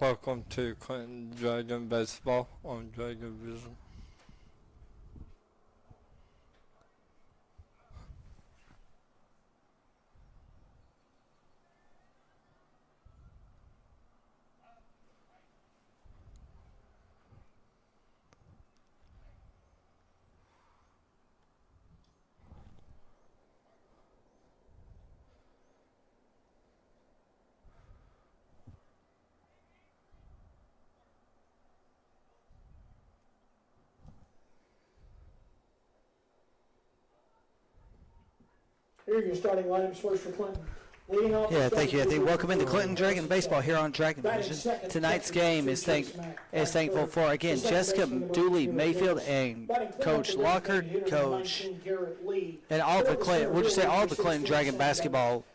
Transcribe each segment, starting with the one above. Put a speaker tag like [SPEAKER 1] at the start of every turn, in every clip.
[SPEAKER 1] Welcome to Clinton Dragon Baseball on Dragon Vision.
[SPEAKER 2] Here are your starting lineups first for Clinton.
[SPEAKER 3] Yeah, thank you, Anthony. Welcome into Clinton Dragon Baseball here on Dragon Vision. Tonight's game is thankful for, again, Jessica Dooley Mayfield and Coach Lockhart, Coach, and all the Clinton, we'll just say all the Clinton Dragon basketball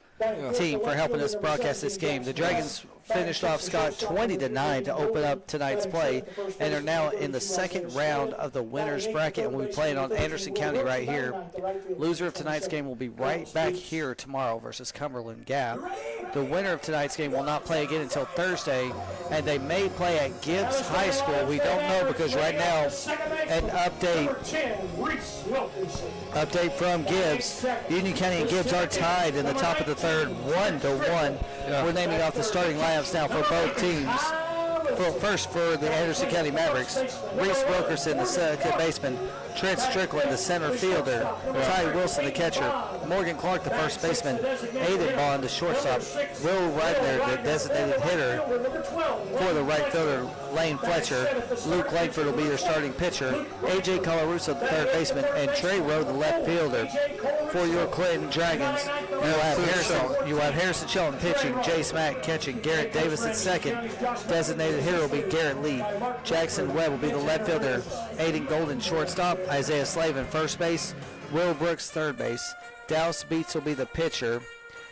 [SPEAKER 3] team for helping us broadcast this game. The Dragons finished off Scott 20-9 to open up tonight's play, and are now in the second round of the winners bracket, and we'll be playing on Anderson County right here. Loser of tonight's game will be right back here tomorrow versus Cumberland Gap. The winner of tonight's game will not play again until Thursday, and they may play at Gibbs High School. We don't know, because right now, an update from Gibbs. Union County and Gibbs are tied in the top of the third, 1-1. We're naming off the starting lineups now for both teams. First for the Anderson County Mavericks, Reese Wilkerson, the second baseman, Trent Strickland, the center fielder, Ty Wilson, the catcher, Morgan Clark, the first baseman, Aiden Bond, the shortstop, Will Reitner, the designated hitter, for the right fielder, Lane Fletcher, Luke Langford will be your starting pitcher, A.J. Colarusso, the third baseman, and Trey Rowe, the left fielder. For your Clinton Dragons, you have Harrison Shelton pitching, Jay Smack catching, Garrett Davis at second, designated hitter will be Garrett Lee, Jackson Webb will be the left fielder, Aiden Golden shortstop, Isaiah Slavin first base, Will Brooks third base, Dallas Beats will be the pitcher,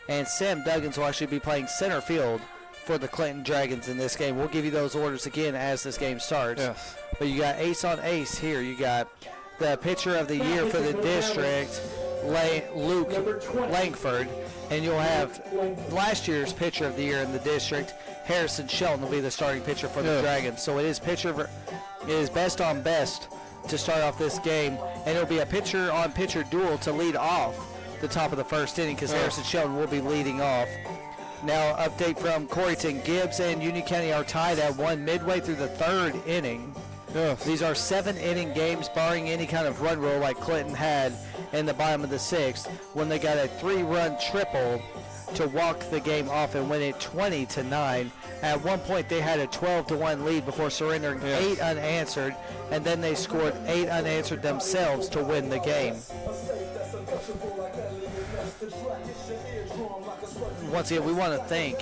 [SPEAKER 3] and Sam Duggins will actually be playing center field for the Clinton Dragons in this game. We'll give you those orders again as this game starts.
[SPEAKER 1] Yes.
[SPEAKER 3] But you got ace on ace here. You got the pitcher of the year for the district, Luke Langford, and you'll have last year's pitcher of the year in the district, Harrison Shelton, will be the starting pitcher for the Dragons. So it is best on best to start off this game, and it'll be a pitcher on pitcher duel to lead off the top of the first inning, because Harrison Shelton will be leading off. Now, update from Coreyton. Gibbs and Union County are tied at 1 midway through the third inning.
[SPEAKER 1] Yes.
[SPEAKER 3] These are 7-inning games, barring any kind of run rule like Clinton had in the bottom of the sixth, when they got a 3-run triple to walk the game off and win it 20-9. At one point, they had a 12-1 lead before surrendering 8 unanswered, and then they scored 8 unanswered themselves to win the game. Once again, we want to thank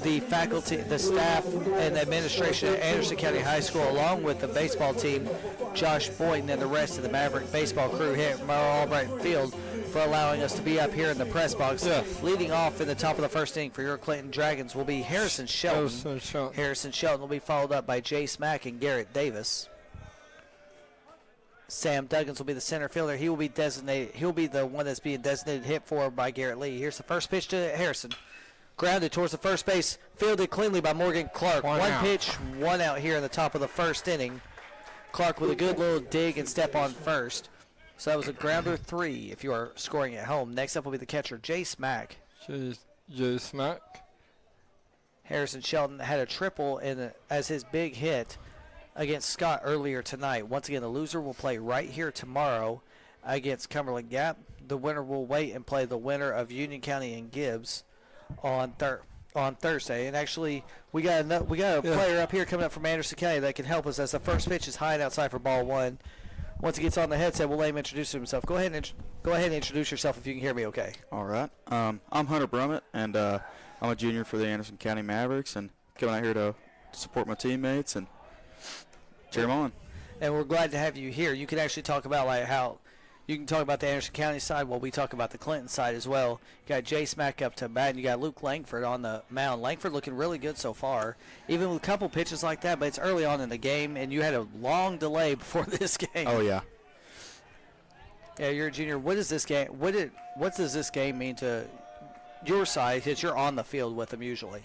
[SPEAKER 3] the faculty, the staff, and the administration at Anderson County High School, along with the baseball team, Josh Boynton, and the rest of the Maverick baseball crew here at Merle Albright Field, for allowing us to be up here in the press box.
[SPEAKER 1] Yes.
[SPEAKER 3] Leading off in the top of the first inning for your Clinton Dragons will be Harrison Shelton. Harrison Shelton will be followed up by Jay Smack and Garrett Davis. Sam Duggins will be the center fielder. He will be designated. He'll be the one that's being designated hit for by Garrett Lee. Here's the first pitch to Harrison. Grounded towards the first base. Fielded cleanly by Morgan Clark. One pitch, 1 out here in the top of the first inning. Clark with a good little dig and step on first. So that was a grounder 3 if you are scoring at home. Next up will be the catcher, Jay Smack.
[SPEAKER 1] Jay Smack.
[SPEAKER 3] Harrison Shelton had a triple as his big hit against Scott earlier tonight. Once again, the loser will play right here tomorrow against Cumberland Gap. The winner will wait and play the winner of Union County and Gibbs on Thursday. And actually, we got a player up here coming up from Anderson County that can help us, as the first pitch is high and outside for ball 1. Once he gets on the headset, we'll let him introduce himself. Go ahead and introduce yourself if you can hear me okay.
[SPEAKER 4] All right. I'm Hunter Brummett, and I'm a junior for the Anderson County Mavericks, and coming out here to support my teammates and cheer them on.
[SPEAKER 3] And we're glad to have you here. You can actually talk about how you can talk about the Anderson County side while we talk about the Clinton side as well. You got Jay Smack up to bat, and you got Luke Langford on the mound. Langford looking really good so far, even with a couple pitches like that, but it's early on in the game, and you had a long delay before this game.
[SPEAKER 4] Oh, yeah.
[SPEAKER 3] Yeah, you're a junior. What does this game mean to your side, because you're on the field with them usually?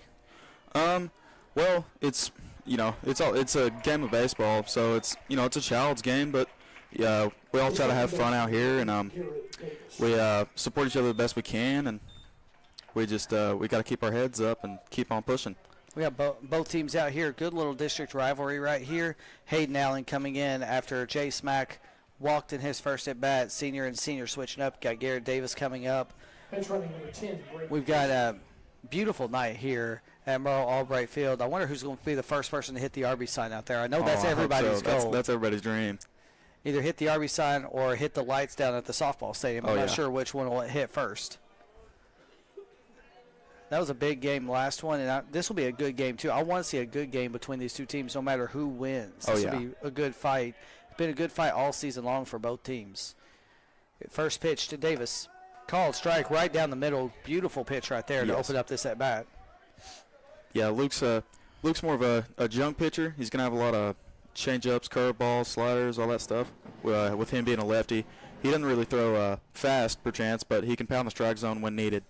[SPEAKER 4] Well, it's it's a game of baseball, so it's it's a child's game, but yeah, we all try to have fun out here, and we support each other the best we can, and we just we got to keep our heads up and keep on pushing.
[SPEAKER 3] We got both teams out here. Good little district rivalry right here. Hayden Allen coming in after Jay Smack walked in his first at bat. Senior and senior switching up. Got Garrett Davis coming up.
[SPEAKER 2] Bench running number 10.
[SPEAKER 3] We've got a beautiful night here at Merle Albright Field. I wonder who's going to be the first person to hit the RB sign out there. I know that's everybody's goal.
[SPEAKER 4] That's everybody's dream.
[SPEAKER 3] Either hit the RB sign or hit the lights down at the softball stadium. I'm not sure which one will hit first. That was a big game last one, and this will be a good game, too. I want to see a good game between these two teams no matter who wins. This will be a good fight. It's been a good fight all season long for both teams. First pitch to Davis. Called strike right down the middle. Beautiful pitch right there to open up this at-bat.
[SPEAKER 4] Yeah, Luke's more of a junk pitcher. He's going to have a lot of change-ups, curveballs, sliders, all that stuff. With him being a lefty, he doesn't really throw fast, perchance, but he can pound the strike zone when needed.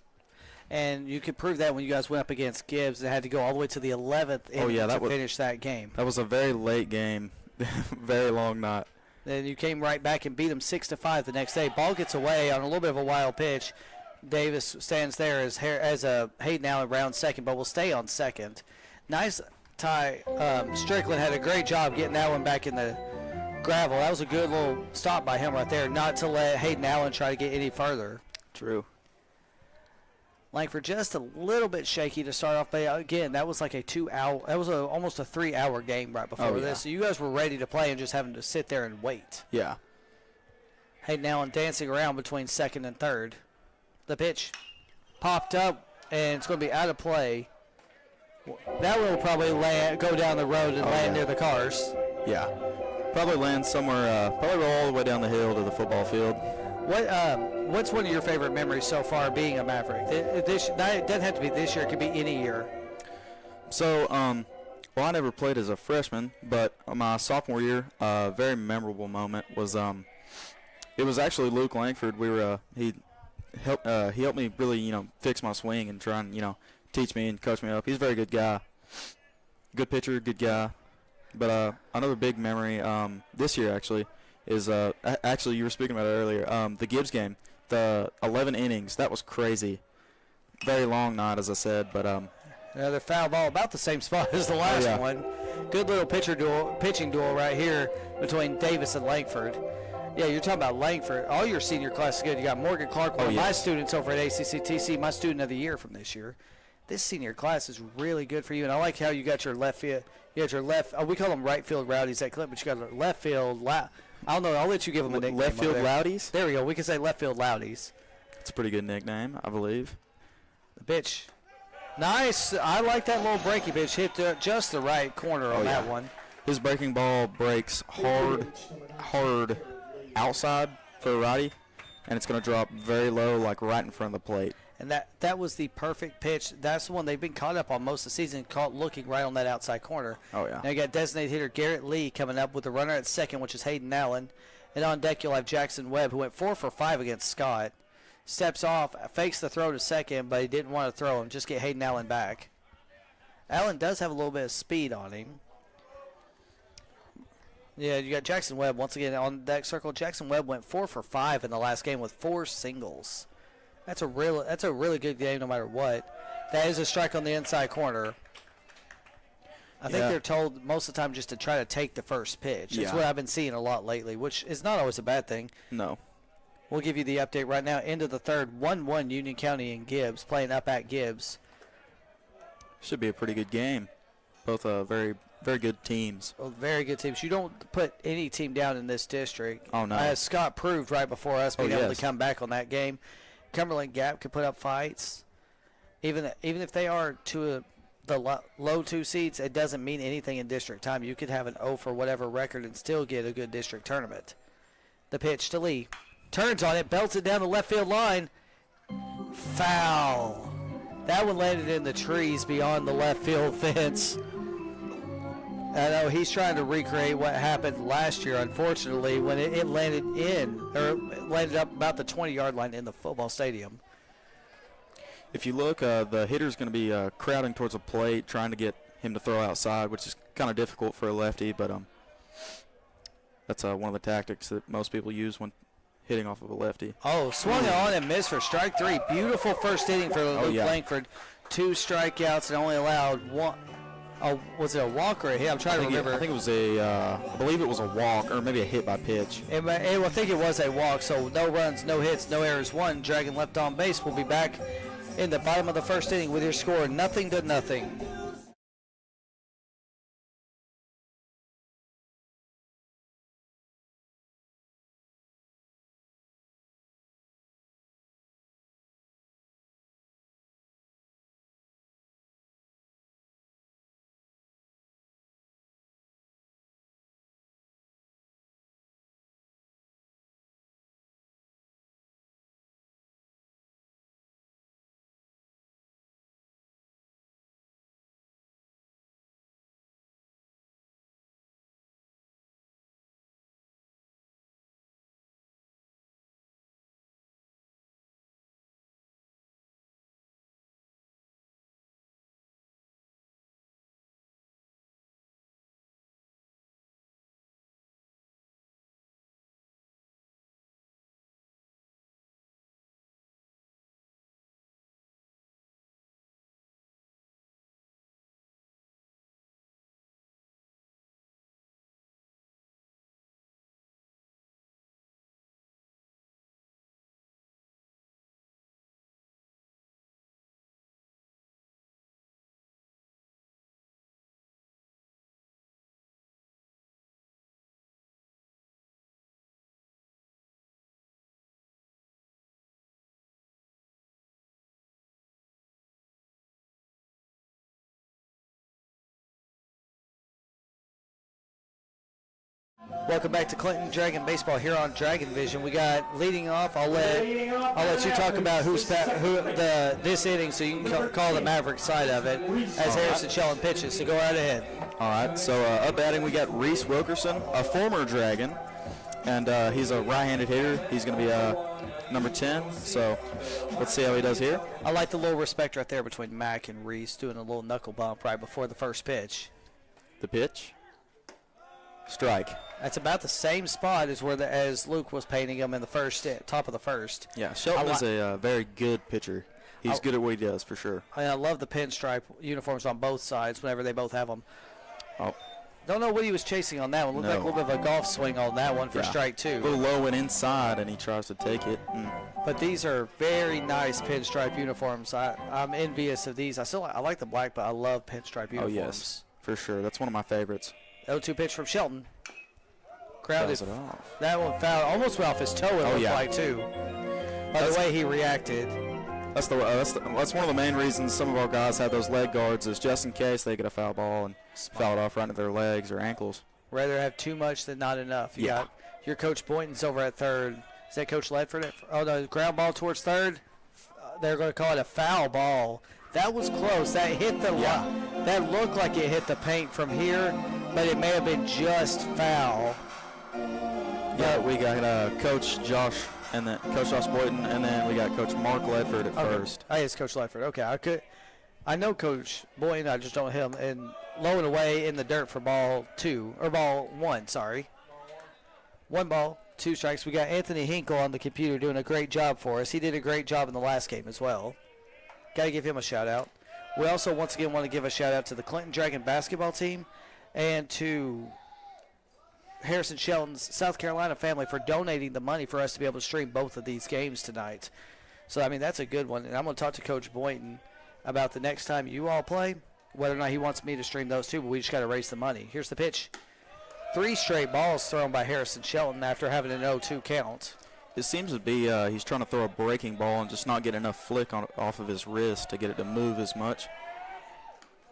[SPEAKER 4] And
[SPEAKER 3] you could prove that when you guys went up against Gibbs and had to go all the way to the 11th inning to finish that game.
[SPEAKER 4] That was a very late game, very long night.
[SPEAKER 3] Then you came right back and beat them 6-5 the next day. Ball gets away on a little bit of a wild pitch. Davis stands there as Hayden Allen round second, but will stay on second. Nice tie. Strickland had a great job getting that one back in the gravel. That was a good little stop by him right there, not to let Hayden Allen try to get any further.
[SPEAKER 4] True.
[SPEAKER 3] Langford just a little bit shaky to start off, but again, that was like a 2-hour. That was almost a 3-hour game right before this. So you guys were ready to play and just having to sit there and wait.
[SPEAKER 4] Yeah.
[SPEAKER 3] Hayden Allen dancing around between second and third. The pitch popped up, and it's going to be out of play. That one will probably go down the road and land near the cars.
[SPEAKER 4] Yeah. Probably land somewhere, probably go all the way down the hill to the football field.
[SPEAKER 3] What's one of your favorite memories so far being a Maverick? It doesn't have to be this year. It could be any year.
[SPEAKER 4] So, well, I never played as a freshman, but my sophomore year, a very memorable moment was it was actually Luke Langford. He helped me really, fix my swing and try and, teach me and coach me up. He's a very good guy. Good pitcher, good guy. But another big memory this year, actually, is actually you were speaking about it earlier, the Gibbs game, the 11 innings. That was crazy. Very long night, as I said, but
[SPEAKER 3] another foul ball about the same spot as the last one. Good little pitching duel right here between Davis and Langford. Yeah, you're talking about Langford. All your senior class is good. You got Morgan Clark, one of my students over at ACCTC, my student of the year from this year. This senior class is really good for you, and I like how you got your left field. You got your left. We call them right field rowdies at Clip, but you got left field. I don't know. I'll let you give them a nickname.
[SPEAKER 4] Left field loudies?
[SPEAKER 3] There we go. We can say left field loudies.
[SPEAKER 4] It's a pretty good nickname, I believe.
[SPEAKER 3] The pitch. Nice. I like that little breaking pitch. Hit just the right corner on that one.
[SPEAKER 4] His breaking ball breaks hard outside for a righty, and it's going to drop very low, like right in front of the plate.
[SPEAKER 3] And that was the perfect pitch. That's the one they've been caught up on most of the season, caught looking right on that outside corner.
[SPEAKER 4] Oh, yeah.
[SPEAKER 3] Now you got designated hitter Garrett Lee coming up with the runner at second, which is Hayden Allen. And on deck you'll have Jackson Webb, who went 4 for 5 against Scott. Steps off, fakes the throw to second, but he didn't want to throw him, just get Hayden Allen back. Allen does have a little bit of speed on him. Yeah, you got Jackson Webb once again on deck circle. Jackson Webb went 4 for 5 in the last game with 4 singles. That's a really good game no matter what. That is a strike on the inside corner. I think they're told most of the time just to try to take the first pitch. That's what I've been seeing a lot lately, which is not always a bad thing.
[SPEAKER 4] No.
[SPEAKER 3] We'll give you the update right now. End of the third, 1-1 Union County and Gibbs, playing up at Gibbs.
[SPEAKER 4] Should be a pretty good game. Both very, very good teams.
[SPEAKER 3] Well, very good teams. You don't put any team down in this district.
[SPEAKER 4] Oh, no.
[SPEAKER 3] As Scott proved right before us being able to come back on that game. Cumberland Gap could put up fights. Even if they are to the low 2 seeds, it doesn't mean anything in district time. You could have an 0 for whatever record and still get a good district tournament. The pitch to Lee. Turns on it, belts it down the left field line. Foul. That one landed in the trees beyond the left field fence. I know he's trying to recreate what happened last year, unfortunately, when it landed landed up about the 20-yard line in the football stadium.
[SPEAKER 4] If you look, the hitter's going to be crowding towards the plate, trying to get him to throw outside, which is kind of difficult for a lefty, but that's one of the tactics that most people use when hitting off of a lefty.
[SPEAKER 3] Oh, swung it on and missed for strike 3. Beautiful first inning for Luke Langford. 2 strikeouts and only allowed one. Oh, was it a walk or a hit? I'm trying to remember.
[SPEAKER 4] I think it was I believe it was a walk or maybe a hit by pitch.
[SPEAKER 3] I think it was a walk, so no runs, no hits, no errors. 1 Dragon left on base. We'll be back in the bottom of the first inning with your score 0-0. Welcome back to Clinton Dragon Baseball here on Dragon Vision. We got leading off. I'll let you talk about this inning, so you can call the Maverick side of it as Harrison Shellen pitches. So go right ahead.
[SPEAKER 4] All right. So up batting, we got Reese Wilkerson, a former Dragon, and he's a right-handed hitter. He's going to be number 10. So let's see how he does here.
[SPEAKER 3] I like the little respect right there between Mac and Reese, doing a little knuckle bump right before the first pitch.
[SPEAKER 4] The pitch. Strike.
[SPEAKER 3] That's about the same spot as Luke was painting him in the first top of the first.
[SPEAKER 4] Yeah, Shelton is a very good pitcher. He's good at what he does for sure.
[SPEAKER 3] I love the pinstripe uniforms on both sides whenever they both have them.
[SPEAKER 4] Oh.
[SPEAKER 3] Don't know what he was chasing on that one. Looked like a little bit of a golf swing on that one for strike 2.
[SPEAKER 4] A little low and inside, and he tries to take it.
[SPEAKER 3] But these are very nice pinstripe uniforms. I'm envious of these. I like the black, but I love pinstripe uniforms.
[SPEAKER 4] Oh, yes, for sure. That's one of my favorites.
[SPEAKER 3] 0-2 pitch from Shelton. Grounded.
[SPEAKER 4] Fouls it off.
[SPEAKER 3] That one fouled. Almost went off his toe, it looked like, too. By the way he reacted.
[SPEAKER 4] That's one of the main reasons some of our guys have those leg guards, is just in case they get a foul ball and foul it off right into their legs or ankles.
[SPEAKER 3] Rather have too much than not enough. You got your Coach Boynton's over at third. Is that Coach Ledford? Oh, no, ground ball towards third. They're going to call it a foul ball. That was close. That hit the that looked like it hit the paint from here, but it may have been just foul.
[SPEAKER 4] Yeah, we got Coach Josh and then Coach Josh Boynton, and then we got Coach Mark Ledford at first.
[SPEAKER 3] Oh, it's Coach Ledford. Okay, I know Coach Boynton. I just don't know him. And low and away in the dirt for ball 1. Sorry, 1 ball, 2 strikes. We got Anthony Hinkle on the computer doing a great job for us. He did a great job in the last game as well. Got to give him a shout out. We also once again want to give a shout out to the Clinton Dragon basketball team and to Harrison Shelton's South Carolina family for donating the money for us to be able to stream both of these games tonight. So, I mean, that's a good one. And I'm going to talk to Coach Boynton about the next time you all play, whether or not he wants me to stream those too, but we just got to raise the money. Here's the pitch. 3 straight balls thrown by Harrison Shelton after having an 0-2 count.
[SPEAKER 4] It seems to be he's trying to throw a breaking ball and just not get enough flick off of his wrist to get it to move as much.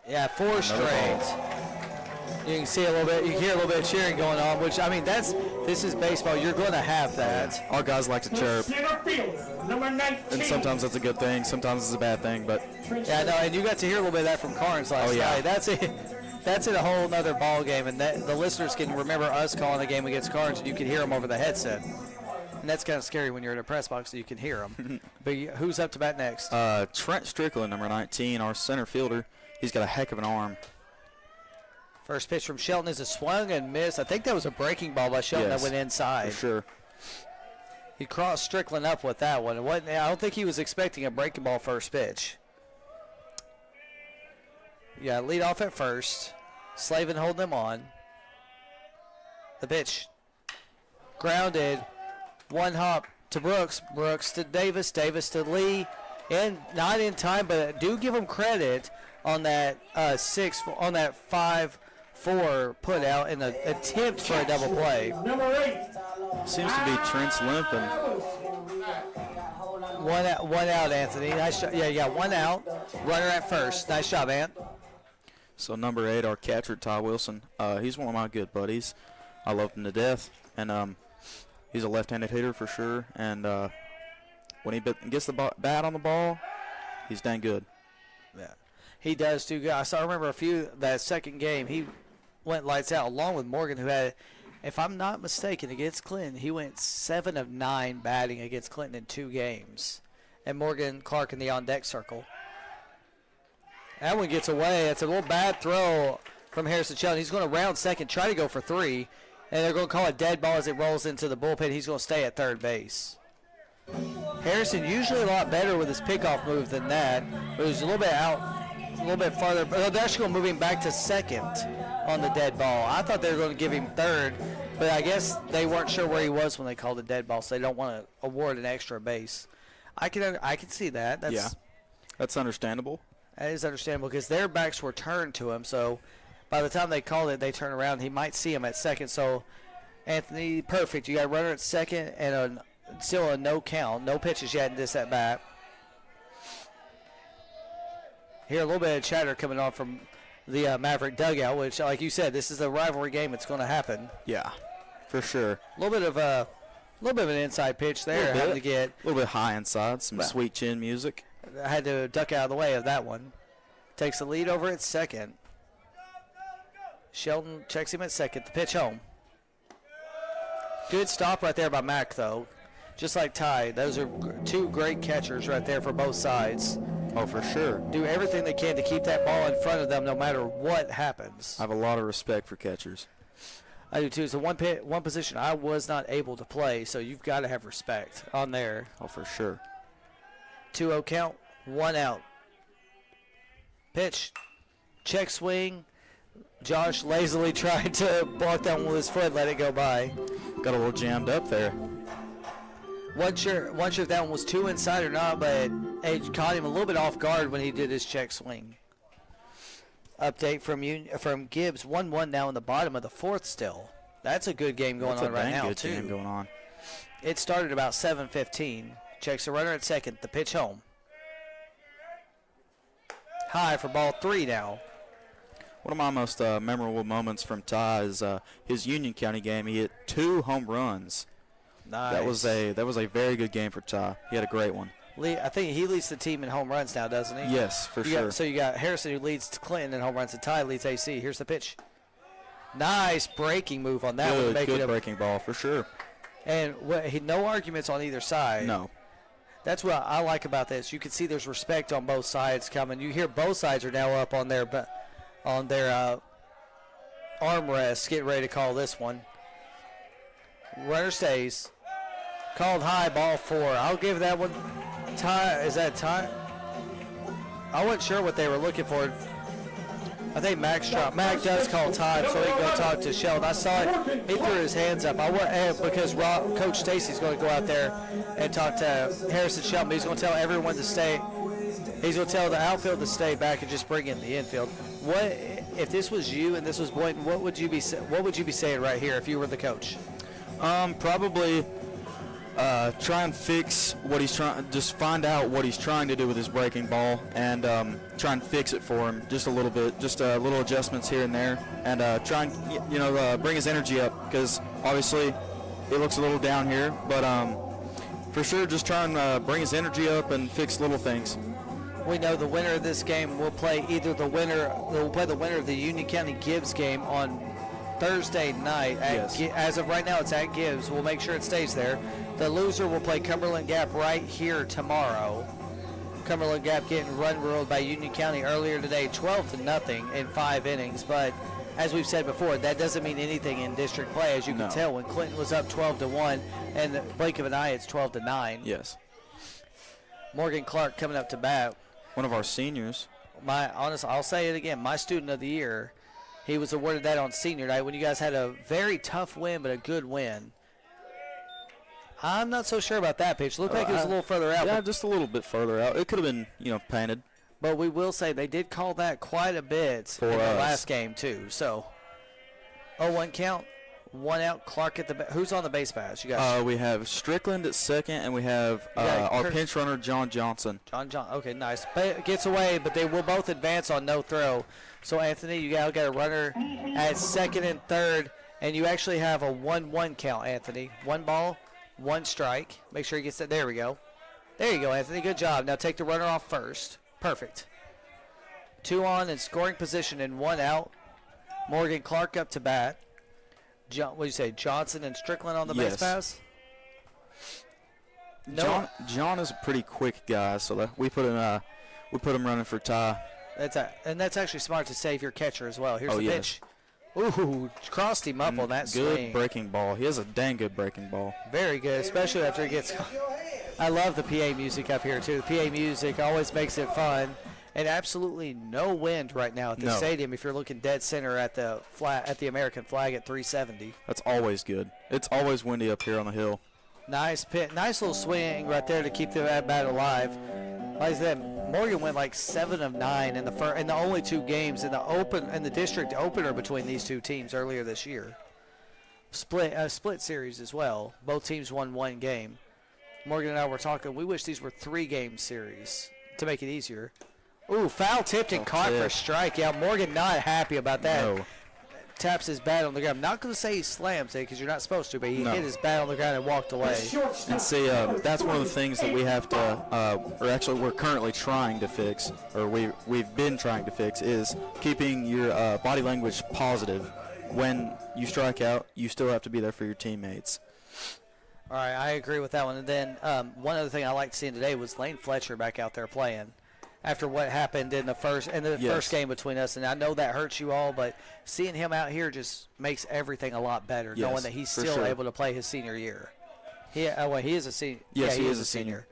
[SPEAKER 3] Yeah, 4 straight. You can see a little bit, you can hear a little bit of cheering going on, which, I mean, this is baseball. You're going to have that.
[SPEAKER 4] Our guys like to chirp. And sometimes that's a good thing, sometimes it's a bad thing, but.
[SPEAKER 3] Yeah, no, and you got to hear a little bit of that from Carnes last night. That's in a whole nother ball game, and the listeners can remember us calling a game against Carnes, and you can hear them over the headset. And that's kind of scary when you're in a press box so you can hear them. But who's up to bat next?
[SPEAKER 4] Trent Strickland, number 19, our center fielder. He's got a heck of an arm.
[SPEAKER 3] First pitch from Shelton is a swung and miss. I think that was a breaking ball by Shelton that went inside.
[SPEAKER 4] For sure.
[SPEAKER 3] He crossed Strickland up with that one. I don't think he was expecting a breaking ball first pitch. Yeah, lead off at first. Slavin holding him on. The pitch. Grounded. One hop to Brooks. Brooks to Davis. Davis to Lee. And not in time, but do give him credit on that 5-4 put out in an attempt for a double play.
[SPEAKER 2] Number 8.
[SPEAKER 4] Seems to be Trent's limping.
[SPEAKER 3] One out, Anthony. Nice shot. Yeah, you got one out. Runner at first. Nice job, Ant.
[SPEAKER 4] So number 8, our catcher, Ty Wilson. He's one of my good buddies. I love him to death. And he's a left-handed hitter for sure. And when he gets the bat on the ball, he's dang good.
[SPEAKER 3] Yeah, he does do good. I remember that second game, he went lights out along with Morgan, who had, if I'm not mistaken, against Clinton, he went 7 of 9 batting against Clinton in 2 games. And Morgan Clark in the on-deck circle. That one gets away. It's a little bad throw from Harrison Shelton. He's going to round second, try to go for 3. And they're going to call it dead ball as it rolls into the bullpen. He's going to stay at third base. Harrison usually a lot better with his pickoff move than that. But he was a little bit out, a little bit farther. But they're actually going to move him back to second on the dead ball. I thought they were going to give him third, but I guess they weren't sure where he was when they called the dead ball, so they don't want to award an extra base. I can see that.
[SPEAKER 4] That's understandable.
[SPEAKER 3] That is understandable because their backs were turned to him, so by the time they called it, they turn around. He might see him at second. So, Anthony, perfect. You got a runner at second and still a no count. No pitches yet in this at bat. Hear a little bit of chatter coming on from the Maverick dugout, which, like you said, this is a rivalry game. It's going to happen.
[SPEAKER 4] Yeah, for sure.
[SPEAKER 3] A little bit of an inside pitch there. Having to get
[SPEAKER 4] a little bit high inside, some sweet chin music.
[SPEAKER 3] I had to duck out of the way of that one. Takes the lead over at second. Shelton checks him at second. The pitch home. Good stop right there by Mack, though. Just like Ty, those are 2 great catchers right there for both sides.
[SPEAKER 4] Oh, for sure.
[SPEAKER 3] Do everything they can to keep that ball in front of them no matter what happens.
[SPEAKER 4] I have a lot of respect for catchers.
[SPEAKER 3] I do, too. It's the one position I was not able to play, so you've got to have respect on there.
[SPEAKER 4] Oh, for sure.
[SPEAKER 3] 2-0 count, 1 out. Pitch, check swing. Josh lazily tried to block that one with his foot, let it go by.
[SPEAKER 4] Got a little jammed up there.
[SPEAKER 3] Wasn't sure if that one was too inside or not, but it caught him a little bit off guard when he did his check swing. Update from Gibbs, 1-1 now in the bottom of the 4th still. That's a good game going on right now,
[SPEAKER 4] good
[SPEAKER 3] too.
[SPEAKER 4] Game going on.
[SPEAKER 3] It started about 7:15. Checks the runner at second. The pitch home. High for ball 3 now.
[SPEAKER 4] One of my most memorable moments from Ty is his Union County game. He hit 2 home runs.
[SPEAKER 3] Nice.
[SPEAKER 4] That was a very good game for Ty. He had a great one.
[SPEAKER 3] I think he leads the team in home runs now, doesn't he?
[SPEAKER 4] Yes, for sure.
[SPEAKER 3] So you got Harrison who leads Clinton in home runs, and Ty leads AC. Here's the pitch. Nice breaking move on that one.
[SPEAKER 4] Good breaking ball for sure.
[SPEAKER 3] And no arguments on either side.
[SPEAKER 4] No.
[SPEAKER 3] That's what I like about this. You can see there's respect on both sides coming. You hear both sides are now up on their armrests, getting ready to call this one. Runner stays. Called high, ball 4. I'll give that one. Tie. Is that tie? I wasn't sure what they were looking for. I think Mac does call time, so he can go talk to Sheldon. I saw it. He threw his hands up. Because Coach Stacy's going to go out there and talk to Harrison Sheldon. But he's going to tell everyone to stay. He's going to tell the outfield to stay back and just bring in the infield. What if this was you and this was Boynton? What would you be saying right here if you were the coach?
[SPEAKER 4] Probably try and fix what he's trying. Just find out what he's trying to do with his breaking ball and try and fix it for him just a little bit, just little adjustments here and there, and try and bring his energy up because obviously it looks a little down here, but for sure just try and bring his energy up and fix little things.
[SPEAKER 3] We know the winner of this game will play the winner of the Union County Gibbs game on Thursday night. As of right now, it's at Gibbs. We'll make sure it stays there. The loser will play Cumberland Gap right here tomorrow. Cumberland Gap getting run-ruled by Union County earlier today, 12-0 in 5 innings. But as we've said before, that doesn't mean anything in district play. As you can tell, when Clinton was up 12-1, and the blink of an eye, it's 12-9.
[SPEAKER 4] Yes.
[SPEAKER 3] Morgan Clark coming up to bat.
[SPEAKER 4] One of our seniors.
[SPEAKER 3] I'll say it again. My student of the year, he was awarded that on senior night when you guys had a very tough win, but a good win. I'm not so sure about that pitch. Looked like it was a little further out.
[SPEAKER 4] Yeah, just a little bit further out. It could have been, painted.
[SPEAKER 3] But we will say they did call that quite a bit in the last game, too. So, 0-1 count, 1 out. Clark at the who's on the base pass? You guys.
[SPEAKER 4] We have Strickland at second, and we have our pinch runner, John Johnson.
[SPEAKER 3] Okay, nice. But gets away, but they will both advance on no throw. So, Anthony, you got a runner at second and third, and you actually have a 1-1 count, Anthony. 1 ball, 1 strike. Make sure he gets that. There we go. There you go, Anthony. Good job. Now take the runner off first. Perfect. 2 on in scoring position and 1 out. Morgan Clark up to bat. What do you say, Johnson and Strickland on the base pass? No.
[SPEAKER 4] John is a pretty quick guy, so we put him running for tie.
[SPEAKER 3] That's actually smart to save your catcher as well. Here's the pitch. Ooh, crossed him up on that swing.
[SPEAKER 4] Good breaking ball. He has a dang good breaking ball.
[SPEAKER 3] Very good, especially after he gets. I love the PA music up here too. The PA music always makes it fun, and absolutely no wind right now at the stadium. If you're looking dead center at the American flag at 370.
[SPEAKER 4] That's always good. It's always windy up here on the hill.
[SPEAKER 3] Nice pit, nice little swing right there to keep the bat alive. Like I said, Morgan went like 7 of 9 in the only 2 games in the district opener between these 2 teams earlier this year. Split series as well. Both teams won 1 game. Morgan and I were talking. We wish these were 3-game series to make it easier. Ooh, foul tipped and caught for a strike. Yeah, Morgan not happy about that.
[SPEAKER 4] No.
[SPEAKER 3] Taps his bat on the ground. I'm not going to say he slams it because you're not supposed to, but he hit his bat on the ground and walked away.
[SPEAKER 4] And see, that's one of the things that we have to, or actually we're currently trying to fix, or we've been trying to fix, is keeping your body language positive. When you strike out, you still have to be there for your teammates.
[SPEAKER 3] All right, I agree with that one. And then one other thing I liked seeing today was Lane Fletcher back out there playing after what happened in the first game between us. And I know that hurts you all, but seeing him out here just makes everything a lot better, knowing that he's still able to play his senior year. He is a senior.
[SPEAKER 4] Yes, he is a senior.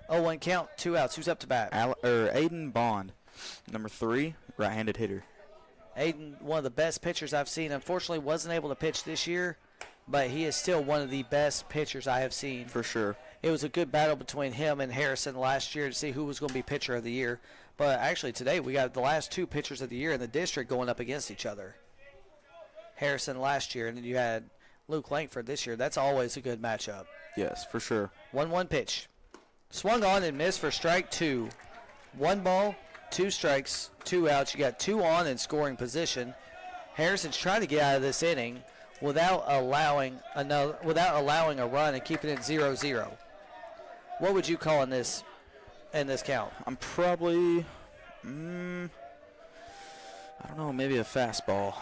[SPEAKER 3] 0-1 count, 2 outs. Who's up to bat?
[SPEAKER 4] Aiden Bond, number 3, right-handed hitter.
[SPEAKER 3] Aiden, one of the best pitchers I've seen. Unfortunately, wasn't able to pitch this year, but he is still one of the best pitchers I have seen.
[SPEAKER 4] For sure.
[SPEAKER 3] It was a good battle between him and Harrison last year to see who was going to be pitcher of the year. But actually today we got the last 2 pitchers of the year in the district going up against each other. Harrison last year, and then you had Luke Langford this year. That's always a good matchup.
[SPEAKER 4] Yes, for sure.
[SPEAKER 3] 1-1 pitch. Swung on and missed for strike 2. 1 ball, 2 strikes, 2 outs. You got 2 on in scoring position. Harrison's trying to get out of this inning without allowing a run and keeping it 0-0. What would you call in this count?
[SPEAKER 4] I'm probably, I don't know, maybe a fastball.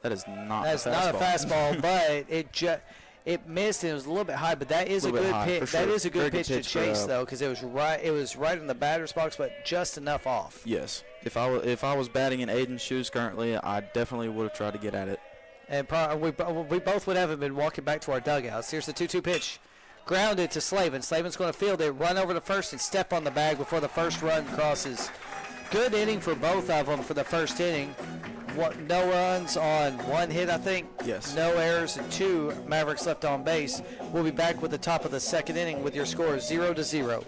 [SPEAKER 4] That is not.
[SPEAKER 3] That's
[SPEAKER 4] a fastball.
[SPEAKER 3] not a fastball, but it missed and it was a little bit high. But that is a good pitch.
[SPEAKER 4] Sure.
[SPEAKER 3] That is a good
[SPEAKER 4] Very
[SPEAKER 3] pitch to chase though, because it was right in the batter's box, but just enough off.
[SPEAKER 4] Yes. If I was batting in Aiden's shoes currently, I definitely would have tried to get at it.
[SPEAKER 3] And we both would have been walking back to our dugouts. Here's the 2-2 pitch. Grounded to Slavin. Slavin's going to field it, run over to first, and step on the bag before the first run crosses. Good inning for both of them for the first inning. No runs on 1 hit, I think.
[SPEAKER 4] Yes.
[SPEAKER 3] No errors and 2 Mavericks left on base. We'll be back with the top of the second inning with your score 0-0.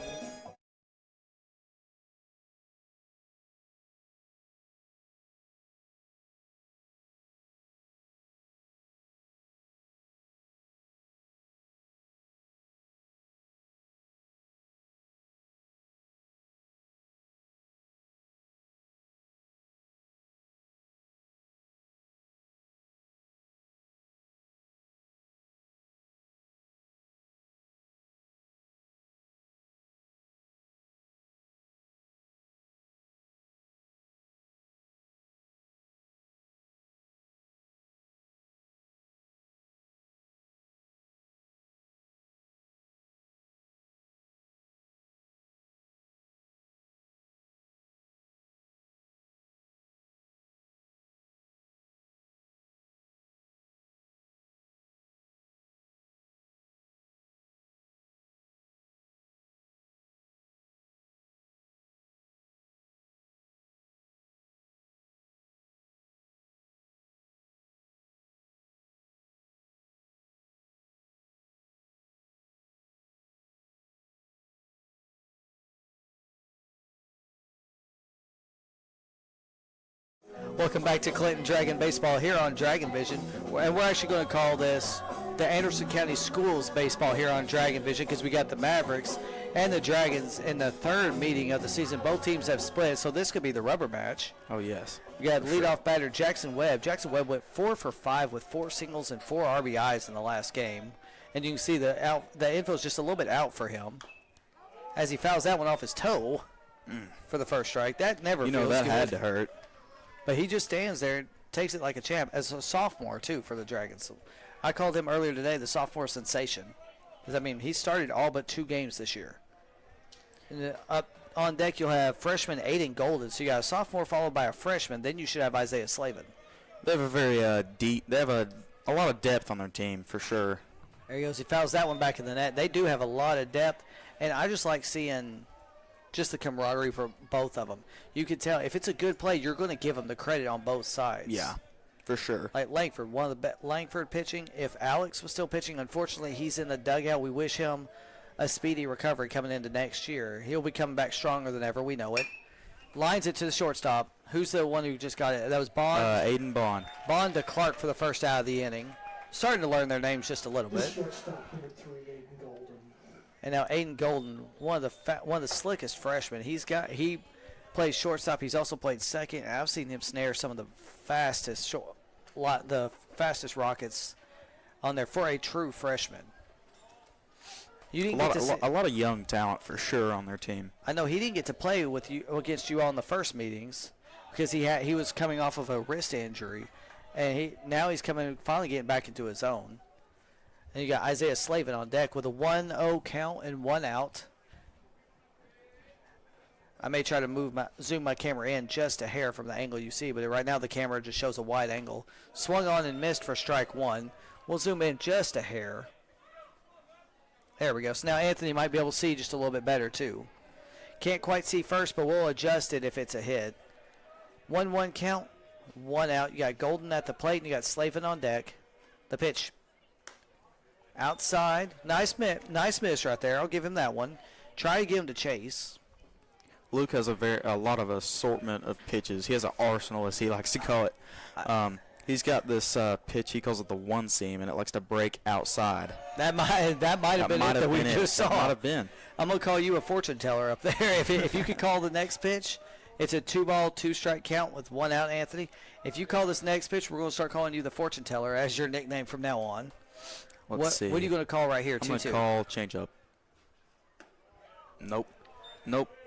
[SPEAKER 3] Welcome back to Clinton Dragon Baseball here on Dragon Vision. And we're actually going to call this the Anderson County Schools Baseball here on Dragon Vision because we got the Mavericks and the Dragons in the third meeting of the season. Both teams have split, so this could be the rubber match.
[SPEAKER 4] Oh, yes.
[SPEAKER 3] We got leadoff batter Jackson Webb. Jackson Webb went 4 for 5 with 4 singles and 4 RBIs in the last game. And you can see the info is just a little bit out for him as he fouls that one off his toe for the first strike. That never feels
[SPEAKER 4] that
[SPEAKER 3] good.
[SPEAKER 4] had to hurt.
[SPEAKER 3] But he just stands there and takes it like a champ as a sophomore, too, for the Dragons. So I called him earlier today the sophomore sensation. Because, I mean, he started all but 2 games this year. And up on deck, you'll have freshman Aiden Golden. So you got a sophomore followed by a freshman. Then you should have Isaiah Slavin.
[SPEAKER 4] They have a very deep, they have a lot of depth on their team, for sure.
[SPEAKER 3] There he goes. He fouls that one back in the net. They do have a lot of depth. And I just like seeing just the camaraderie for both of them. You can tell if it's a good play, you're going to give them the credit on both sides.
[SPEAKER 4] Yeah, for sure.
[SPEAKER 3] Like Langford, one of the Langford pitching. If Alex was still pitching, unfortunately, he's in the dugout. We wish him a speedy recovery coming into next year. He'll be coming back stronger than ever. We know it. Lines it to the shortstop. Who's the one who just got it? That was Bond.
[SPEAKER 4] Aiden Bond.
[SPEAKER 3] Bond to Clark for the first out of the inning. Starting to learn their names just a little bit.
[SPEAKER 2] Shortstop number 3, Aiden Golden.
[SPEAKER 3] And now Aiden Golden, one of the slickest freshmen. He plays shortstop. He's also played second. I've seen him snare some of the fastest rockets on there for a true freshman. You didn't get to see,
[SPEAKER 4] a lot of young talent for sure on their team.
[SPEAKER 3] I know he didn't get to play against you all in the first meetings because he was coming off of a wrist injury, and now he's finally getting back into his own. And you got Isaiah Slavin on deck with a 1-0 count and 1 out. I may try to zoom my camera in just a hair from the angle you see, but right now the camera just shows a wide angle. Swung on and missed for strike 1. We'll zoom in just a hair. There we go. So now Anthony might be able to see just a little bit better too. Can't quite see first, but we'll adjust it if it's a hit. 1-1 count, 1 out. You got Golden at the plate, and you got Slavin on deck. The pitch. Outside. Nice miss right there. I'll give him that one. Try to get him to chase.
[SPEAKER 4] Luke has a lot of assortment of pitches. He has an arsenal, as he likes to call it. He's got this pitch, he calls it the one seam, and it likes to break outside.
[SPEAKER 3] That might have been it that we just saw.
[SPEAKER 4] That might have been.
[SPEAKER 3] I'm going to call you a fortune teller up there. If you could call the next pitch, it's a 2-ball, 2-strike count with 1 out, Anthony. If you call this next pitch, we're going to start calling you the fortune teller as your nickname from now on.
[SPEAKER 4] Let's see.
[SPEAKER 3] What are you going to call right here, 2-2?
[SPEAKER 4] I'm going to call changeup. Nope,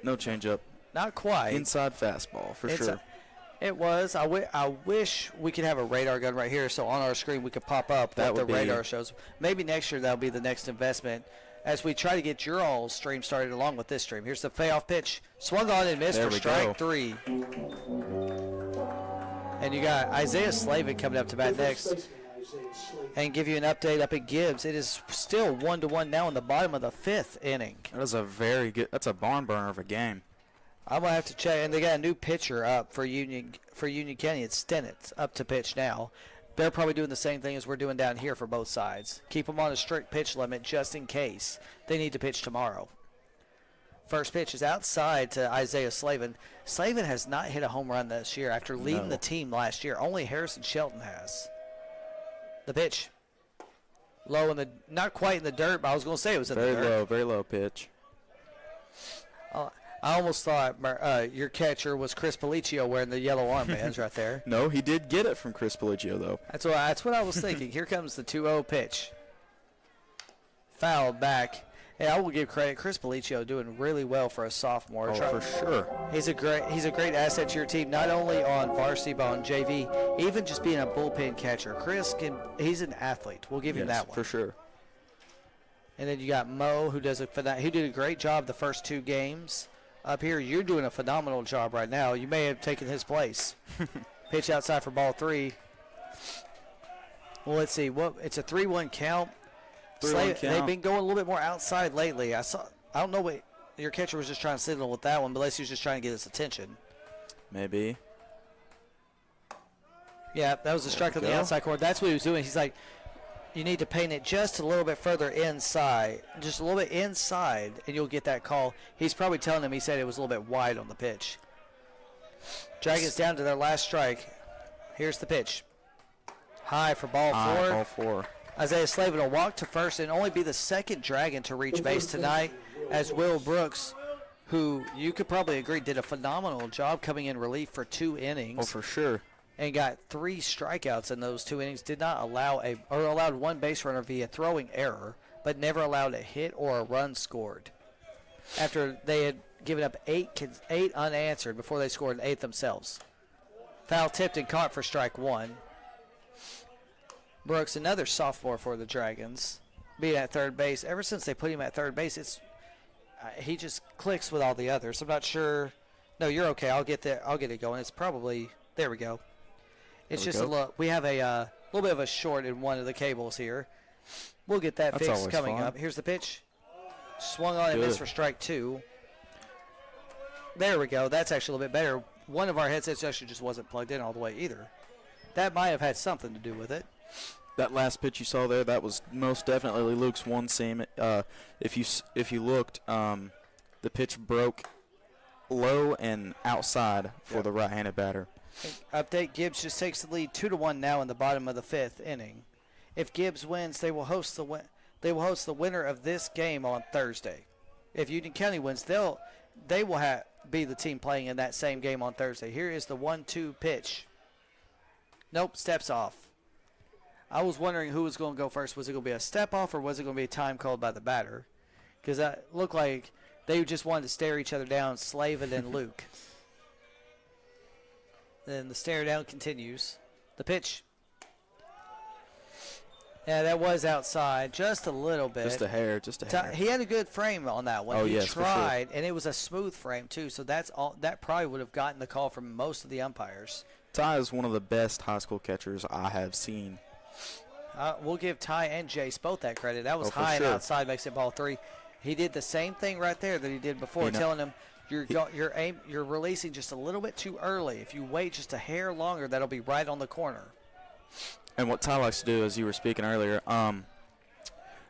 [SPEAKER 4] no changeup.
[SPEAKER 3] Not quite.
[SPEAKER 4] Inside fastball, for sure.
[SPEAKER 3] It was. I wish we could have a radar gun right here so on our screen we could pop up what the radar shows. Maybe next year that'll be the next investment as we try to get your all stream started along with this stream. Here's the payoff pitch. Swung on and missed for strike 3. And you got Isaiah Slavin coming up to bat next. And give you an update up at Gibbs. It is still 1-1 now in the bottom of the 5th inning.
[SPEAKER 4] That's a barn burner of a game.
[SPEAKER 3] I'm going to have to check. And they got a new pitcher up for Union County. It's Stennett up to pitch now. They're probably doing the same thing as we're doing down here for both sides. Keep them on a strict pitch limit just in case they need to pitch tomorrow. First pitch is outside to Isaiah Slavin. Slavin has not hit a home run this year after leading the team last year. Only Harrison Shelton has. The pitch. Low in the, not quite in the dirt, but I was going to say it was in the dirt.
[SPEAKER 4] Very low pitch.
[SPEAKER 3] I almost thought your catcher was Chris Policio wearing the yellow armbands right there.
[SPEAKER 4] No, he did get it from Chris Policio, though.
[SPEAKER 3] That's what I was thinking. Here comes the 2-0 pitch. Fouled back. Hey, I will give credit. Chris Policio doing really well for a sophomore.
[SPEAKER 4] Oh, for sure.
[SPEAKER 3] He's a great asset to your team, not only on varsity but on JV, even just being a bullpen catcher. He's an athlete. We'll give him that one
[SPEAKER 4] for sure.
[SPEAKER 3] And then you got Mo, who did a great job the first 2 games. Up here, you're doing a phenomenal job right now. You may have taken his place. Pitch outside for ball 3. Well, let's see. It's a 3-1 count. They've been going a little bit more outside lately. I don't know what your catcher was just trying to signal with that one, but unless he was just trying to get his attention.
[SPEAKER 4] Maybe.
[SPEAKER 3] Yeah, that was a strike on the outside corner. That's what he was doing. He's like, you need to paint it just a little bit further inside, just a little bit inside, and you'll get that call. He's probably telling him he said it was a little bit wide on the pitch. Dragons down to their last strike. Here's the pitch. High for ball
[SPEAKER 4] High,
[SPEAKER 3] four.
[SPEAKER 4] ball 4.
[SPEAKER 3] Isaiah Slavin will walk to first and only be the second Dragon to reach base tonight, as Will Brooks, who you could probably agree did a phenomenal job coming in relief for 2 innings.
[SPEAKER 4] Oh, for sure.
[SPEAKER 3] And got 3 strikeouts in those 2 innings. Did not allow allowed 1 base runner via throwing error, but never allowed a hit or a run scored. After they had given up 8 unanswered before they scored an 8th themselves. Foul tipped and caught for strike 1. Brooks, another sophomore for the Dragons, being at third base. Ever since they put him at third base, he just clicks with all the others. I'm not sure. No, you're okay. I'll get it going. It's probably there. We go. It's just a look. We have a little bit of a short in one of the cables here. We'll get that
[SPEAKER 4] That's
[SPEAKER 3] fixed coming
[SPEAKER 4] fun.
[SPEAKER 3] up. Here's the pitch. Swung on and missed for strike 2. There we go. That's actually a little bit better. One of our headsets actually just wasn't plugged in all the way either. That might have had something to do with it.
[SPEAKER 4] That last pitch you saw there, that was most definitely Luke's one seam. If you looked, the pitch broke low and outside for the right-handed batter.
[SPEAKER 3] Update: Gibbs just takes the lead 2-1 now in the bottom of the 5th inning. If Gibbs wins, they will host the winner of this game on Thursday. If Union County wins, they will be the team playing in that same game on Thursday. Here is the 1-2 pitch. Nope, steps off. I was wondering who was going to go first. Was it going to be a step off or was it going to be a time called by the batter? Because that looked like they just wanted to stare each other down, Slavin and Luke. Then the stare down continues. The pitch. Yeah, that was outside just a little bit.
[SPEAKER 4] Just a hair.
[SPEAKER 3] He had a good frame on that one.
[SPEAKER 4] Oh,
[SPEAKER 3] he
[SPEAKER 4] yes, for sure.
[SPEAKER 3] tried, and it was a smooth frame too. So that's all. That probably would have gotten the call from most of the umpires.
[SPEAKER 4] Ty is one of the best high school catchers I have seen.
[SPEAKER 3] We'll give Ty and Jace both that credit. That was
[SPEAKER 4] for
[SPEAKER 3] high and
[SPEAKER 4] sure.
[SPEAKER 3] outside, makes it ball 3. He did the same thing right there that he did before, telling him you're releasing just a little bit too early. If you wait just a hair longer, that'll be right on the corner.
[SPEAKER 4] And what Ty likes to do, as you were speaking earlier,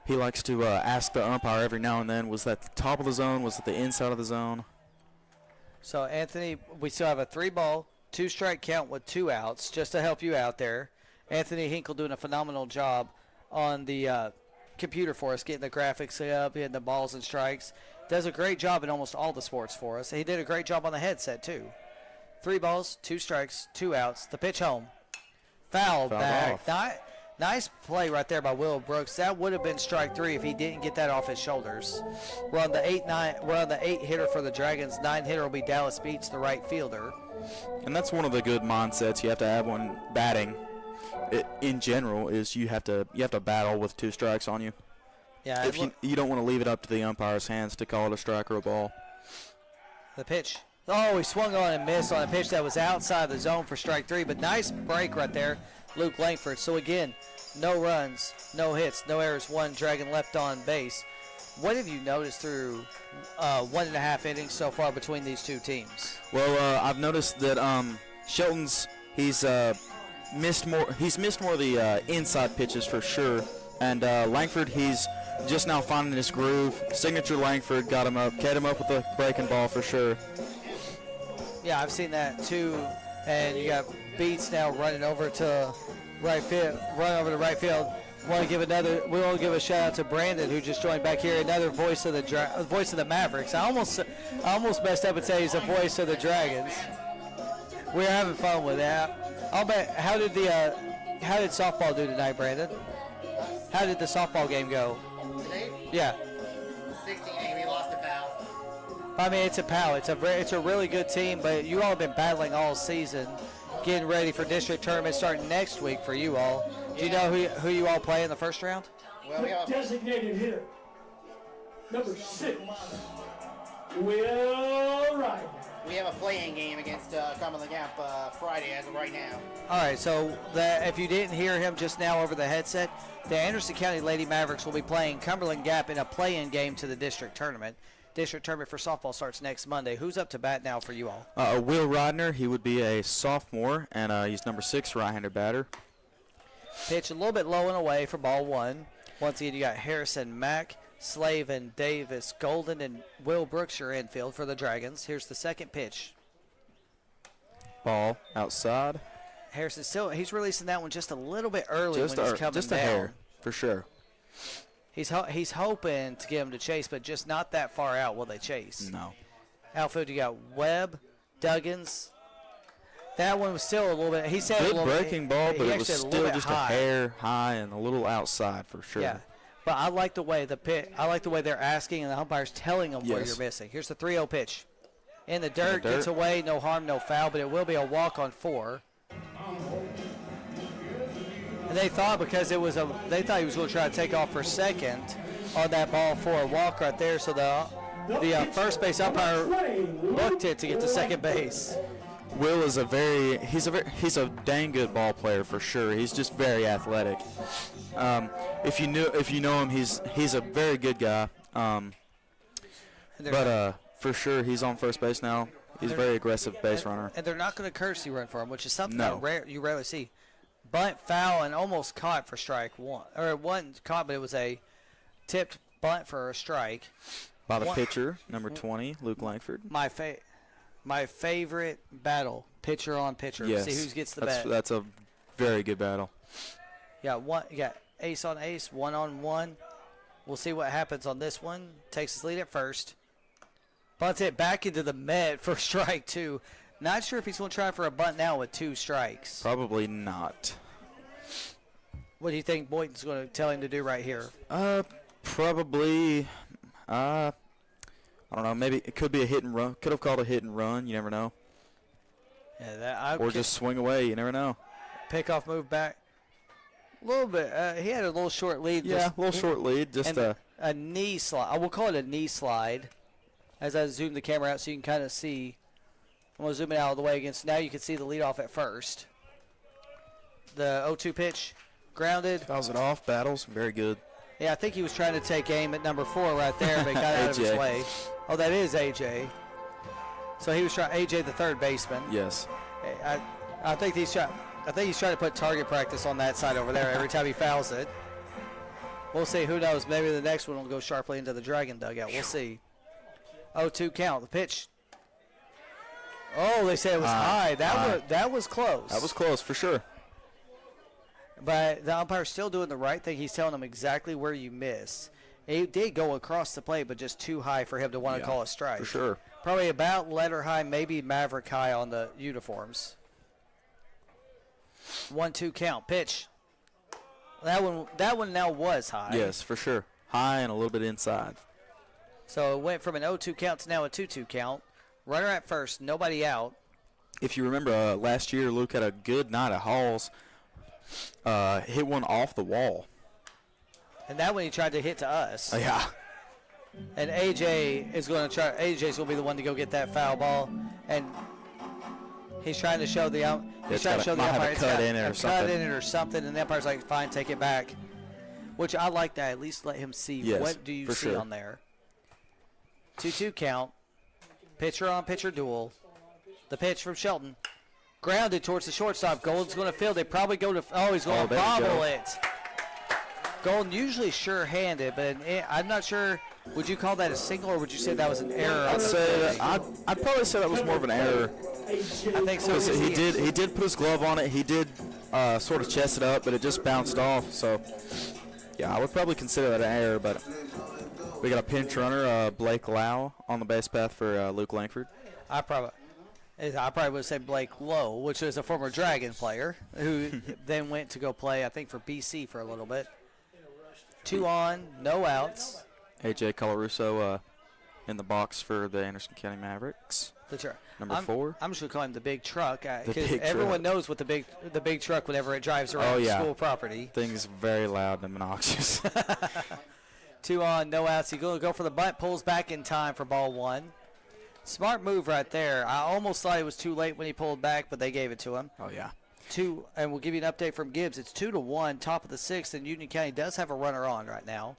[SPEAKER 4] he likes to ask the umpire every now and then, was that the top of the zone? Was it the inside of the zone?
[SPEAKER 3] So, Anthony, we still have a 3-ball, 2-strike count with 2 outs, just to help you out there. Anthony Hinkle doing a phenomenal job on the computer for us, getting the graphics up, getting the balls and strikes. Does a great job in almost all the sports for us. He did a great job on the headset, too. 3 balls, 2 strikes, 2 outs. The pitch home. Foul back. Nice play right there by Will Brooks. That would have been strike 3 if he didn't get that off his shoulders. We're on the 8-9. We're on the 8 hitter for the Dragons. 9 hitter will be Dallas Beats, the right fielder.
[SPEAKER 4] And that's one of the good mindsets you have to have when batting. In general, is you have to battle with 2 strikes on you.
[SPEAKER 3] Yeah.
[SPEAKER 4] If you don't want to leave it up to the umpire's hands to call it a strike or a ball.
[SPEAKER 3] The pitch. Oh, he swung on and missed on a pitch that was outside the zone for strike 3, but nice break right there, Luke Langford. So again, no runs, no hits, no errors, 1 Dragon left on base. What have you noticed through 1.5 innings so far between these 2 teams?
[SPEAKER 4] Well, I've noticed that Shelton's he's missed more of the inside pitches for sure, and Langford he's just now finding his groove. Signature Langford got him up with a breaking ball for sure.
[SPEAKER 3] Yeah, I've seen that too. And you got Beats now running over to right field. We want to give a shout out to Brandon, who just joined back here. Another voice of the Mavericks. I almost messed up and say he's a voice of the Dragons. We're having fun with that. I'll bet. How did softball do tonight, Brandon? How did the softball game go?
[SPEAKER 5] Today,
[SPEAKER 3] Yeah.
[SPEAKER 5] 16 we lost a pal.
[SPEAKER 3] I mean, it's a PAL. It's a really good team, but you all have been battling all season, getting ready for district tournament starting next week for you all. Do you know who you all play in the first round?
[SPEAKER 5] Well, we have
[SPEAKER 2] Designated hitter. Number 6. Will Ryder.
[SPEAKER 5] we have a play-in game against Cumberland Gap Friday as of right now.
[SPEAKER 3] All right, so if you didn't hear him just now over the headset, the Anderson County Lady Mavericks will be playing Cumberland Gap in a play-in game to the district tournament. District tournament for softball starts next Monday. Who's up to bat now for you all?
[SPEAKER 4] Will Rodner, he would be a sophomore, and he's number 6 right-handed batter.
[SPEAKER 3] Pitch a little bit low and away for ball 1. Once again, you got Harrison Mack, Slavin, Davis, Golden, and Will Brooks, your infield for the Dragons. Here's the second pitch.
[SPEAKER 4] Ball outside.
[SPEAKER 3] Harrison still, he's releasing that one just a little bit early when he's coming
[SPEAKER 4] just
[SPEAKER 3] down.
[SPEAKER 4] a hair, for sure.
[SPEAKER 3] He's hoping to get him to chase, but just not that far out will they chase.
[SPEAKER 4] No.
[SPEAKER 3] Outfield, you got Webb, Duggins. That one was still a little bit. He said
[SPEAKER 4] Good
[SPEAKER 3] a little
[SPEAKER 4] breaking ball, but it was
[SPEAKER 3] actually
[SPEAKER 4] still
[SPEAKER 3] bit
[SPEAKER 4] just
[SPEAKER 3] high.
[SPEAKER 4] a hair high and a little outside for sure.
[SPEAKER 3] Yeah, but I like the way I like the way they're asking and the umpire's telling them where
[SPEAKER 4] Yes.
[SPEAKER 3] you're missing. Here's the 3-0 pitch. In the dirt, gets away, no harm, no foul, but it will be a walk on 4. And they thought because they thought he was going to try to take off for second on that ball for a walk right there. So the first base umpire looked it to get to second base.
[SPEAKER 4] Will is he's a dang good ball player for sure. He's just very athletic. If you know him, he's a very good guy. But for sure he's on first base now. He's a very aggressive base runner.
[SPEAKER 3] And they're not going to courtesy run for him, which is something
[SPEAKER 4] No.
[SPEAKER 3] that you rarely see. Bunt, foul, and almost caught for strike one. Or it wasn't caught, but it was a tipped bunt for a strike.
[SPEAKER 4] By the pitcher, number 20, Luke Langford.
[SPEAKER 3] My favorite battle, pitcher on pitcher.
[SPEAKER 4] Yes,
[SPEAKER 3] See who gets the bat.
[SPEAKER 4] that's a very good battle.
[SPEAKER 3] You got ace on ace, 1-on-1. We'll see what happens on this one. Takes his lead at first. Bunts it back into the Met for strike 2. Not sure if he's going to try for a bunt now with 2 strikes.
[SPEAKER 4] Probably not.
[SPEAKER 3] What do you think Boynton's going to tell him to do right here?
[SPEAKER 4] Probably. I don't know. Maybe it could be a hit and run. Could have called a hit and run. You never know.
[SPEAKER 3] Yeah,
[SPEAKER 4] or just swing away. You never know.
[SPEAKER 3] Pickoff move back. A little bit. He had a little short lead.
[SPEAKER 4] Yeah, a little short lead. Just
[SPEAKER 3] a knee slide. I will call it a knee slide. As I zoom the camera out so you can kind of see. I'm going to zoom it out of the way again. So now you can see the leadoff at first. The 0-2 pitch. Grounded.
[SPEAKER 4] Fouls it off. Battles. Very good.
[SPEAKER 3] Yeah, I think he was trying to take aim at number 4 right there, but he got out of his way. Oh, that is AJ. So he was trying AJ, the third baseman.
[SPEAKER 4] Yes.
[SPEAKER 3] I think he's trying to put target practice on that side over there every time he fouls it. We'll see. Who knows? Maybe the next one will go sharply into the Dragon dugout. We'll see. 0-2 count. The pitch. Oh, they said it was high. That was close.
[SPEAKER 4] That was close for sure.
[SPEAKER 3] But the umpire's still doing the right thing. He's telling him exactly where you miss. He did go across the plate, but just too high for him to want to call a strike.
[SPEAKER 4] For sure.
[SPEAKER 3] Probably about letter high, maybe Maverick high on the uniforms. 1-2 count. Pitch. That one now was high.
[SPEAKER 4] Yes, for sure. High and a little bit inside.
[SPEAKER 3] So it went from an 0-2 count to now a 2-2 count. Runner at first, nobody out.
[SPEAKER 4] If you remember last year, Luke had a good night at Halls. Hit one off the wall.
[SPEAKER 3] And that one he tried to hit to us.
[SPEAKER 4] Yeah.
[SPEAKER 3] And AJ's going to be the one to go get that foul ball. And he's trying to show the umpire it's got a cut in it or something. And the umpire's like, fine, take it back. Which I like that. At least let him see.
[SPEAKER 4] Yes,
[SPEAKER 3] what do you see
[SPEAKER 4] sure.
[SPEAKER 3] on there? 2-2 count. Pitcher on pitcher duel. The pitch from Shelton. Grounded towards the shortstop. Golden's going to field it. Probably go to. Oh, he's going to bobble it. Golden usually sure-handed, but I'm not sure. Would you call that a single, or would you say that was an error?
[SPEAKER 4] I'd probably say that was more of an error.
[SPEAKER 3] I think so.
[SPEAKER 4] Because he did put his glove on it. He did sort of chest it up, but it just bounced off. So, yeah, I would probably consider that an error. But we got a pinch runner, Blake Lau, on the base path for Luke Langford.
[SPEAKER 3] I probably would say Blake Lowe, which is a former Dragon player who then went to go play, I think, for BC for a little bit. 2 on, no outs.
[SPEAKER 4] AJ Colarusso in the box for the Anderson County Mavericks. Number 4.
[SPEAKER 3] I'm just going to call him the big truck
[SPEAKER 4] because
[SPEAKER 3] everyone knows what the big truck whenever it drives around school property.
[SPEAKER 4] Thing's very loud and obnoxious.
[SPEAKER 3] 2 on, no outs. He's going to go for the bunt, pulls back in time for ball 1. Smart move right there. I almost thought it was too late when he pulled back, but they gave it to him.
[SPEAKER 4] Oh, yeah.
[SPEAKER 3] 2, and we'll give you an update from Gibbs. It's 2-1, top of the 6th, and Union County does have a runner on right now.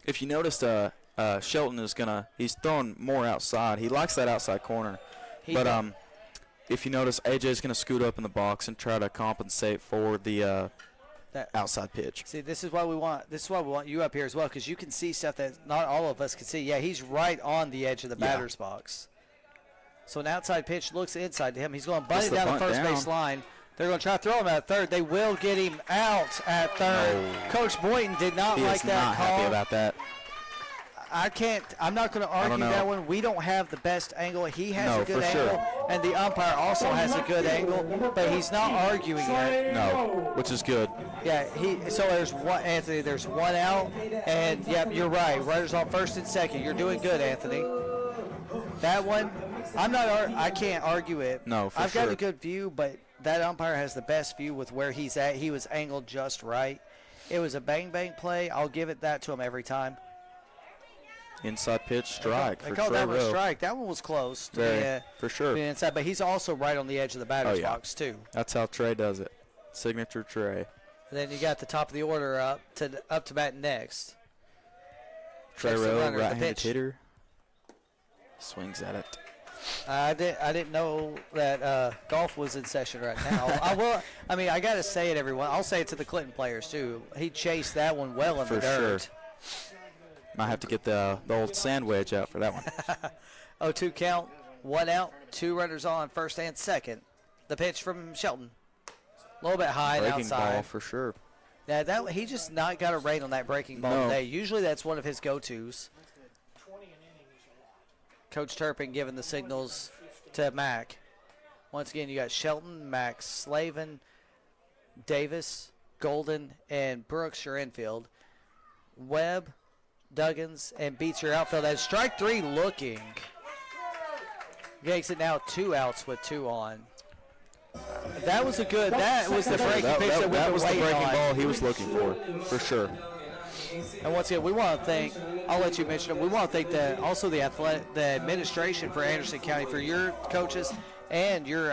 [SPEAKER 4] If you noticed, Shelton is he's throwing more outside. He likes that outside corner. If you notice, AJ's going to scoot up in the box and try to compensate for the outside pitch.
[SPEAKER 3] See, this is why we want you up here as well, because you can see stuff that not all of us can see. Yeah, he's right on the edge of the batter's box. So an outside pitch looks inside to him. He's going to bunt it down the first base line. They're going to try to throw him at third. They will get him out at third.
[SPEAKER 4] No.
[SPEAKER 3] Coach Boynton did not
[SPEAKER 4] He
[SPEAKER 3] like
[SPEAKER 4] is
[SPEAKER 3] that
[SPEAKER 4] not
[SPEAKER 3] call.
[SPEAKER 4] happy about that.
[SPEAKER 3] I'm not going to argue
[SPEAKER 4] know.
[SPEAKER 3] that one. We don't have the best angle. He has
[SPEAKER 4] No,
[SPEAKER 3] a good
[SPEAKER 4] for sure.
[SPEAKER 3] angle, and the umpire also has a good angle, but he's not arguing it.
[SPEAKER 4] No, which is good.
[SPEAKER 3] Yeah, so there's one, Anthony, there's one out, and yep, you're right. Runners on first and second. You're doing good, Anthony. That one, I can't argue it.
[SPEAKER 4] No, for
[SPEAKER 3] I've got
[SPEAKER 4] sure.
[SPEAKER 3] a good view, but that umpire has the best view with where he's at. He was angled just right. It was a bang-bang play. I'll give it that to him every time.
[SPEAKER 4] Inside pitch strike
[SPEAKER 3] They
[SPEAKER 4] for
[SPEAKER 3] called
[SPEAKER 4] Trey
[SPEAKER 3] that one a
[SPEAKER 4] Rowe.
[SPEAKER 3] strike. That one was close.
[SPEAKER 4] Very, for sure.
[SPEAKER 3] Being inside, but he's also right on the edge of the batter's
[SPEAKER 4] yeah.
[SPEAKER 3] box, too.
[SPEAKER 4] That's how Trey does it. Signature Trey.
[SPEAKER 3] Then you got the top of the order up to bat next.
[SPEAKER 4] Trey
[SPEAKER 3] Checks the
[SPEAKER 4] Rowe,
[SPEAKER 3] runner, the
[SPEAKER 4] right-handed
[SPEAKER 3] pitch.
[SPEAKER 4] hitter. Swings at it.
[SPEAKER 3] I didn't know that golf was in session right now. I got to say it, everyone. I'll say it to the Clinton players too. He chased that one well in
[SPEAKER 4] For
[SPEAKER 3] the dirt.
[SPEAKER 4] sure. Might have to get the old sandwich out for that one.
[SPEAKER 3] 0-2 count, 1 out, 2 runners on first and second. The pitch from Shelton, a little bit high and
[SPEAKER 4] Breaking
[SPEAKER 3] outside.
[SPEAKER 4] ball for sure.
[SPEAKER 3] Yeah, he just not got a rate on that breaking ball
[SPEAKER 4] No.
[SPEAKER 3] today. Usually that's one of his go-tos. Coach Turpin giving the signals to Mack. Once again, you got Shelton, Mack, Slavin, Davis, Golden, and Brooks, your infield. Webb, Duggins, and Beats your outfield. As strike 3 looking. Makes it now 2 outs with 2 on. That was the breaking pitch that
[SPEAKER 4] That was the
[SPEAKER 3] waiting
[SPEAKER 4] breaking
[SPEAKER 3] on.
[SPEAKER 4] ball he was looking for sure.
[SPEAKER 3] And once again, we want to thank, I'll let you mention it, we want to thank the administration for Anderson County, for your coaches and your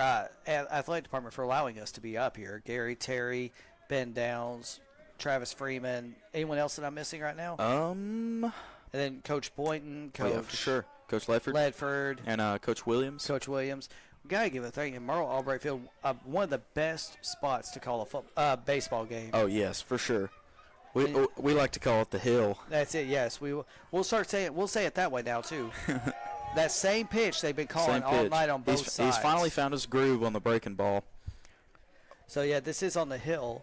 [SPEAKER 3] athletic department for allowing us to be up here. Gary, Terry, Ben Downs, Travis Freeman. Anyone else that I'm missing right now? And then Coach Boynton, Coach
[SPEAKER 4] for sure. Coach
[SPEAKER 3] Ledford,
[SPEAKER 4] and Coach Williams.
[SPEAKER 3] Coach Williams. We got to give a thank you. Merle Albright Field, one of the best spots to call a baseball game.
[SPEAKER 4] Oh, yes, for sure. We like to call it the hill.
[SPEAKER 3] That's it. Yes, we'll start saying we'll say it that way now too. That same pitch they've been calling all night on both sides.
[SPEAKER 4] He's finally found his groove on the breaking ball.
[SPEAKER 3] So yeah, this is on the hill,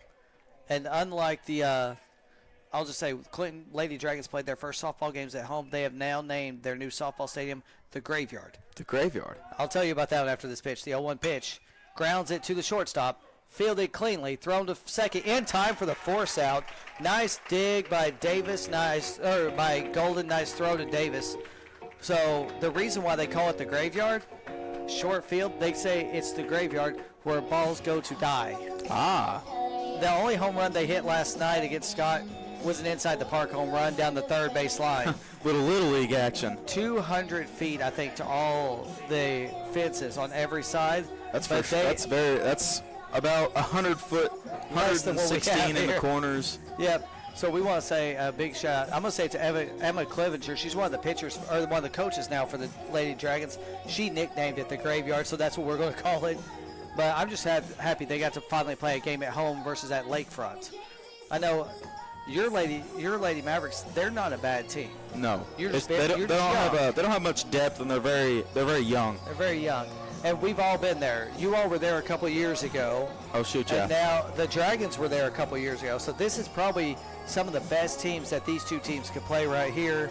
[SPEAKER 3] and unlike the, I'll just say Clinton Lady Dragons played their first softball games at home. They have now named their new softball stadium the Graveyard.
[SPEAKER 4] The Graveyard.
[SPEAKER 3] I'll tell you about that one after this pitch. The 0-1 pitch, grounds it to the shortstop. Fielded cleanly, thrown to second in time for the force out. Nice dig by Davis, by Golden, nice throw to Davis. So the reason why they call it the Graveyard, short field, they say it's the graveyard where balls go to die. The only home run they hit last night against Scott was an inside the park home run down the third base line.
[SPEAKER 4] Little league action.
[SPEAKER 3] 200 feet, I think, to all the fences on every side.
[SPEAKER 4] That's about 100 foot,
[SPEAKER 3] Less than what we
[SPEAKER 4] 116
[SPEAKER 3] have
[SPEAKER 4] in the
[SPEAKER 3] here.
[SPEAKER 4] corners.
[SPEAKER 3] Yep. So we want to say a big shout out. I'm going to say to Emma Clevenger. She's one of the pitchers, or one of the coaches now for the Lady Dragons. She nicknamed it the Graveyard, so that's what we're going to call it. But I'm just happy they got to finally play a game at home versus at Lakefront. I know your Lady Mavericks, they're not a bad team.
[SPEAKER 4] No,
[SPEAKER 3] You're just
[SPEAKER 4] they don't
[SPEAKER 3] young.
[SPEAKER 4] have much depth, and they're very young.
[SPEAKER 3] They're very young. And we've all been there. You all were there a couple years ago.
[SPEAKER 4] Oh, shoot, yeah.
[SPEAKER 3] And now the Dragons were there a couple years ago. So this is probably some of the best teams that these two teams could play right here.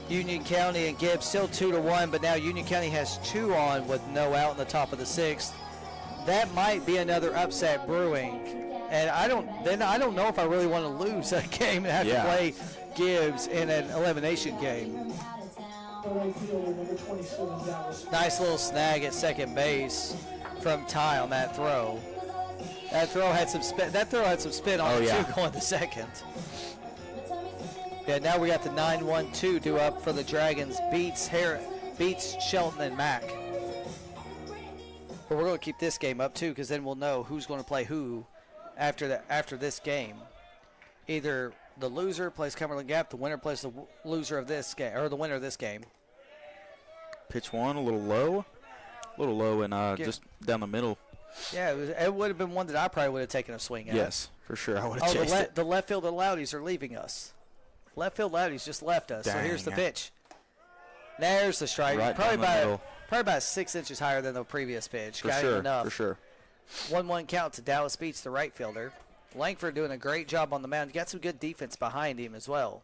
[SPEAKER 3] Union County and Gibbs still 2-1, but now Union County has 2 on with no out in the top of the 6th. That might be another upset brewing. And I don't know if I really want to lose a game and have to play Gibbs in an elimination game. Nice little snag at second base from Ty on that throw. That throw had some spin on it too going to second. Yeah, now we got the 9-1-2 due up for the Dragons. Beats Shelton and Mack. But we're going to keep this game up too, because then we'll know who's going to play who after this game. Either the loser plays Cumberland Gap, the winner plays the loser of this game, or the winner of this game.
[SPEAKER 4] Pitch one, a little low and just down the middle.
[SPEAKER 3] Yeah, it would have been one that I probably would have taken a swing at.
[SPEAKER 4] Yes, for sure. I would have chased it.
[SPEAKER 3] The left field Loudies are leaving us. Left field Loudies just left us.
[SPEAKER 4] Dang.
[SPEAKER 3] So here's the pitch. There's the strike.
[SPEAKER 4] Right
[SPEAKER 3] probably
[SPEAKER 4] down the middle.
[SPEAKER 3] about 6 inches higher than the previous pitch.
[SPEAKER 4] For
[SPEAKER 3] Got
[SPEAKER 4] sure,
[SPEAKER 3] enough.
[SPEAKER 4] for sure.
[SPEAKER 3] 1-1 count to Dallas Beats, the right fielder. Langford doing a great job on the mound. Got some good defense behind him as well.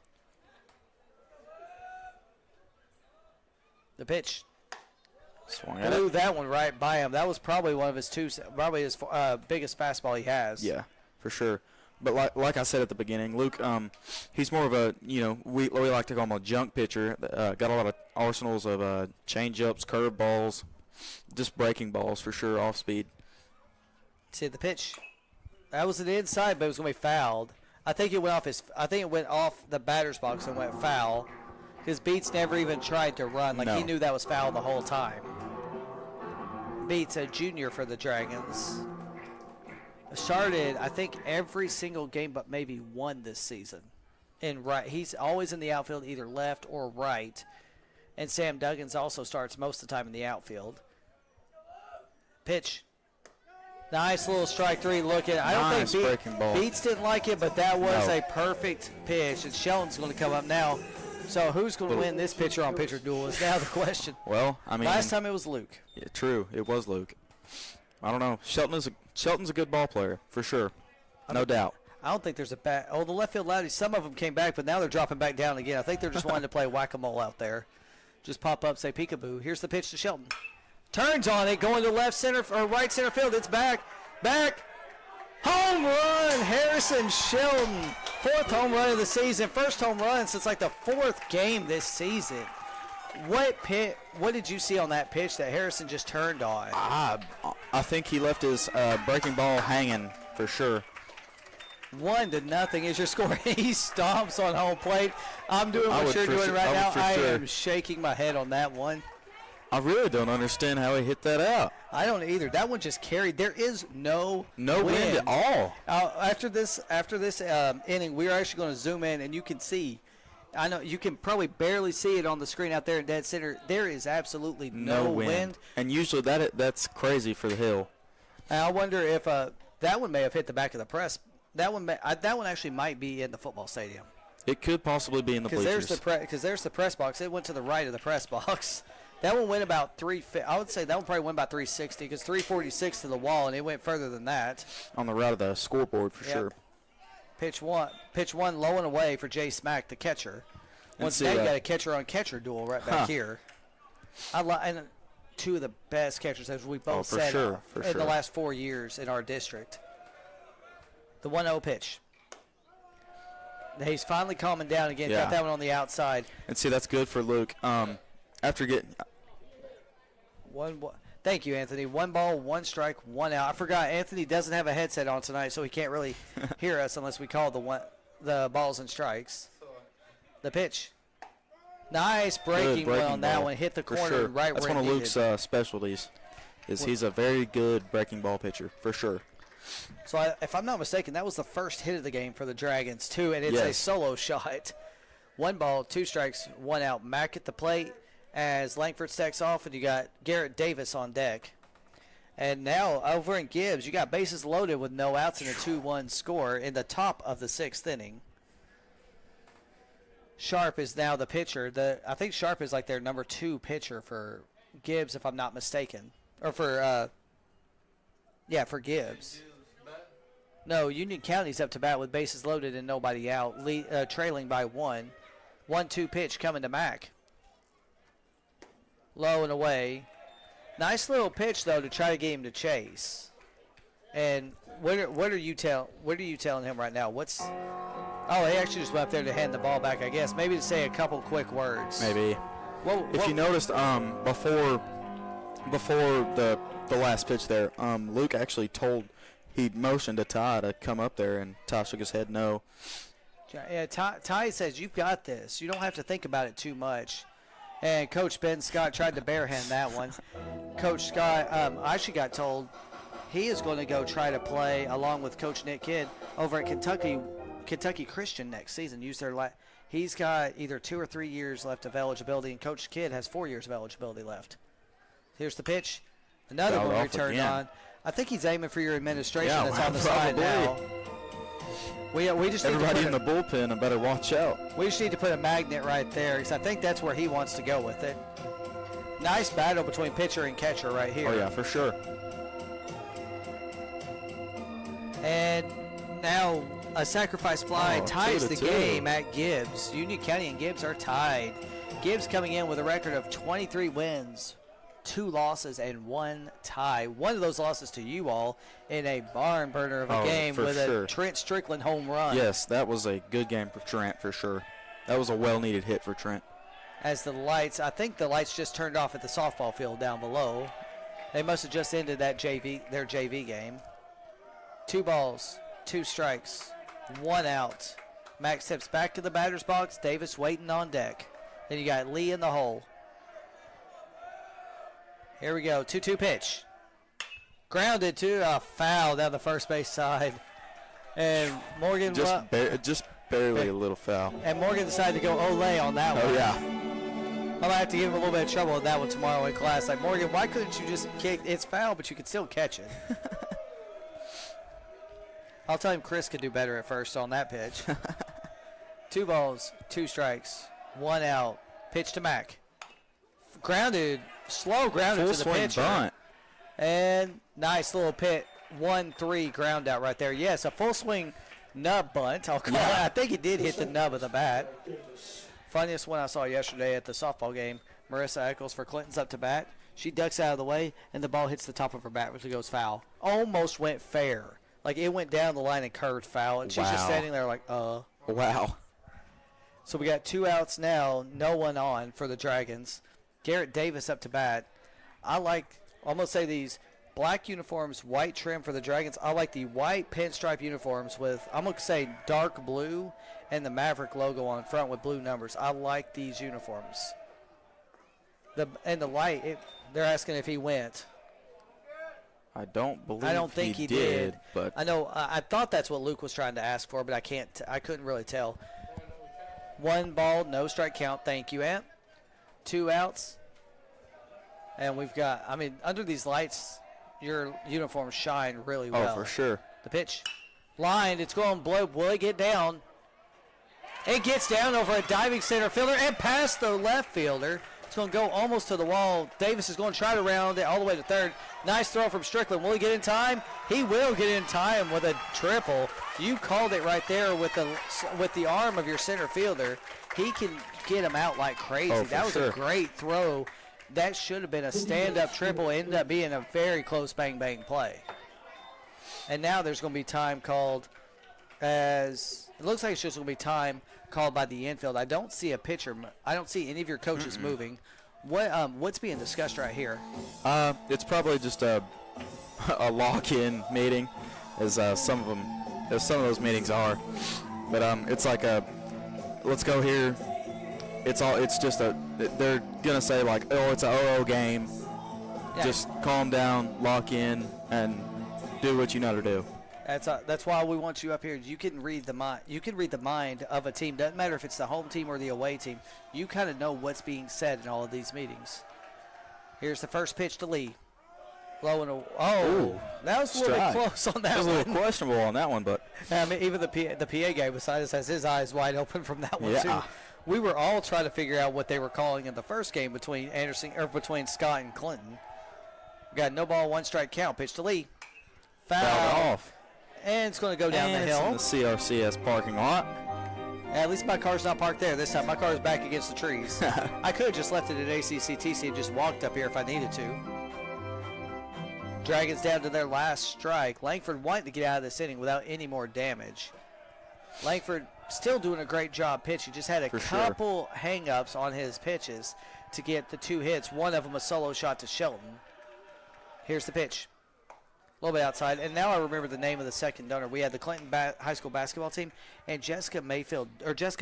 [SPEAKER 3] The pitch.
[SPEAKER 4] Swung at
[SPEAKER 3] Blew
[SPEAKER 4] it.
[SPEAKER 3] that one right by him. That was probably one of his probably his biggest fastball he has.
[SPEAKER 4] Yeah, for sure. But like I said at the beginning, Luke, he's more of a, we like to call him a junk pitcher. Got a lot of arsenals of change-ups, curve balls, just breaking balls for sure, off speed.
[SPEAKER 3] See the pitch. That was an inside, but it was going to be fouled. I think it went off the batter's box and went foul. Because Beats never even tried to run. Like,
[SPEAKER 4] No.
[SPEAKER 3] he knew that was foul the whole time. Beats, a junior for the Dragons. Started, I think, every single game but maybe one this season. And right, he's always in the outfield, either left or right. And Sam Duggins also starts most of the time in the outfield. Pitch. Nice little strike three. Look at it. I don't
[SPEAKER 4] Nice
[SPEAKER 3] think
[SPEAKER 4] breaking ball.
[SPEAKER 3] Beats didn't like it, but that was
[SPEAKER 4] No.
[SPEAKER 3] a perfect pitch. And Sheldon's going to come up now. So who's going to win this pitcher on pitcher duel is now the question.
[SPEAKER 4] Well, I mean,
[SPEAKER 3] Last time it was Luke.
[SPEAKER 4] yeah, true, it was Luke. I don't know. Shelton's a good ball player for sure, no doubt.
[SPEAKER 3] I don't think there's a bat. Oh, the left field loudies. Some of them came back, but now they're dropping back down again. I think they're just wanting to play whack-a-mole out there. Just pop up, say peekaboo. Here's the pitch to Shelton. Turns on it, going to left center or right center field. It's back. Home run, Harrison Shelton. 4th home run of the season. First home run since like the 4th game this season. What did you see on that pitch that Harrison just turned on?
[SPEAKER 4] I think he left his breaking ball hanging for sure.
[SPEAKER 3] 1-0 is your score. He stomps on home plate. I'm doing
[SPEAKER 4] I
[SPEAKER 3] what
[SPEAKER 4] would
[SPEAKER 3] you're
[SPEAKER 4] for
[SPEAKER 3] doing
[SPEAKER 4] su-
[SPEAKER 3] right
[SPEAKER 4] I would
[SPEAKER 3] now.
[SPEAKER 4] for
[SPEAKER 3] I
[SPEAKER 4] sure.
[SPEAKER 3] am shaking my head on that one.
[SPEAKER 4] I really don't understand how he hit that out.
[SPEAKER 3] I don't either. That one just carried. There is no
[SPEAKER 4] Wind at all.
[SPEAKER 3] After this inning, we're actually going to zoom in, and you can see. I know you can probably barely see it on the screen out there in dead center. There is absolutely no wind.
[SPEAKER 4] And usually that's crazy for the hill.
[SPEAKER 3] And I wonder if that one may have hit the back of the press. That one actually might be in the football stadium.
[SPEAKER 4] It could possibly be in the bleachers.
[SPEAKER 3] Because there's the press box. It went to the right of the press box. That one went about I would say that one probably went about 360 because 346 to the wall, and it went further than that.
[SPEAKER 4] On the right of the scoreboard for
[SPEAKER 3] Yep.
[SPEAKER 4] sure.
[SPEAKER 3] Pitch one, low and away for Jay Smack, the catcher.
[SPEAKER 4] And
[SPEAKER 3] Once
[SPEAKER 4] see,
[SPEAKER 3] again, you got a catcher-on-catcher duel right back here. And two of the best catchers, as we both
[SPEAKER 4] for
[SPEAKER 3] said,
[SPEAKER 4] sure, for
[SPEAKER 3] in the
[SPEAKER 4] sure.
[SPEAKER 3] last 4 years in our district. The 1-0 pitch. He's finally calming down again.
[SPEAKER 4] Yeah.
[SPEAKER 3] Got that one on the outside.
[SPEAKER 4] And see, that's good for Luke. After getting
[SPEAKER 3] Thank you, Anthony. 1 ball, 1 strike, 1 out. I forgot Anthony doesn't have a headset on tonight, so he can't really hear us unless we call the balls and strikes. The pitch. Nice breaking one on that
[SPEAKER 4] ball,
[SPEAKER 3] one. Hit the
[SPEAKER 4] for
[SPEAKER 3] corner
[SPEAKER 4] sure.
[SPEAKER 3] right
[SPEAKER 4] That's
[SPEAKER 3] where
[SPEAKER 4] one
[SPEAKER 3] it
[SPEAKER 4] of
[SPEAKER 3] needed.
[SPEAKER 4] Luke's specialties. He's a very good breaking ball pitcher for sure.
[SPEAKER 3] So if I'm not mistaken, that was the first hit of the game for the Dragons too, and it's a
[SPEAKER 4] Yes.
[SPEAKER 3] solo shot. 1 ball, 2 strikes, 1 out. Mack at the plate as Langford stacks off, and you got Garrett Davis on deck. And now over in Gibbs, you got bases loaded with no outs and a 2-1 score in the top of the 6th inning. Sharp is now the pitcher. I think Sharp is like their number 2 pitcher for Gibbs, if I'm not mistaken, or for Gibbs. No, Union County's up to bat with bases loaded and nobody out, trailing by 1. 1-2 pitch coming to Mack. Low and away. Nice little pitch though to try to get him to chase. And what are you telling him right now? Oh, he actually just went up there to hand the ball back, I guess. Maybe to say a couple quick words.
[SPEAKER 4] Maybe. If you noticed, before the last pitch there, Luke actually he motioned to Ty to come up there, and Ty shook his head no.
[SPEAKER 3] Yeah, Ty says, you've got this. You don't have to think about it too much. And Coach Ben Scott tried to barehand that one. Coach Scott actually got told he is going to go try to play along with Coach Nick Kidd over at Kentucky Christian next season. He's got either 2 or 3 years left of eligibility, and Coach Kidd has 4 years of eligibility left. Here's the pitch. Another
[SPEAKER 4] Fouled
[SPEAKER 3] one
[SPEAKER 4] off
[SPEAKER 3] returned
[SPEAKER 4] again.
[SPEAKER 3] on. I think he's aiming for your administration
[SPEAKER 4] Yeah,
[SPEAKER 3] that's on the side now.
[SPEAKER 4] probably.
[SPEAKER 3] We just need
[SPEAKER 4] Everybody
[SPEAKER 3] to
[SPEAKER 4] in the bullpen better watch out.
[SPEAKER 3] We just need to put a magnet right there because I think that's where he wants to go with it. Nice battle between pitcher and catcher right here.
[SPEAKER 4] Oh yeah, for sure.
[SPEAKER 3] now a sacrifice fly ties the
[SPEAKER 4] 2-2.
[SPEAKER 3] game at Gibbs. Union County and Gibbs are tied. Gibbs coming in with a record of 23 wins, 2 losses, and 1 tie. One of those losses to you all in a barn burner of a game with a Trent Strickland home run.
[SPEAKER 4] Yes, that was a good game for Trent for sure. That was a well-needed hit for Trent.
[SPEAKER 3] As the lights, I think the lights just turned off at the softball field down below. They must have just ended that their JV game. 2 balls, 2 strikes, 1 out. Max steps back to the batter's box. Davis waiting on deck. Then you got Lee in the hole. Here we go, 2-2 pitch. Grounded to a foul down the first base side. And Morgan
[SPEAKER 4] Just barely a little foul.
[SPEAKER 3] And Morgan decided to go Olay on that one.
[SPEAKER 4] Oh, yeah.
[SPEAKER 3] I'm going to have to give him a little bit of trouble with that one tomorrow in class. Like, Morgan, why couldn't you just kick? It's foul, but you could still catch it. I'll tell him Chris could do better at first on that pitch. 2 balls, 2 strikes, 1 out. Pitch to Mac. Grounded, slow grounded
[SPEAKER 4] Full
[SPEAKER 3] to the
[SPEAKER 4] swing
[SPEAKER 3] pitcher.
[SPEAKER 4] bunt.
[SPEAKER 3] And nice little pit. 1-3 ground out right there. Yes, a full swing nub bunt. I'll call it. I think he did hit the nub of the bat. Funniest one I saw yesterday at the softball game. Marissa Eccles for Clinton's up to bat. She ducks out of the way, and the ball hits the top of her bat, which goes foul. Almost went fair. Like, it went down the line and curved foul, and she's just standing there like,
[SPEAKER 4] Wow.
[SPEAKER 3] So we got 2 outs now, no one on for the Dragons. Garrett Davis up to bat. I'm going to say these black uniforms, white trim for the Dragons. I like the white pinstripe uniforms with, I'm going to say dark blue and the Maverick logo on front with blue numbers. I like these uniforms. The light, they're asking if he went.
[SPEAKER 4] I don't
[SPEAKER 3] think he did.
[SPEAKER 4] But
[SPEAKER 3] I know. I thought that's what Luke was trying to ask for, but I couldn't really tell. 1 ball, no strike count. Thank you, Ant. 2 outs. And we've got, under these lights, your uniforms shine really well.
[SPEAKER 4] Oh, for sure.
[SPEAKER 3] The pitch. Lined. It's going blow. Will it get down? It gets down over a diving center fielder and past the left fielder. It's going to go almost to the wall. Davis is going to try to round it all the way to third. Nice throw from Strickland. Will he get in time? He will get in time with a triple. You called it right there with the arm of your center fielder. He can get him out like crazy. That was a great throw. That should have been a stand-up triple. It ended up being a very close bang-bang play. And now there's going to be time called as – it looks like it's just going to be time called by the infield. I don't see a pitcher. I don't see any of your coaches moving. What's being discussed right here?
[SPEAKER 4] It's probably just a lock-in meeting, as some of those meetings are. But it's like let's go here. It's just they're gonna say like, oh, it's a 0-0 game. Yeah. Just calm down, lock in, and do what you know to do.
[SPEAKER 3] That's why we want you up here. You can read the mind. You can read the mind of a team. Doesn't matter if it's the home team or the away team. You kind of know what's being said in all of these meetings. Here's the first pitch to Lee. Blowing
[SPEAKER 4] Ooh,
[SPEAKER 3] that was a little bit close on that one.
[SPEAKER 4] That was a little questionable on that one, but
[SPEAKER 3] even the PA guy beside us has his eyes wide open from that one too. We were all trying to figure out what they were calling in the first game between Scott and Clinton. We got no ball, 1 strike count. Pitch to Lee. Foul
[SPEAKER 4] off.
[SPEAKER 3] And it's going to go down the hill.
[SPEAKER 4] It's in the CRCS parking lot.
[SPEAKER 3] At least my car's not parked there this time. My car's back against the trees. I could have just left it at ACCTC and just walked up here if I needed to. Dragons down to their last strike. Langford wanting to get out of this inning without any more damage. Langford still doing a great job pitching. Just had a couple hang-ups on his pitches to get the 2 hits. One of them a solo shot to Shelton. Here's the pitch. A little bit outside. And now I remember the name of the second donor. We had the Clinton High School basketball team and Jessica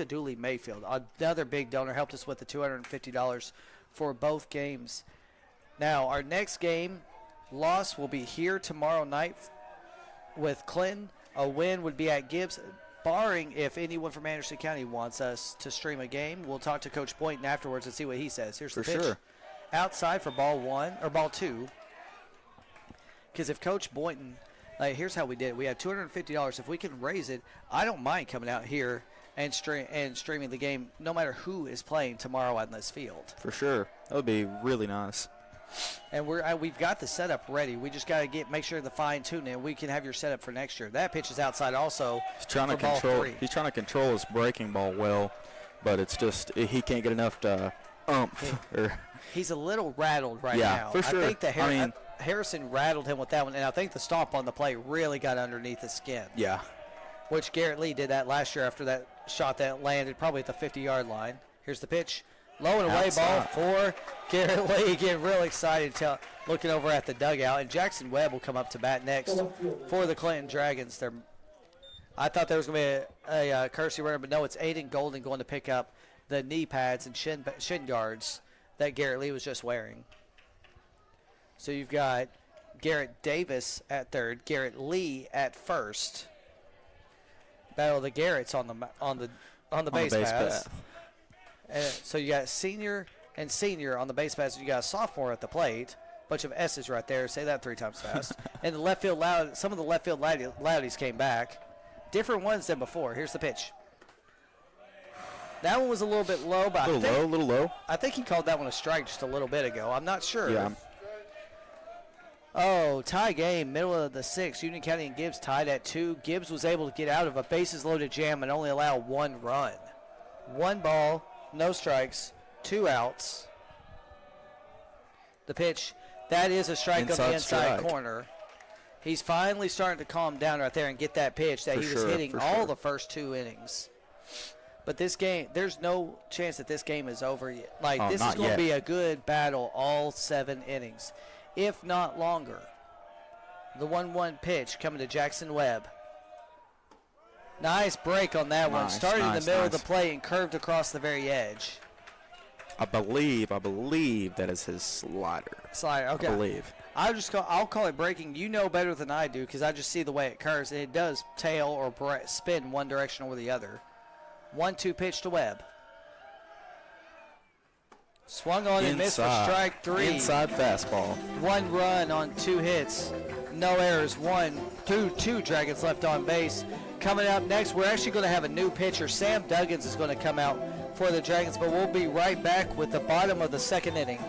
[SPEAKER 3] Dooley Mayfield, another big donor, helped us with the $250 for both games. Now, our next game loss will be here tomorrow night with Clinton. A win would be at Gibbs. Barring if anyone from Anderson County wants us to stream a game, we'll talk to Coach Boynton afterwards and see what he says. Here's the pitch. Outside for ball 2. Because if Coach Boynton, here's how we did it. We had $250. If we can raise it, I don't mind coming out here and streaming the game, no matter who is playing tomorrow on this field.
[SPEAKER 4] For sure. That would be really nice.
[SPEAKER 3] And we've got the setup ready. We just got to make sure the fine tune it. We can have your setup for next year. That pitch is outside also.
[SPEAKER 4] He's trying to
[SPEAKER 3] for ball
[SPEAKER 4] control.
[SPEAKER 3] 3.
[SPEAKER 4] He's trying to control his breaking ball well, but it's just he can't get enough to
[SPEAKER 3] He's a little rattled right
[SPEAKER 4] Yeah,
[SPEAKER 3] now.
[SPEAKER 4] for sure.
[SPEAKER 3] I think Harrison rattled him with that one, and I think the stomp on the play really got underneath his skin.
[SPEAKER 4] Yeah.
[SPEAKER 3] Which Garrett Lee did that last year after that shot that landed probably at the 50-yard line. Here's the pitch. Low and away ball for Garrett Lee. Getting real excited looking over at the dugout. And Jackson Webb will come up to bat next for the Clinton Dragons. I thought there was going to be a courtesy runner, but no, it's Aiden Golden going to pick up the knee pads and shin guards that Garrett Lee was just wearing. So you've got Garrett Davis at third, Garrett Lee at first. Battle of the Garretts on the base paths. So you got senior and senior on the base paths. You got a sophomore at the plate. Bunch of S's right there. Say that 3 times fast. And the left field some of the left field loudies came back. Different ones than before. Here's the pitch. That one was a little bit low, but
[SPEAKER 4] a little low.
[SPEAKER 3] I think he called that one a strike just a little bit ago. I'm not sure.
[SPEAKER 4] Yeah.
[SPEAKER 3] Oh, tie game, middle of the 6th. Union County and Gibbs tied at 2. Gibbs was able to get out of a bases-loaded jam and only allow 1 run. 1 ball, no strikes, 2 outs. The pitch, that is a strike on the inside corner. He's finally starting to calm down right there and get that pitch that he was hitting all the first 2 innings. But this game, there's no chance that this game is over yet. This is going to be a good battle all 7 innings, if not longer. The 1-1 pitch coming to Jackson Webb. Nice break on that one. Started in the middle of the plate and curved across the very edge.
[SPEAKER 4] I believe that is his slider.
[SPEAKER 3] Slider, okay.
[SPEAKER 4] I believe.
[SPEAKER 3] I'll call it breaking. You know better than I do because I just see the way it curves, and it does tail or spin one direction or the other. 1-2 pitch to Webb. Swung on and missed for strike 3.
[SPEAKER 4] Inside fastball.
[SPEAKER 3] 1 run on 2 hits. No errors. 2 Dragons left on base. Coming up next, we're actually going to have a new pitcher. Sam Duggins is going to come out for the Dragons, but we'll be right back with the bottom of the 2nd inning.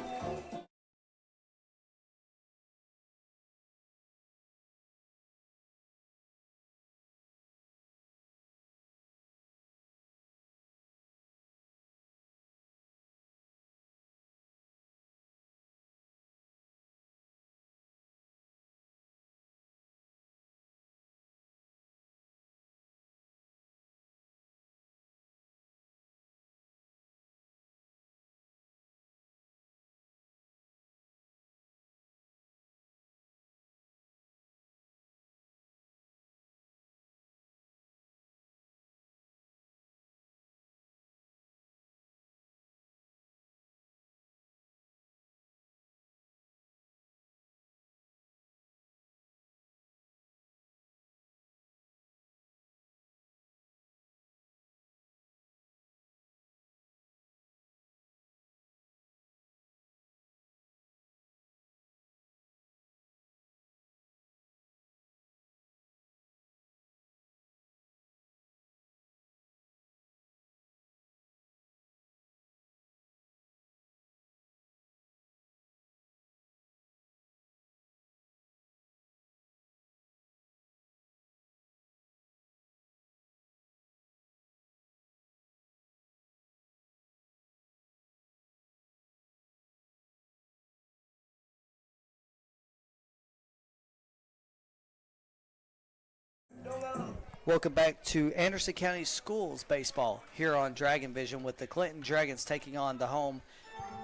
[SPEAKER 3] Welcome back to Anderson County Schools baseball here on Dragon Vision with the Clinton Dragons taking on the home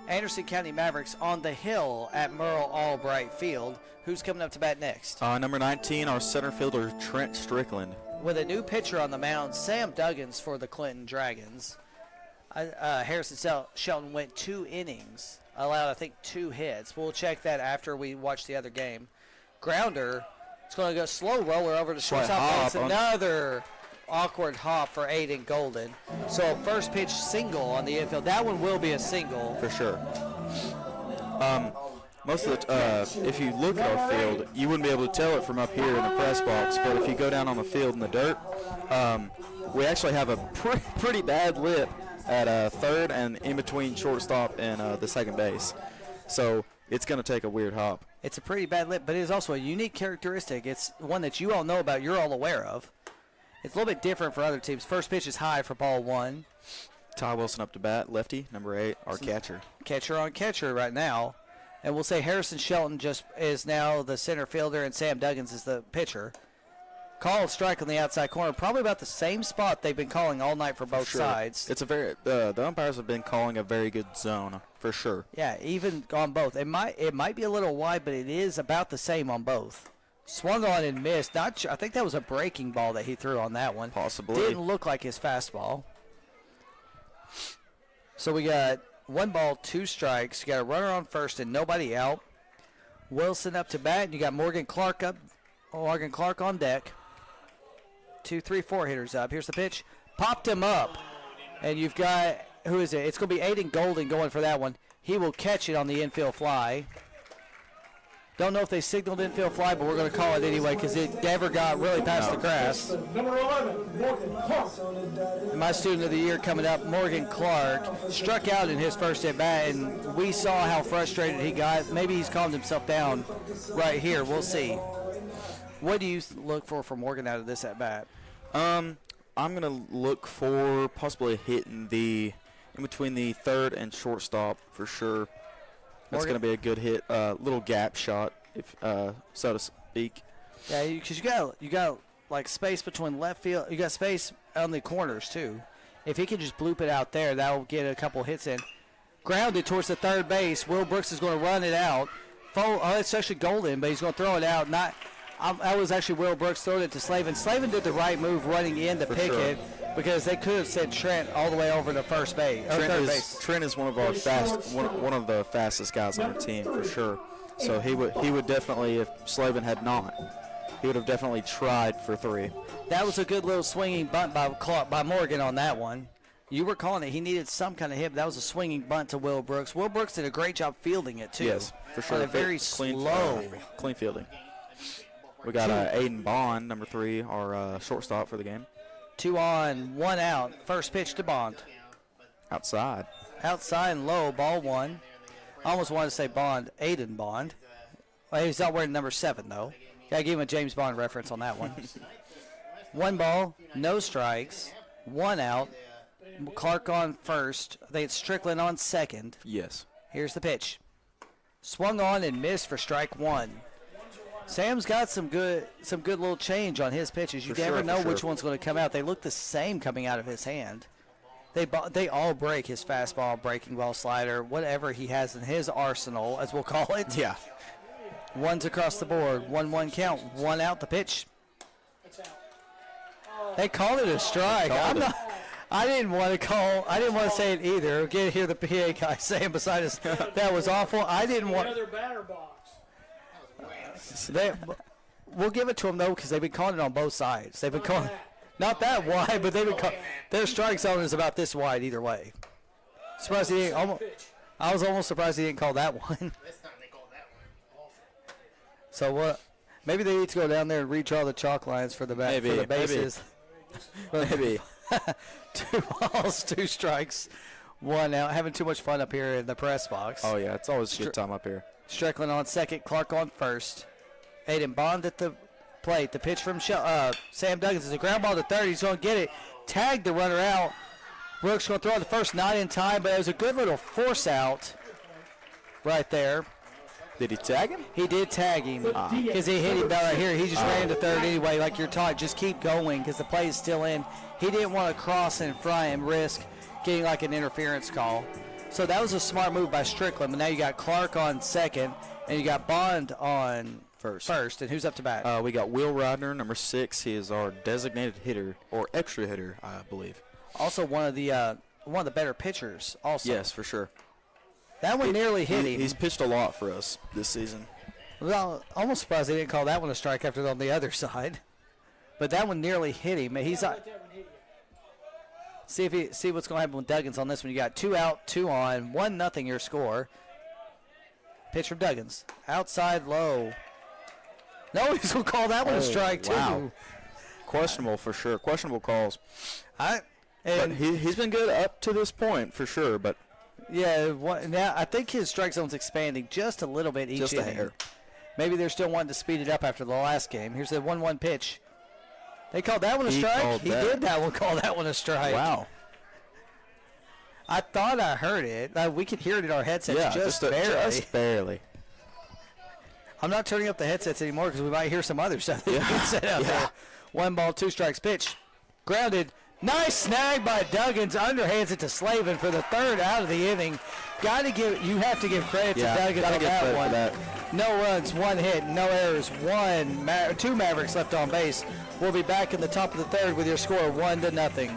[SPEAKER 3] Anderson County Mavericks on the hill at Merle Albright Field. Who's coming up to bat next?
[SPEAKER 4] Number 19, our center fielder, Trent Strickland.
[SPEAKER 3] With a new pitcher on the mound, Sam Duggins for the Clinton Dragons. Harrison Shelton went 2 innings, allowed, I think, 2 hits. We'll check that after we watch the other game. Grounder. It's going to go slow roller over to shortstop. It's another awkward hop for Aiden Golden. So first pitch single on the infield. That one will be a single.
[SPEAKER 4] For sure. Most of the if you look at our field, you wouldn't be able to tell it from up here in the press box. But if you go down on the field in the dirt, we actually have a pretty bad lip at third and in between shortstop and the second base. So it's going to take a weird hop.
[SPEAKER 3] It's a pretty bad lip, but it is also a unique characteristic. It's one that you all know about, you're all aware of. It's a little bit different for other teams. First pitch is high for ball 1.
[SPEAKER 4] Ty Wilson up to bat, lefty, number 8, our catcher.
[SPEAKER 3] Catcher on catcher right now. And we'll say Harrison Shelton just is now the center fielder and Sam Duggins is the pitcher. Called strike on the outside corner, probably about the same spot they've been calling all night for both sides.
[SPEAKER 4] It's a very the umpires have been calling a very good zone for sure.
[SPEAKER 3] Yeah, even on both. It might be a little wide, but it is about the same on both. Swung on and missed. Not sure, I think that was a breaking ball that he threw on that one.
[SPEAKER 4] Possibly.
[SPEAKER 3] Didn't look like his fastball. So we got 1 ball, 2 strikes. You got a runner on first and nobody out. Wilson up to bat, and you got Morgan Clark up. Morgan Clark on deck. 2, 3, 4 hitters up. Here's the pitch. Popped him up. And you've got, who is it? It's going to be Aiden Golden going for that one. He will catch it on the infield fly. Don't know if they signaled infield fly, but we're going to call it anyway because it never got really past the grass.
[SPEAKER 2] Number 11, Morgan Clark.
[SPEAKER 3] And my student of the year coming up, Morgan Clark, struck out in his first at bat, and we saw how frustrated he got. Maybe he's calmed himself down right here. We'll see. What do you look for Morgan out of this at bat?
[SPEAKER 4] I'm going to look for possibly hitting in between the third and shortstop for sure. That's going to be a good hit, little gap shot, if so to speak.
[SPEAKER 3] Yeah, because you got like space between left field. You got space on the corners too. If he can just bloop it out there, that'll get a couple hits in. Grounded towards the third base. Will Brooks is going to run it out. It's actually Golden, but he's going to throw it out. That was actually Will Brooks throwing it to Slavin. Slavin did the right move running in to pick it because they could have sent Trent all the way over to first base.
[SPEAKER 4] Trent is one of our one of the fastest guys on our team for sure. So he would definitely, if Slavin had not, he would have definitely tried for 3.
[SPEAKER 3] That was a good little swinging bunt by Morgan on that one. You were calling it. He needed some kind of hit, but that was a swinging bunt to Will Brooks. Will Brooks did a great job fielding it too.
[SPEAKER 4] Yes, for sure.
[SPEAKER 3] Very slow.
[SPEAKER 4] Clean fielding. We got Aiden Bond, number 3, our shortstop for the game.
[SPEAKER 3] 2 on, 1 out. First pitch to Bond.
[SPEAKER 4] Outside.
[SPEAKER 3] Outside and low, ball 1. I almost wanted to say Bond, Aiden Bond. Well, he's not wearing number 7, though. Got to give him a James Bond reference on that one. 1 ball, no strikes, 1 out. Clark on first. I think it's Strickland on second.
[SPEAKER 4] Yes.
[SPEAKER 3] Here's the pitch. Swung on and missed for strike 1. Sam's got some good little change on his pitches. You never know which one's going to come out. They look the same coming out of his hand. They all break his fastball, breaking ball, slider, whatever he has in his arsenal, as we'll call it.
[SPEAKER 4] Yeah.
[SPEAKER 3] 1's across the board. 1-1 count. 1 out the pitch. They called it a strike. I didn't want to say it either. Get hear the PA guy saying beside us that was awful. I didn't want.
[SPEAKER 2] Another batter box.
[SPEAKER 3] We'll give it to them though because they've been calling it on both sides. They've been calling not that wide, but they've been their strike zone is about this wide either way. Surprised he didn't. I was almost surprised he didn't call that one. So what? Maybe they need to go down there and redraw the chalk lines for the bases.
[SPEAKER 4] Maybe.
[SPEAKER 3] 2 balls, 2 strikes, 1 out. Having too much fun up here in the press box.
[SPEAKER 4] Oh yeah, it's always a good time up here.
[SPEAKER 3] Strickland on second, Clark on first. Aiden Bond at the plate. The pitch from Sam Duggins is a ground ball to third. He's going to get it. Tagged the runner out. Brooks going to throw it the first, not in time, but it was a good little force out right there.
[SPEAKER 4] Did he tag him?
[SPEAKER 3] He did tag him because he hit him down right here. He just ran to third anyway, like you're taught. Just keep going because the play is still in. He didn't want to cross in front and risk getting like an interference call. So that was a smart move by Strickland. But now you got Clark on second, and you got Bond on first. And who's up to bat?
[SPEAKER 4] We got Will Rodner, number 6. He is our designated hitter or extra hitter, I believe.
[SPEAKER 3] Also one of the better pitchers. Also,
[SPEAKER 4] yes, for sure.
[SPEAKER 3] That one nearly hit him.
[SPEAKER 4] He's pitched a lot for us this season.
[SPEAKER 3] Well, almost surprised they didn't call that one a strike after on the other side. But that one nearly hit him. He's see what's going to happen with Duggins on this one. You got 2 out, 2 on, 1-0 your score. Pitch from Duggins, outside low. No, he's going to call that one a strike too.
[SPEAKER 4] Wow. Questionable for sure. Questionable calls.
[SPEAKER 3] And
[SPEAKER 4] but he's been good up to this point for sure. But
[SPEAKER 3] Yeah, now I think his strike zone's expanding just a little bit each
[SPEAKER 4] Just a
[SPEAKER 3] inning.
[SPEAKER 4] hair.
[SPEAKER 3] Maybe they're still wanting to speed it up after the last game. Here's the 1-1 pitch. They called that one a
[SPEAKER 4] He
[SPEAKER 3] strike?
[SPEAKER 4] called
[SPEAKER 3] He
[SPEAKER 4] that.
[SPEAKER 3] did that one, call that one a strike.
[SPEAKER 4] Wow.
[SPEAKER 3] I thought I heard it. We could hear it in our headsets
[SPEAKER 4] Yeah,
[SPEAKER 3] just barely.
[SPEAKER 4] Just barely.
[SPEAKER 3] I'm not turning up the headsets anymore because we might hear some other stuff that you can set up there. 1 ball, 2 strikes pitch. Grounded. Nice snag by Duggins. Underhands it to Slavin for the 3rd out of the inning. You have to give credit to Duggins
[SPEAKER 4] gotta
[SPEAKER 3] on
[SPEAKER 4] give
[SPEAKER 3] that
[SPEAKER 4] credit
[SPEAKER 3] one.
[SPEAKER 4] for that.
[SPEAKER 3] No runs, 1 hit, no errors, 2 Mavericks left on base. We'll be back in the top of the 3rd with your score 1-0.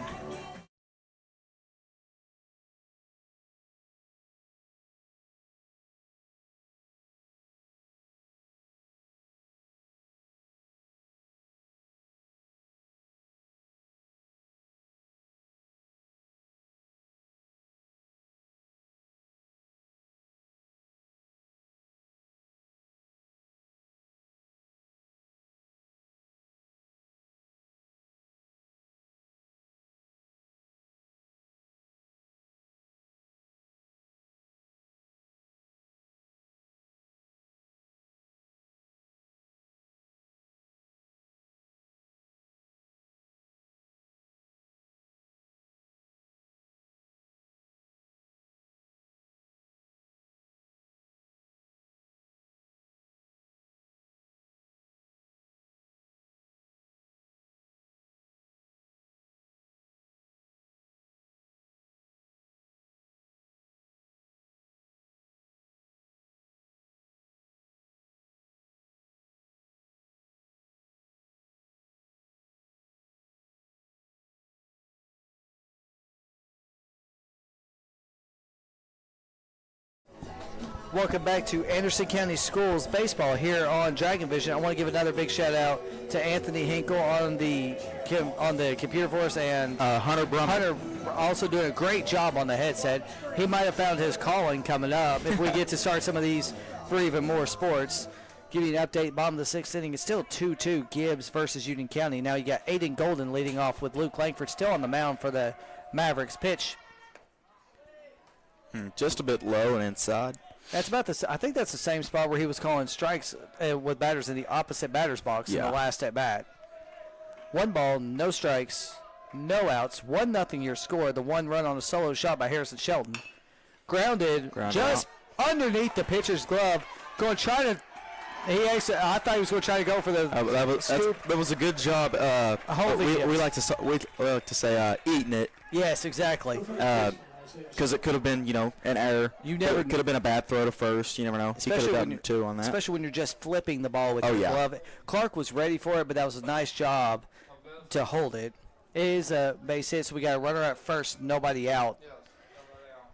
[SPEAKER 3] Welcome back to Anderson County Schools baseball here on Dragon Vision. I want to give another big shout out to Anthony Hinkle on the computer for us, and
[SPEAKER 4] Hunter Brumman.
[SPEAKER 3] Hunter also doing a great job on the headset. He might have found his calling coming up if we get to start some of these for even more sports. Give you an update. Bottom of the 6th inning. It's still 2-2 Gibbs versus Union County. Now you got Aiden Golden leading off with Luke Langford still on the mound for the Mavericks. Pitch.
[SPEAKER 4] Just a bit low and inside.
[SPEAKER 3] That's about I think that's the same spot where he was calling strikes with batters in the opposite batter's box in the last at bat. 1 ball, no strikes, no outs. 1-0 your score. The 1 run on a solo shot by Harrison Shelton. Grounded just underneath the pitcher's glove. Going try to. I thought he was going to try to go for the
[SPEAKER 4] that was a good job. We like to say eating it.
[SPEAKER 3] Yes, exactly.
[SPEAKER 4] Because it could have been, an error. It could have been a bad throw to first. You never know. He could have gotten 2 on that.
[SPEAKER 3] Especially when you're just flipping the ball with your glove. Clark was ready for it, but that was a nice job to hold it. It is a base hit, so we got a runner at first, nobody out.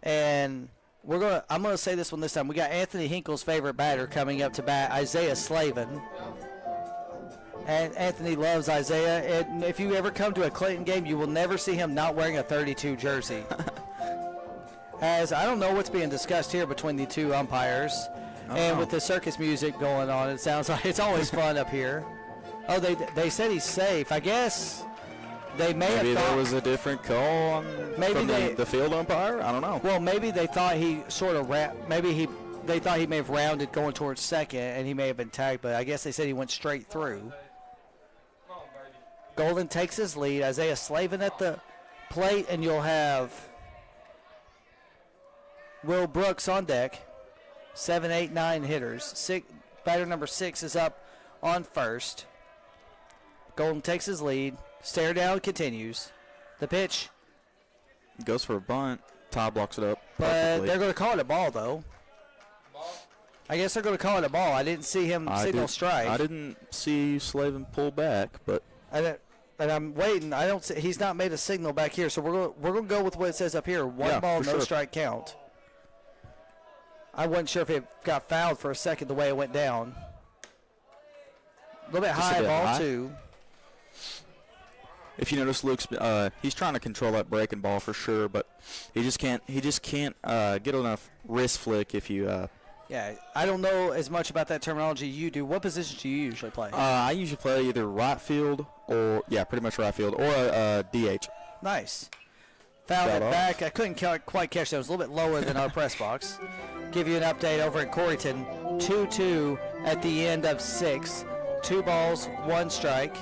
[SPEAKER 3] And I'm gonna say this one this time. We got Anthony Hinkle's favorite batter coming up to bat, Isaiah Slavin. And Anthony loves Isaiah. And if you ever come to a Clayton game, you will never see him not wearing a 32 jersey. As I don't know what's being discussed here between the 2 umpires. And with the circus music going on, it sounds like it's always fun up here. Oh, they said he's safe. I guess they may have thought
[SPEAKER 4] there was a different call from the field umpire. I don't know.
[SPEAKER 3] Well, maybe they thought he sort of they thought he may have rounded going towards second, and he may have been tagged. But I guess they said he went straight through. Golden takes his lead. Isaiah Slavin at the plate, and you'll have Will Brooks on deck. 7, 8, 9 hitters. Batter number 6 is up on first. Golden takes his lead. Stare down continues. The pitch.
[SPEAKER 4] Goes for a bunt. Ty blocks it up.
[SPEAKER 3] But
[SPEAKER 4] perfectly.
[SPEAKER 3] they're going to call it a ball, though. I guess they're going to call it a ball. I didn't see him signal strike.
[SPEAKER 4] I didn't see Slavin pull back, but.
[SPEAKER 3] And I'm waiting. I don't see. He's not made a signal back here, so we're going to go with what it says up here. 1 ball, no strike count. I wasn't sure if it got fouled for a second the way it went down. A little bit high ball, too.
[SPEAKER 4] If you notice, Luke's he's trying to control that breaking ball for sure, but he just can't get enough wrist flick if you.
[SPEAKER 3] Yeah, I don't know as much about that terminology you do. What position do you usually play?
[SPEAKER 4] I usually play either right field pretty much right field, or DH.
[SPEAKER 3] Nice. Fouled it
[SPEAKER 4] off.
[SPEAKER 3] back. I couldn't quite catch that. It was a little bit lower than our press box. Give you an update over at Coreyton. 2-2 at the end of 6. 2 balls, 1 strike.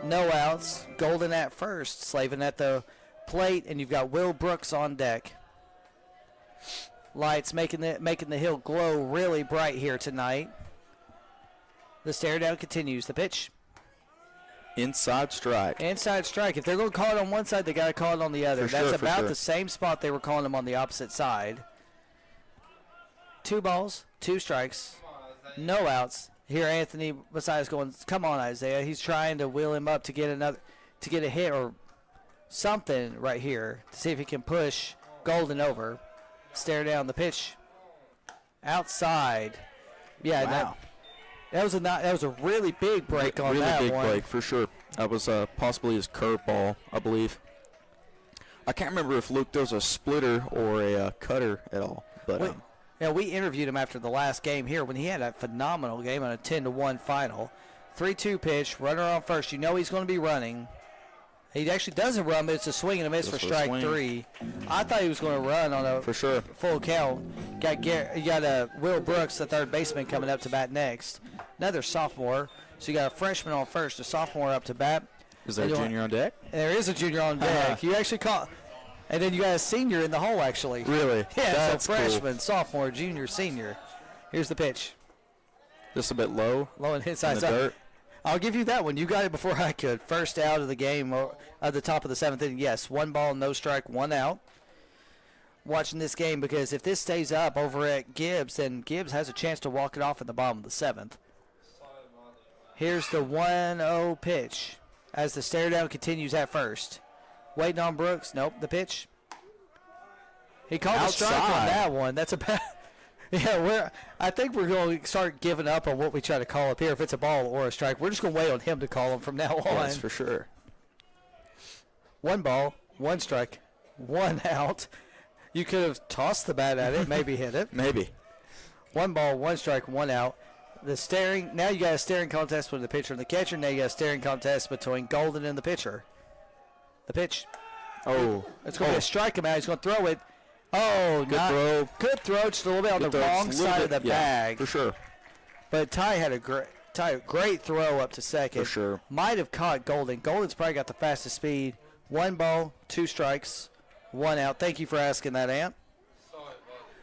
[SPEAKER 3] No outs. Golden at first. Slavin at the plate, and you've got Will Brooks on deck. Lights making the hill glow really bright here tonight. The stare down continues. The pitch.
[SPEAKER 4] Inside strike.
[SPEAKER 3] Inside strike. If they're going to call it on one side, they got to call it on the other.
[SPEAKER 4] For
[SPEAKER 3] That's
[SPEAKER 4] sure, for
[SPEAKER 3] about
[SPEAKER 4] sure.
[SPEAKER 3] the same spot they were calling them on the opposite side. 2 balls, 2 strikes, no outs. Here, Anthony Messiah's going, come on, Isaiah. He's trying to wheel him up to get a hit or something right here to see if he can push Golden over. Stare down the pitch. Outside. Yeah,
[SPEAKER 4] Wow.
[SPEAKER 3] that was a really big break on
[SPEAKER 4] really
[SPEAKER 3] that
[SPEAKER 4] big
[SPEAKER 3] one.
[SPEAKER 4] break, for sure. That was possibly his curveball, I believe. I can't remember if Luke does a splitter or a cutter at all. But
[SPEAKER 3] We interviewed him after the last game here when he had a phenomenal game on a 10-1 final. 3-2 pitch, runner on first. You know he's going to be running. He actually doesn't run, but it's a swing and a miss for
[SPEAKER 4] Just for a
[SPEAKER 3] strike
[SPEAKER 4] swing.
[SPEAKER 3] 3. I thought he was going to run on a
[SPEAKER 4] for sure.
[SPEAKER 3] full count. You got Will Brooks, the third baseman, coming up to bat next. Another sophomore. So you got a freshman on first, a sophomore up to bat.
[SPEAKER 4] Is there a junior on deck?
[SPEAKER 3] There is a junior on deck. You actually caught. And then you got a senior in the hole, actually.
[SPEAKER 4] Really?
[SPEAKER 3] Yeah,
[SPEAKER 4] That's
[SPEAKER 3] so
[SPEAKER 4] cool.
[SPEAKER 3] freshman, sophomore, junior, senior. Here's the pitch.
[SPEAKER 4] Just a bit low
[SPEAKER 3] Low and inside.
[SPEAKER 4] in the dirt.
[SPEAKER 3] I'll give you that one. You got it before I could. First out of the game at the top of the 7th inning. Yes, 1 ball, no strike, 1 out. Watching this game because if this stays up over at Gibbs, then Gibbs has a chance to walk it off at the bottom of the 7th. Here's the 1-0 pitch as the stare down continues at first. Waiting on Brooks. Nope, the pitch. He called a strike on
[SPEAKER 4] Outside.
[SPEAKER 3] that one. That's a bad. Yeah, I think we're going to start giving up on what we try to call up here. If it's a ball or a strike, we're just going to wait on him to call them from now on.
[SPEAKER 4] Yes, for sure.
[SPEAKER 3] 1 ball, 1 strike, 1 out. You could have tossed the bat at it, maybe hit it.
[SPEAKER 4] Maybe.
[SPEAKER 3] 1 ball, 1 strike, 1 out. Now you got a staring contest between the pitcher and the catcher. Now you got a staring contest between Golden and the pitcher. The pitch.
[SPEAKER 4] Oh.
[SPEAKER 3] It's going to be a strike him out. He's going to throw it. Oh,
[SPEAKER 4] Good throw.
[SPEAKER 3] Good throw, just a little bit on
[SPEAKER 4] Good
[SPEAKER 3] the
[SPEAKER 4] throw.
[SPEAKER 3] wrong
[SPEAKER 4] Just a little
[SPEAKER 3] side of the
[SPEAKER 4] bit, yeah,
[SPEAKER 3] bag.
[SPEAKER 4] for sure.
[SPEAKER 3] But Ty had a great throw up to second.
[SPEAKER 4] For sure.
[SPEAKER 3] Might have caught Golden. Golden's probably got the fastest speed. 1 ball, 2 strikes, 1 out. Thank you for asking that, Ant.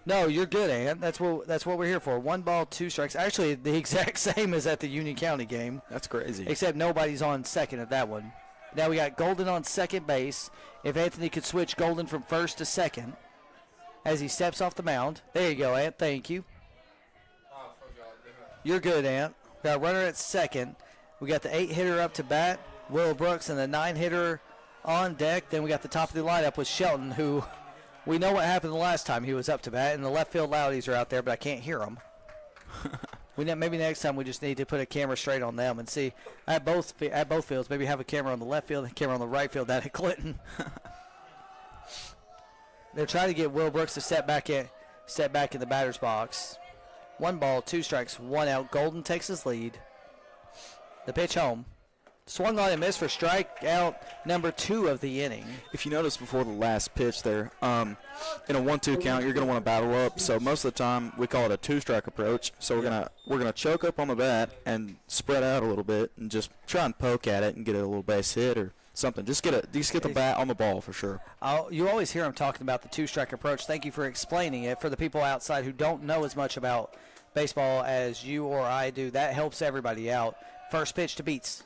[SPEAKER 3] No, you're good, Ant. That's what we're here for. 1 ball, 2 strikes. Actually, the exact same as at the Union County game,
[SPEAKER 4] That's crazy.
[SPEAKER 3] except nobody's on second at that one. Now we got Golden on second base. If Anthony could switch Golden from first to second as he steps off the mound. There you go, Ant. Thank you. You're good, Ant. We got a runner at second. We got the 8-hitter up to bat, Will Brooks, and the 9-hitter on deck. Then we got the top of the lineup with Shelton, who we know what happened the last time he was up to bat. And the left field loudies are out there, but I can't hear them. Maybe next time we just need to put a camera straight on them and see at both fields. Maybe have a camera on the left field and a camera on the right field down at Clinton. They're trying to get Will Brooks to step back in the batter's box. 1 ball, 2 strikes, 1 out. Golden takes his lead. The pitch home. Swung on and missed for strike out number 2 of the inning.
[SPEAKER 4] If you notice before the last pitch there, in a 1-2 count, you're going to want to battle up. So most of the time, we call it a 2-strike approach. So we're gonna choke up on the bat and spread out a little bit and just try and poke at it and get a little base hit or something. Just get the bat on the ball for sure.
[SPEAKER 3] You always hear him talking about the 2-strike approach. Thank you for explaining it for the people outside who don't know as much about baseball as you or I do. That helps everybody out. First pitch to Beats.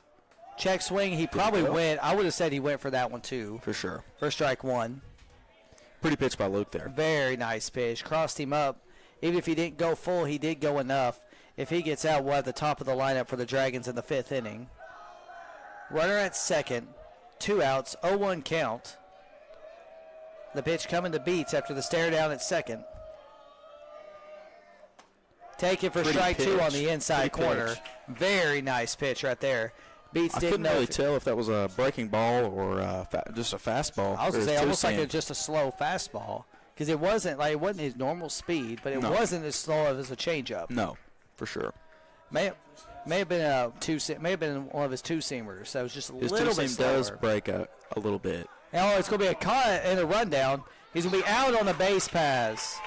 [SPEAKER 3] Check swing. He probably went. I would have said he went for that one too.
[SPEAKER 4] For sure.
[SPEAKER 3] For strike 1.
[SPEAKER 4] Pretty pitch by Luke there.
[SPEAKER 3] Very nice pitch. Crossed him up. Even if he didn't go full, he did go enough. If he gets out, we'll have the top of the lineup for the Dragons in the 5th inning. Runner at second. 2 outs. 0-1 count. The pitch coming to Beats after the stare down at second. Take it for
[SPEAKER 4] Pretty
[SPEAKER 3] strike 2
[SPEAKER 4] pitch.
[SPEAKER 3] on the inside
[SPEAKER 4] Pretty
[SPEAKER 3] corner.
[SPEAKER 4] pitch.
[SPEAKER 3] Very nice pitch right there. Beats
[SPEAKER 4] I
[SPEAKER 3] didn't
[SPEAKER 4] couldn't
[SPEAKER 3] know
[SPEAKER 4] really
[SPEAKER 3] if
[SPEAKER 4] tell if that was a breaking ball or just a fastball.
[SPEAKER 3] I was
[SPEAKER 4] or
[SPEAKER 3] gonna say
[SPEAKER 4] a
[SPEAKER 3] almost like
[SPEAKER 4] two-seam.
[SPEAKER 3] just a slow fastball because it wasn't his normal speed, but it
[SPEAKER 4] No.
[SPEAKER 3] wasn't as slow as a changeup.
[SPEAKER 4] No, for sure.
[SPEAKER 3] May have been may have been one of his 2-seamers. That was just a
[SPEAKER 4] His
[SPEAKER 3] little bit
[SPEAKER 4] two-seam
[SPEAKER 3] slower.
[SPEAKER 4] does break a little bit.
[SPEAKER 3] Oh, it's going to be a cut and a rundown. He's going to be out on a base pass.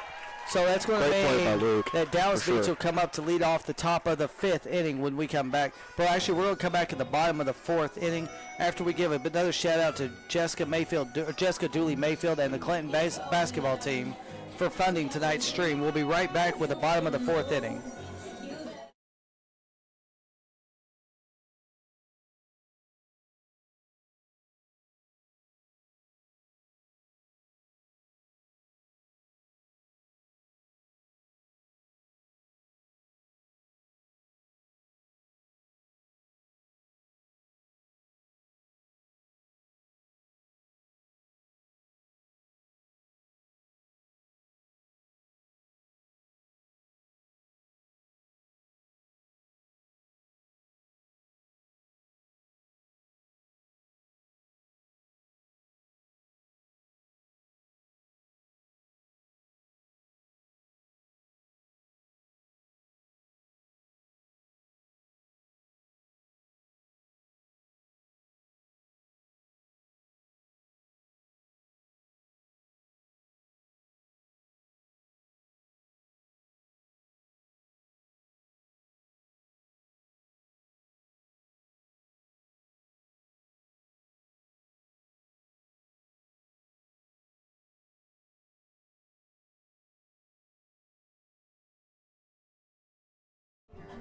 [SPEAKER 3] So that's going to mean that Dallas Beats will come up to lead off the top of the 5th inning when we come back. But actually, we're going to come back at the bottom of the 4th inning after we give another shout-out to Jessica Dooley Mayfield and the Clinton basketball team for funding tonight's stream. We'll be right back with the bottom of the 4th inning.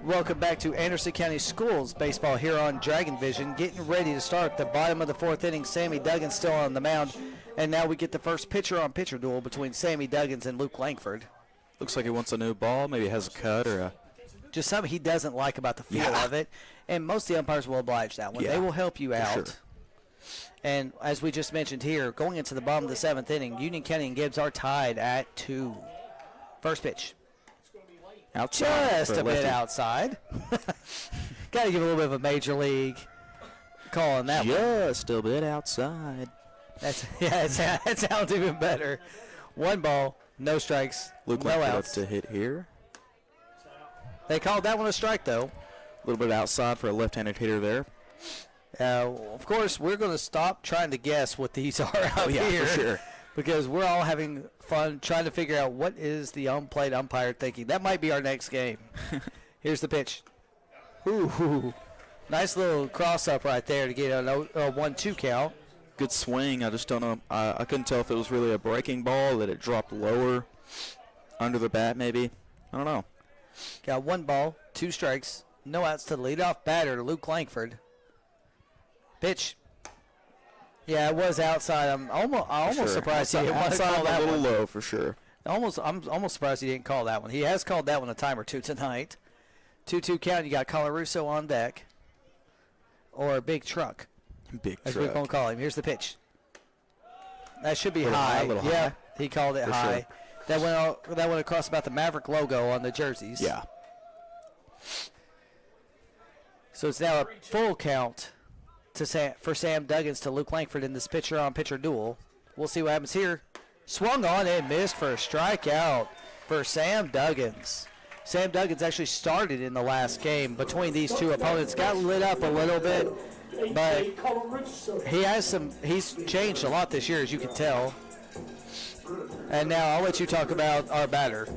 [SPEAKER 3] Welcome back to Anderson County Schools baseball here on Dragon Vision. Getting ready to start the bottom of the 4th inning. Sammy Duggan still on the mound. And now we get the first pitcher-on-pitcher duel between Sammy Duggins and Luke Langford.
[SPEAKER 4] Looks like he wants a new ball. Maybe he has a cut or a...
[SPEAKER 3] Just something he doesn't like about the feel of it. And most of the umpires will oblige that one. They will help you out.
[SPEAKER 4] Sure.
[SPEAKER 3] And as we just mentioned here, going into the bottom of the 7th inning, Union County and Gibbs are tied at 2. First pitch.
[SPEAKER 4] Outside.
[SPEAKER 3] Just a bit outside. Got to give a little bit of a major league call on that one.
[SPEAKER 4] Just a bit outside.
[SPEAKER 3] That sounds even better. 1 ball, no strikes,
[SPEAKER 4] Luke
[SPEAKER 3] no
[SPEAKER 4] Langford
[SPEAKER 3] outs.
[SPEAKER 4] up to hit here.
[SPEAKER 3] They called that one a strike, though.
[SPEAKER 4] A little bit outside for a left-handed hitter there.
[SPEAKER 3] Of course, we're going to stop trying to guess what these are out here.
[SPEAKER 4] For sure.
[SPEAKER 3] Because we're all having fun trying to figure out what is the on-plate umpire thinking. That might be our next game. Here's the pitch. Ooh. Nice little cross-up right there to get a 1-2 count.
[SPEAKER 4] Good swing. I just don't know. I couldn't tell if it was really a breaking ball, that it dropped lower under the bat maybe. I don't know.
[SPEAKER 3] Got 1 ball, 2 strikes, no outs to the leadoff batter, Luke Langford. Pitch. Yeah, it was outside. I'm almost surprised he didn't want to call that
[SPEAKER 4] one. A
[SPEAKER 3] one.
[SPEAKER 4] little low for sure.
[SPEAKER 3] I'm almost surprised he didn't call that one. He has called that one a time or two tonight. 2-2 count. You got Colarusso on deck. Or Big Truck.
[SPEAKER 4] Big
[SPEAKER 3] As
[SPEAKER 4] truck.
[SPEAKER 3] we're going to call him. Here's the pitch. That should be high.
[SPEAKER 4] A little
[SPEAKER 3] yeah,
[SPEAKER 4] high.
[SPEAKER 3] he called it
[SPEAKER 4] For
[SPEAKER 3] high.
[SPEAKER 4] sure.
[SPEAKER 3] That went across about the Maverick logo on the jerseys.
[SPEAKER 4] Yeah.
[SPEAKER 3] So it's now a full count for Sam Duggins to Luke Langford in this pitcher-on-pitcher duel. We'll see what happens here. Swung on and missed for a strikeout for Sam Duggins. Sam Duggins actually started in the last game between these two opponents. Got lit up a little bit, but he's changed a lot this year, as you can tell. And now I'll let you talk about our batter.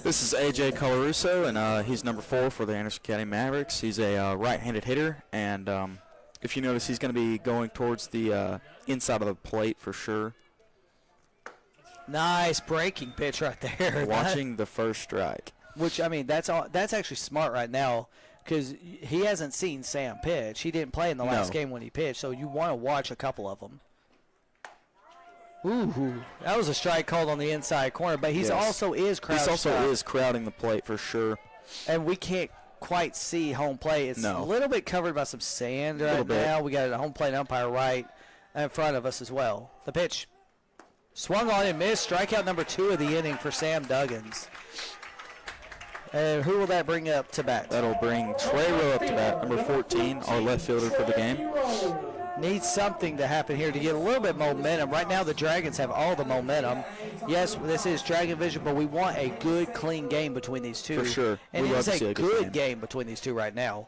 [SPEAKER 4] This is A.J. Colarusso, and he's number 4 for the Anderson County Mavericks. He's a right-handed hitter, and if you notice, he's going to be going towards the inside of the plate for sure.
[SPEAKER 3] Nice breaking pitch right there.
[SPEAKER 4] Watching the first strike.
[SPEAKER 3] Which, I mean, that's actually smart right now because he hasn't seen Sam pitch. He didn't play in the last game when he pitched, so you want to watch a couple of them. Ooh, that was a strike called on the inside corner, but he also is crouched.
[SPEAKER 4] He also is crowding the plate for sure.
[SPEAKER 3] And we can't quite see home plate. It's a little bit covered by some sand right now. We got a home plate umpire right in front of us as well. The pitch. Swung on and missed. Strikeout number 2 of the inning for Sam Duggins. And who will that bring up to bat?
[SPEAKER 4] That'll bring Trey Rowe up to bat, number 14, our left fielder for the game.
[SPEAKER 3] Needs something to happen here to get a little bit of momentum. Right now the Dragons have all the momentum. Yes, this is Dragon Vision, but we want a good, clean game between these two.
[SPEAKER 4] For sure.
[SPEAKER 3] And it is a good game between these two right now.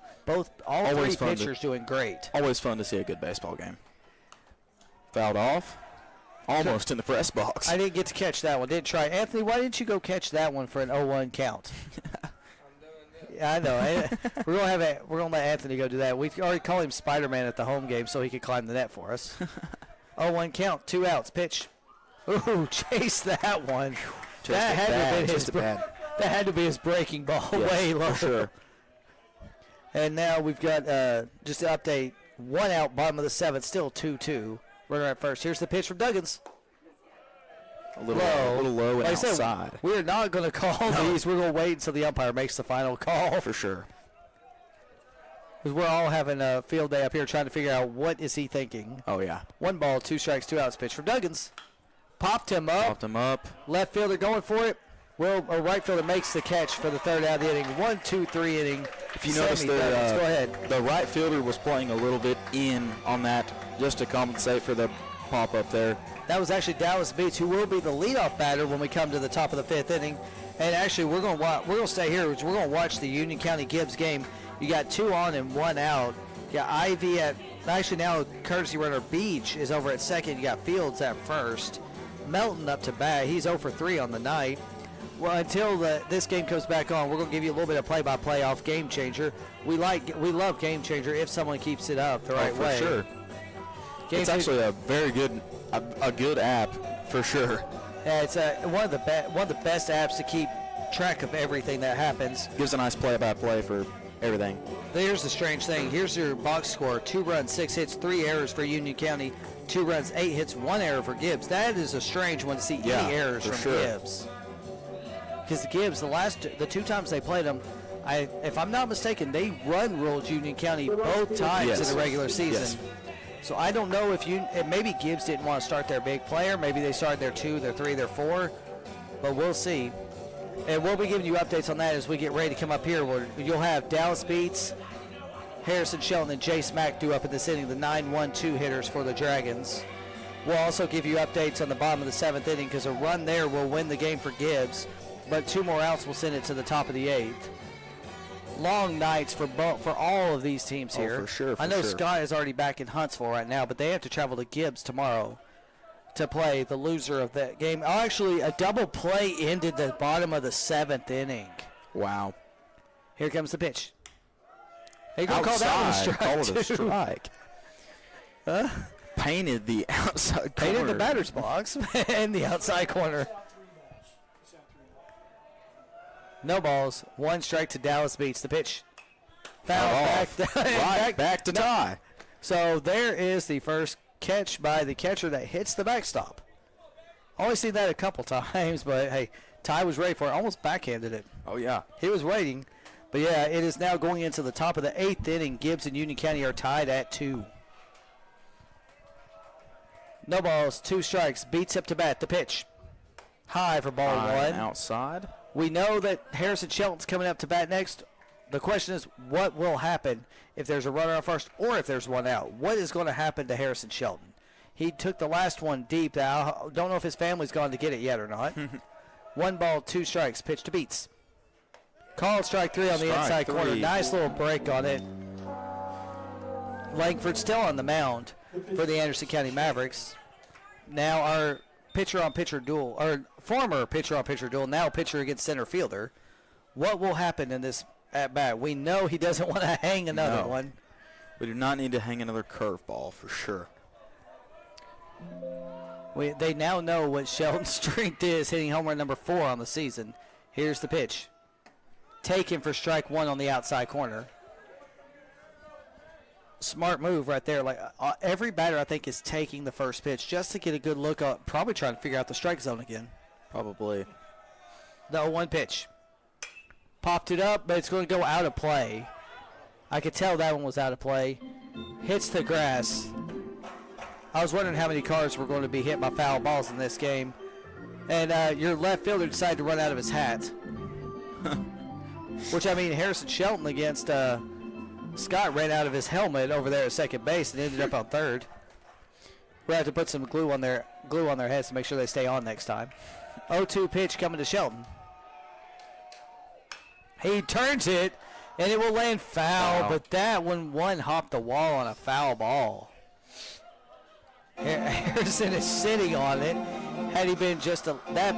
[SPEAKER 3] All three pitchers doing great.
[SPEAKER 4] Always fun to see a good baseball game. Fouled off. Almost in the press box.
[SPEAKER 3] I didn't get to catch that one. Didn't try. Anthony, why didn't you go catch that one for an 0-1 count? Yeah, I know. We're gonna let Anthony go do that. We already called him Spider-Man at the home game so he could climb the net for us. 0-1 count, 2 outs, pitch. Ooh, chase that one. That had to be his breaking ball,
[SPEAKER 4] yes,
[SPEAKER 3] way low.
[SPEAKER 4] For sure.
[SPEAKER 3] And now we've got just to update, 1 out, bottom of the 7th, still 2-2. Runner at first. Here's the pitch from Duggins.
[SPEAKER 4] A little low and
[SPEAKER 3] Like I said,
[SPEAKER 4] outside.
[SPEAKER 3] we're not going to call these. We're going to wait until the umpire makes the final call.
[SPEAKER 4] For sure.
[SPEAKER 3] Because we're all having a field day up here trying to figure out what is he thinking.
[SPEAKER 4] Oh, yeah.
[SPEAKER 3] 1 ball, 2 strikes, 2 outs. Pitch from Duggins. Popped him up. Left fielder going for it. Right fielder makes the catch for the 3rd out of the inning. 1-2-3 inning.
[SPEAKER 4] If you notice,
[SPEAKER 3] go ahead.
[SPEAKER 4] The right fielder was playing a little bit in on that just to compensate for the pop up there.
[SPEAKER 3] That was actually Dallas Beats, who will be the leadoff batter when we come to the top of the 5th inning. And actually, we're going to stay here. We're going to watch the Union County Gibbs game. You got 2 on and 1 out. You got Ivy actually now courtesy runner Beach is over at second. You got Fields at first. Melton up to bat. He's 0 for 3 on the night. Well, until this game comes back on, we're going to give you a little bit of play-by-play off Game Changer. We love Game Changer if someone keeps it up the right way.
[SPEAKER 4] For sure. It's actually a very good app for sure.
[SPEAKER 3] Yeah, it's one of the best apps to keep track of everything that happens.
[SPEAKER 4] Gives a nice play-by-play for everything.
[SPEAKER 3] Here's the strange thing. Here's your box score: 2 runs, 6 hits, 3 errors for Union County. 2 runs, 8 hits, 1 error for Gibbs. That is a strange one to see any errors from Gibbs. Because the Gibbs, the 2 times they played them, if I'm not mistaken, they run ruled Union County both times in the regular season.
[SPEAKER 4] Yes.
[SPEAKER 3] So I don't know if maybe Gibbs didn't want to start their big player. Maybe they started their 2, their 3, their 4. But we'll see. And we'll be giving you updates on that as we get ready to come up here. Where you'll have Dallas Beats, Harrison Shelton, and Jace Mack due up in this inning, the 9-1-2 hitters for the Dragons. We'll also give you updates on the bottom of the 7th inning because a run there will win the game for Gibbs. But 2 more outs will send it to the top of the 8th. Long nights for all of these teams here.
[SPEAKER 4] For sure.
[SPEAKER 3] I know Scott is already back in Huntsville right now, but they have to travel to Gibbs tomorrow to play the loser of that game. Oh, actually, a double play ended the bottom of the 7th inning.
[SPEAKER 4] Wow.
[SPEAKER 3] Here comes the pitch. Hey, go call that one a strike.
[SPEAKER 4] Call it a strike. Painted the outside corner.
[SPEAKER 3] Painted the batter's box and the outside corner. No balls. 1 strike to Dallas Beats. The pitch. Foul
[SPEAKER 4] back to tie.
[SPEAKER 3] So there is the first catch by the catcher that hits the backstop. Only seen that a couple times, but hey, Ty was ready for it. Almost backhanded it.
[SPEAKER 4] Oh, yeah.
[SPEAKER 3] He was waiting. But yeah, it is now going into the top of the 8th inning. Gibbs and Union County are tied at 2. No balls, 2 strikes. Beats up to bat. The pitch. High for ball 1.
[SPEAKER 4] Outside.
[SPEAKER 3] We know that Harrison Shelton's coming up to bat next. The question is, what will happen if there's a runner on first or if there's 1 out? What is going to happen to Harrison Shelton? He took the last one deep. I don't know if his family's gone to get it yet or not. 1 ball, 2 strikes. Pitch to Beats. Called strike 3 on the inside corner. Nice little break on it. Langford still on the mound for the Anderson County Mavericks. Now our pitcher-on-pitcher duel, or former pitcher-on-pitcher duel, now pitcher against center fielder. What will happen in this at-bat? We know he doesn't want to hang another one.
[SPEAKER 4] We do not need to hang another curveball for sure.
[SPEAKER 3] They now know what Shelton's strength is, hitting home run number 4 on the season. Here's the pitch. Taken for strike 1 on the outside corner. Smart move right there. Like every batter, I think, is taking the first pitch just to get a good look at, probably trying to figure out the strike zone again.
[SPEAKER 4] Probably.
[SPEAKER 3] The 0-1 pitch. Popped it up, but it's going to go out of play. I could tell that one was out of play. Hits the grass. I was wondering how many cars were going to be hit by foul balls in this game. And your left fielder decided to run out of his hat. Which, I mean, Harrison Shelton against Scott ran out of his helmet over there at second base and ended up on third. We'll have to put some glue on their heads to make sure they stay on next time. 0-2 pitch coming to Shelton. He turns it, and it will land foul, but that one hopped the wall on a foul ball. Harrison is sitting on it. Had he been just that,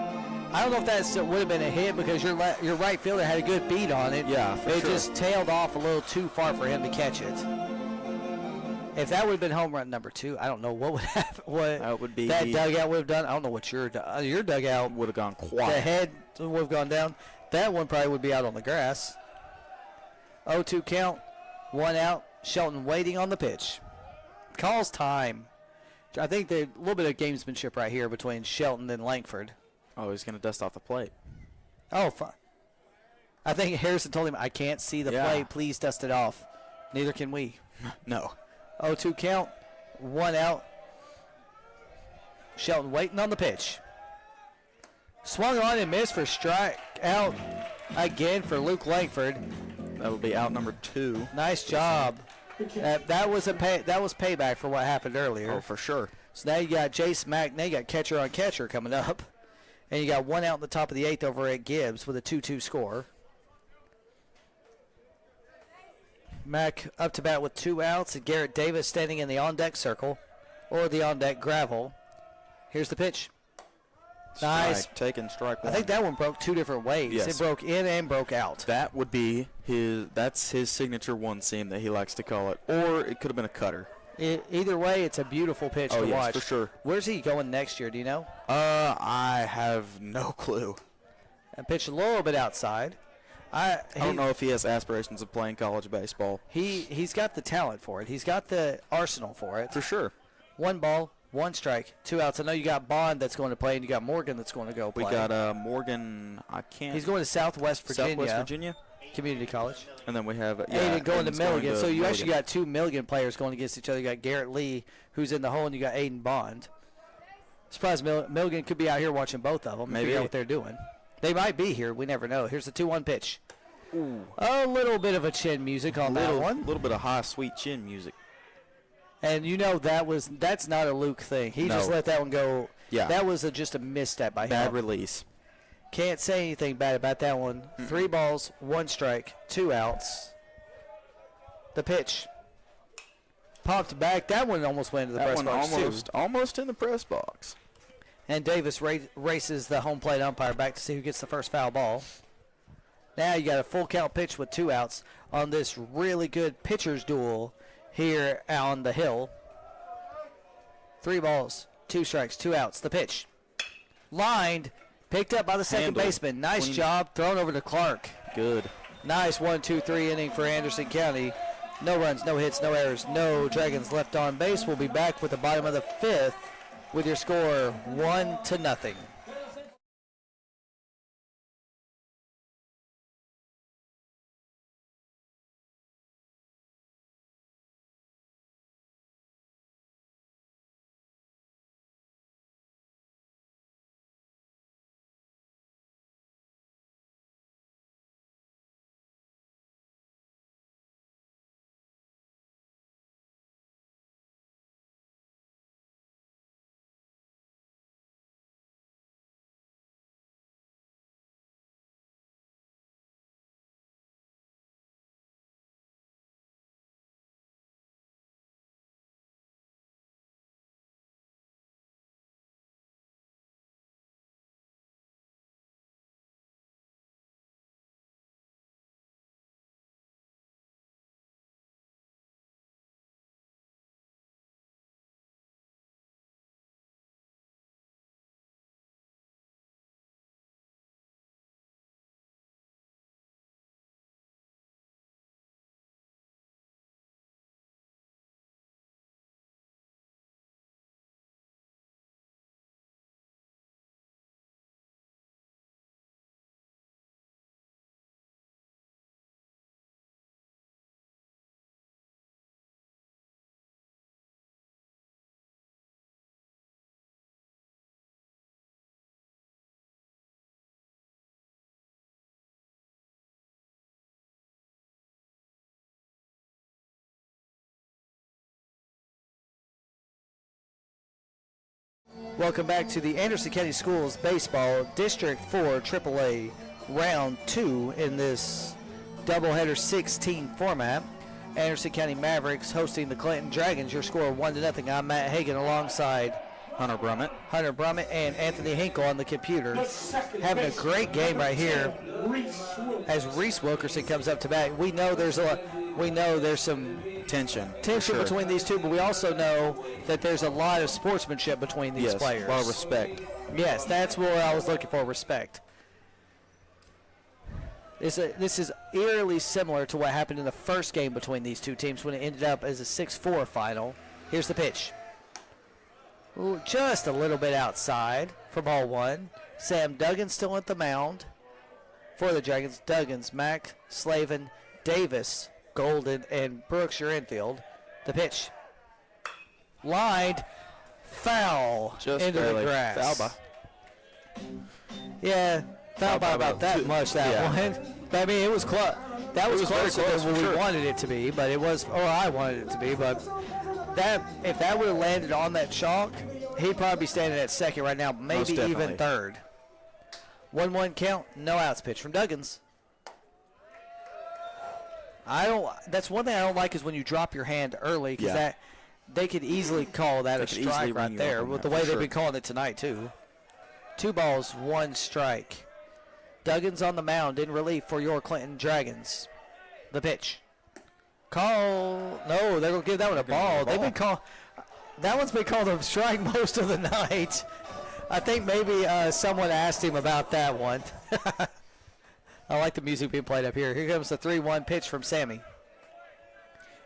[SPEAKER 3] I don't know if that would have been a hit because your right fielder had a good beat on it.
[SPEAKER 4] Yeah, for
[SPEAKER 3] it
[SPEAKER 4] sure.
[SPEAKER 3] just tailed off a little too far for him to catch it. If that would have been home run number 2, I don't know what would happen. What
[SPEAKER 4] That would be
[SPEAKER 3] that dugout would have done. I don't know what your dugout
[SPEAKER 4] would have gone
[SPEAKER 3] the
[SPEAKER 4] quiet.
[SPEAKER 3] head would have gone down. That one probably would be out on the grass. 0-2 count, 1 out. Shelton waiting on the pitch. Calls time. I think there's a little bit of gamesmanship right here between Shelton and Langford.
[SPEAKER 4] Oh, he's going to dust off the plate.
[SPEAKER 3] Oh, fine. I think Harrison told him, I can't see the plate. Please dust it off. Neither can we.
[SPEAKER 4] No.
[SPEAKER 3] 0-2 count, 1 out. Shelton waiting on the pitch. Swung on and missed for strike out again for Luke Langford.
[SPEAKER 4] That would be out number 2.
[SPEAKER 3] Nice job. That was payback for what happened earlier.
[SPEAKER 4] Oh, for sure.
[SPEAKER 3] So now you got Jace Mack. Now you got catcher on catcher coming up. And you got 1 out in the top of the 8th over at Gibbs with a 2-2 score. Mack up to bat with 2 outs. And Garrett Davis standing in the on-deck circle or the on-deck gravel. Here's the pitch. Nice.
[SPEAKER 4] Taking strike 1.
[SPEAKER 3] I think that one broke 2 different ways.
[SPEAKER 4] Yes.
[SPEAKER 3] It broke in and broke out.
[SPEAKER 4] That would be that's his signature one seam that he likes to call it. Or it could have been a cutter.
[SPEAKER 3] Either way, it's a beautiful pitch to watch.
[SPEAKER 4] For sure.
[SPEAKER 3] Where's he going next year? Do you know?
[SPEAKER 4] I have no clue.
[SPEAKER 3] And pitched a little bit outside.
[SPEAKER 4] I don't know if he has aspirations of playing college baseball.
[SPEAKER 3] He's got the talent for it. He's got the arsenal for it.
[SPEAKER 4] For sure.
[SPEAKER 3] 1 ball, 1 strike, 2 outs. I know you got Bond that's going to play, and you got Morgan that's going to go play.
[SPEAKER 4] We got Morgan.
[SPEAKER 3] He's going to Southwest
[SPEAKER 4] Virginia
[SPEAKER 3] Community College.
[SPEAKER 4] And then we have
[SPEAKER 3] Aiden going to
[SPEAKER 4] Aiden's
[SPEAKER 3] Milligan. So you
[SPEAKER 4] Milligan.
[SPEAKER 3] actually got 2 Milligan players going against each other. You got Garrett Lee, who's in the hole, and you got Aiden Bond. Surprised Milligan could be out here watching both of them.
[SPEAKER 4] Maybe.
[SPEAKER 3] Figure out what they're doing. They might be here. We never know. Here's the 2-1 pitch.
[SPEAKER 4] Ooh.
[SPEAKER 3] A little bit of a chin music on that one.
[SPEAKER 4] A little bit of high, sweet chin music.
[SPEAKER 3] And you know that's not a Luke thing. He just let that one go.
[SPEAKER 4] Yeah.
[SPEAKER 3] That was just a misstep by him.
[SPEAKER 4] Bad release.
[SPEAKER 3] Can't say anything bad about that one. 3 balls, 1 strike, 2 outs. The pitch. Popped back. That one almost went into the press box too.
[SPEAKER 4] Almost in the press box.
[SPEAKER 3] And Davis races the home plate umpire back to see who gets the first foul ball. Now you got a full count pitch with 2 outs on this really good pitcher's duel here on the hill. 3 balls, 2 strikes, 2 outs. The pitch. Lined, picked up by the second baseman. Nice
[SPEAKER 4] Clean.
[SPEAKER 3] job. Thrown over to Clark.
[SPEAKER 4] Good.
[SPEAKER 3] Nice 1-2-3 inning for Anderson County. No runs, no hits, no errors, no Dragons left on base. We'll be back with the bottom of the 5th with your score 1-0. Welcome back to the Anderson County Schools Baseball District 4 AAA Round 2 in this doubleheader 16 format. Anderson County Mavericks hosting the Clinton Dragons. Your score 1-0. I'm Matt Hagen alongside
[SPEAKER 4] Hunter Brummett.
[SPEAKER 3] And Anthony Hinkle on the computer. Having a great game right here as Reese Wilkerson comes up to bat. We know there's some
[SPEAKER 4] Tension
[SPEAKER 3] tension between these two, but we also know that there's a lot of sportsmanship between these players.
[SPEAKER 4] A lot of respect.
[SPEAKER 3] Yes, that's what I was looking for, respect. This is eerily similar to what happened in the first game between these two teams when it ended up as a 6-4 final. Here's the pitch. Ooh, just a little bit outside for ball one. Sam Duggan still at the mound for the Dragons. Duggins, Mack, Slavin, Davis, Golden, and Brooks, your infield. The pitch. Lined. Foul.
[SPEAKER 4] Just
[SPEAKER 3] into
[SPEAKER 4] barely.
[SPEAKER 3] the grass.
[SPEAKER 4] Foul by.
[SPEAKER 3] Yeah, foul by about that much, that one. But, I mean, it was close. That was closer than what we wanted it to be, but it was, or I wanted it to be, but if that would have landed on that chalk, he'd probably be standing at second right now, maybe even third. 1-1 count, no outs. Pitch from Duggins. That's one thing I don't like is when you drop your hand early, because they could easily call that a strike right there with the way they've been calling it tonight too. 2 balls, 1 strike. Duggins on the mound in relief for your Clinton Dragons. The pitch. Call. No, they're going to give that one a ball. They've been called. That one's been called a strike most of the night. I think maybe someone asked him about that one. I like the music being played up here. Here comes the 3-1 pitch from Sammy.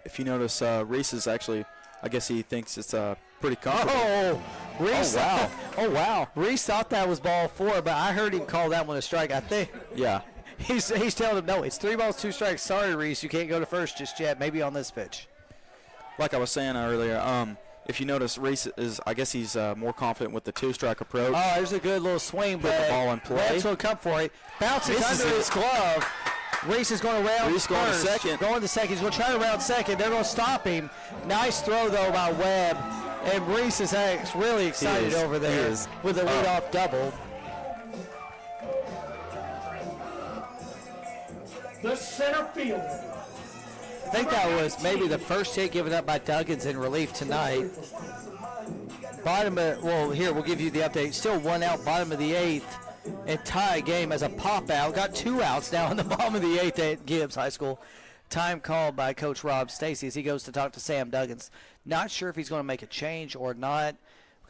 [SPEAKER 4] If you notice, Reese is actually, I guess he thinks it's pretty comfortable.
[SPEAKER 3] Oh, Reese.
[SPEAKER 4] Oh, wow.
[SPEAKER 3] Oh, wow. Reese thought that was ball 4, but I heard him call that one a strike. I think.
[SPEAKER 4] Yeah.
[SPEAKER 3] He's telling him, no, it's 3 balls, 2 strikes. Sorry, Reese, you can't go to first just yet. Maybe on this pitch.
[SPEAKER 4] Like I was saying earlier, if you notice, Reese is, I guess he's more confident with the 2-strike approach.
[SPEAKER 3] Oh, there's a good little swing,
[SPEAKER 4] Put the ball in play.
[SPEAKER 3] That's going to come for it. Bounces under his glove. Reese is going to round
[SPEAKER 4] Reese going to second.
[SPEAKER 3] Going to second. He's going to try to round second. They're going to stop him. Nice throw, though, by Webb. And Reese is really excited over there with a leadoff double.
[SPEAKER 2] The center field.
[SPEAKER 3] I think that was maybe the first hit given up by Duggins in relief tonight. Here, we'll give you the update. Still 1 out, bottom of the 8th. And tie game as a pop out. Got 2 outs now in the bottom of the 8th at Gibbs High School. Time called by Coach Rob Stacy as he goes to talk to Sam Duggins. Not sure if he's going to make a change or not.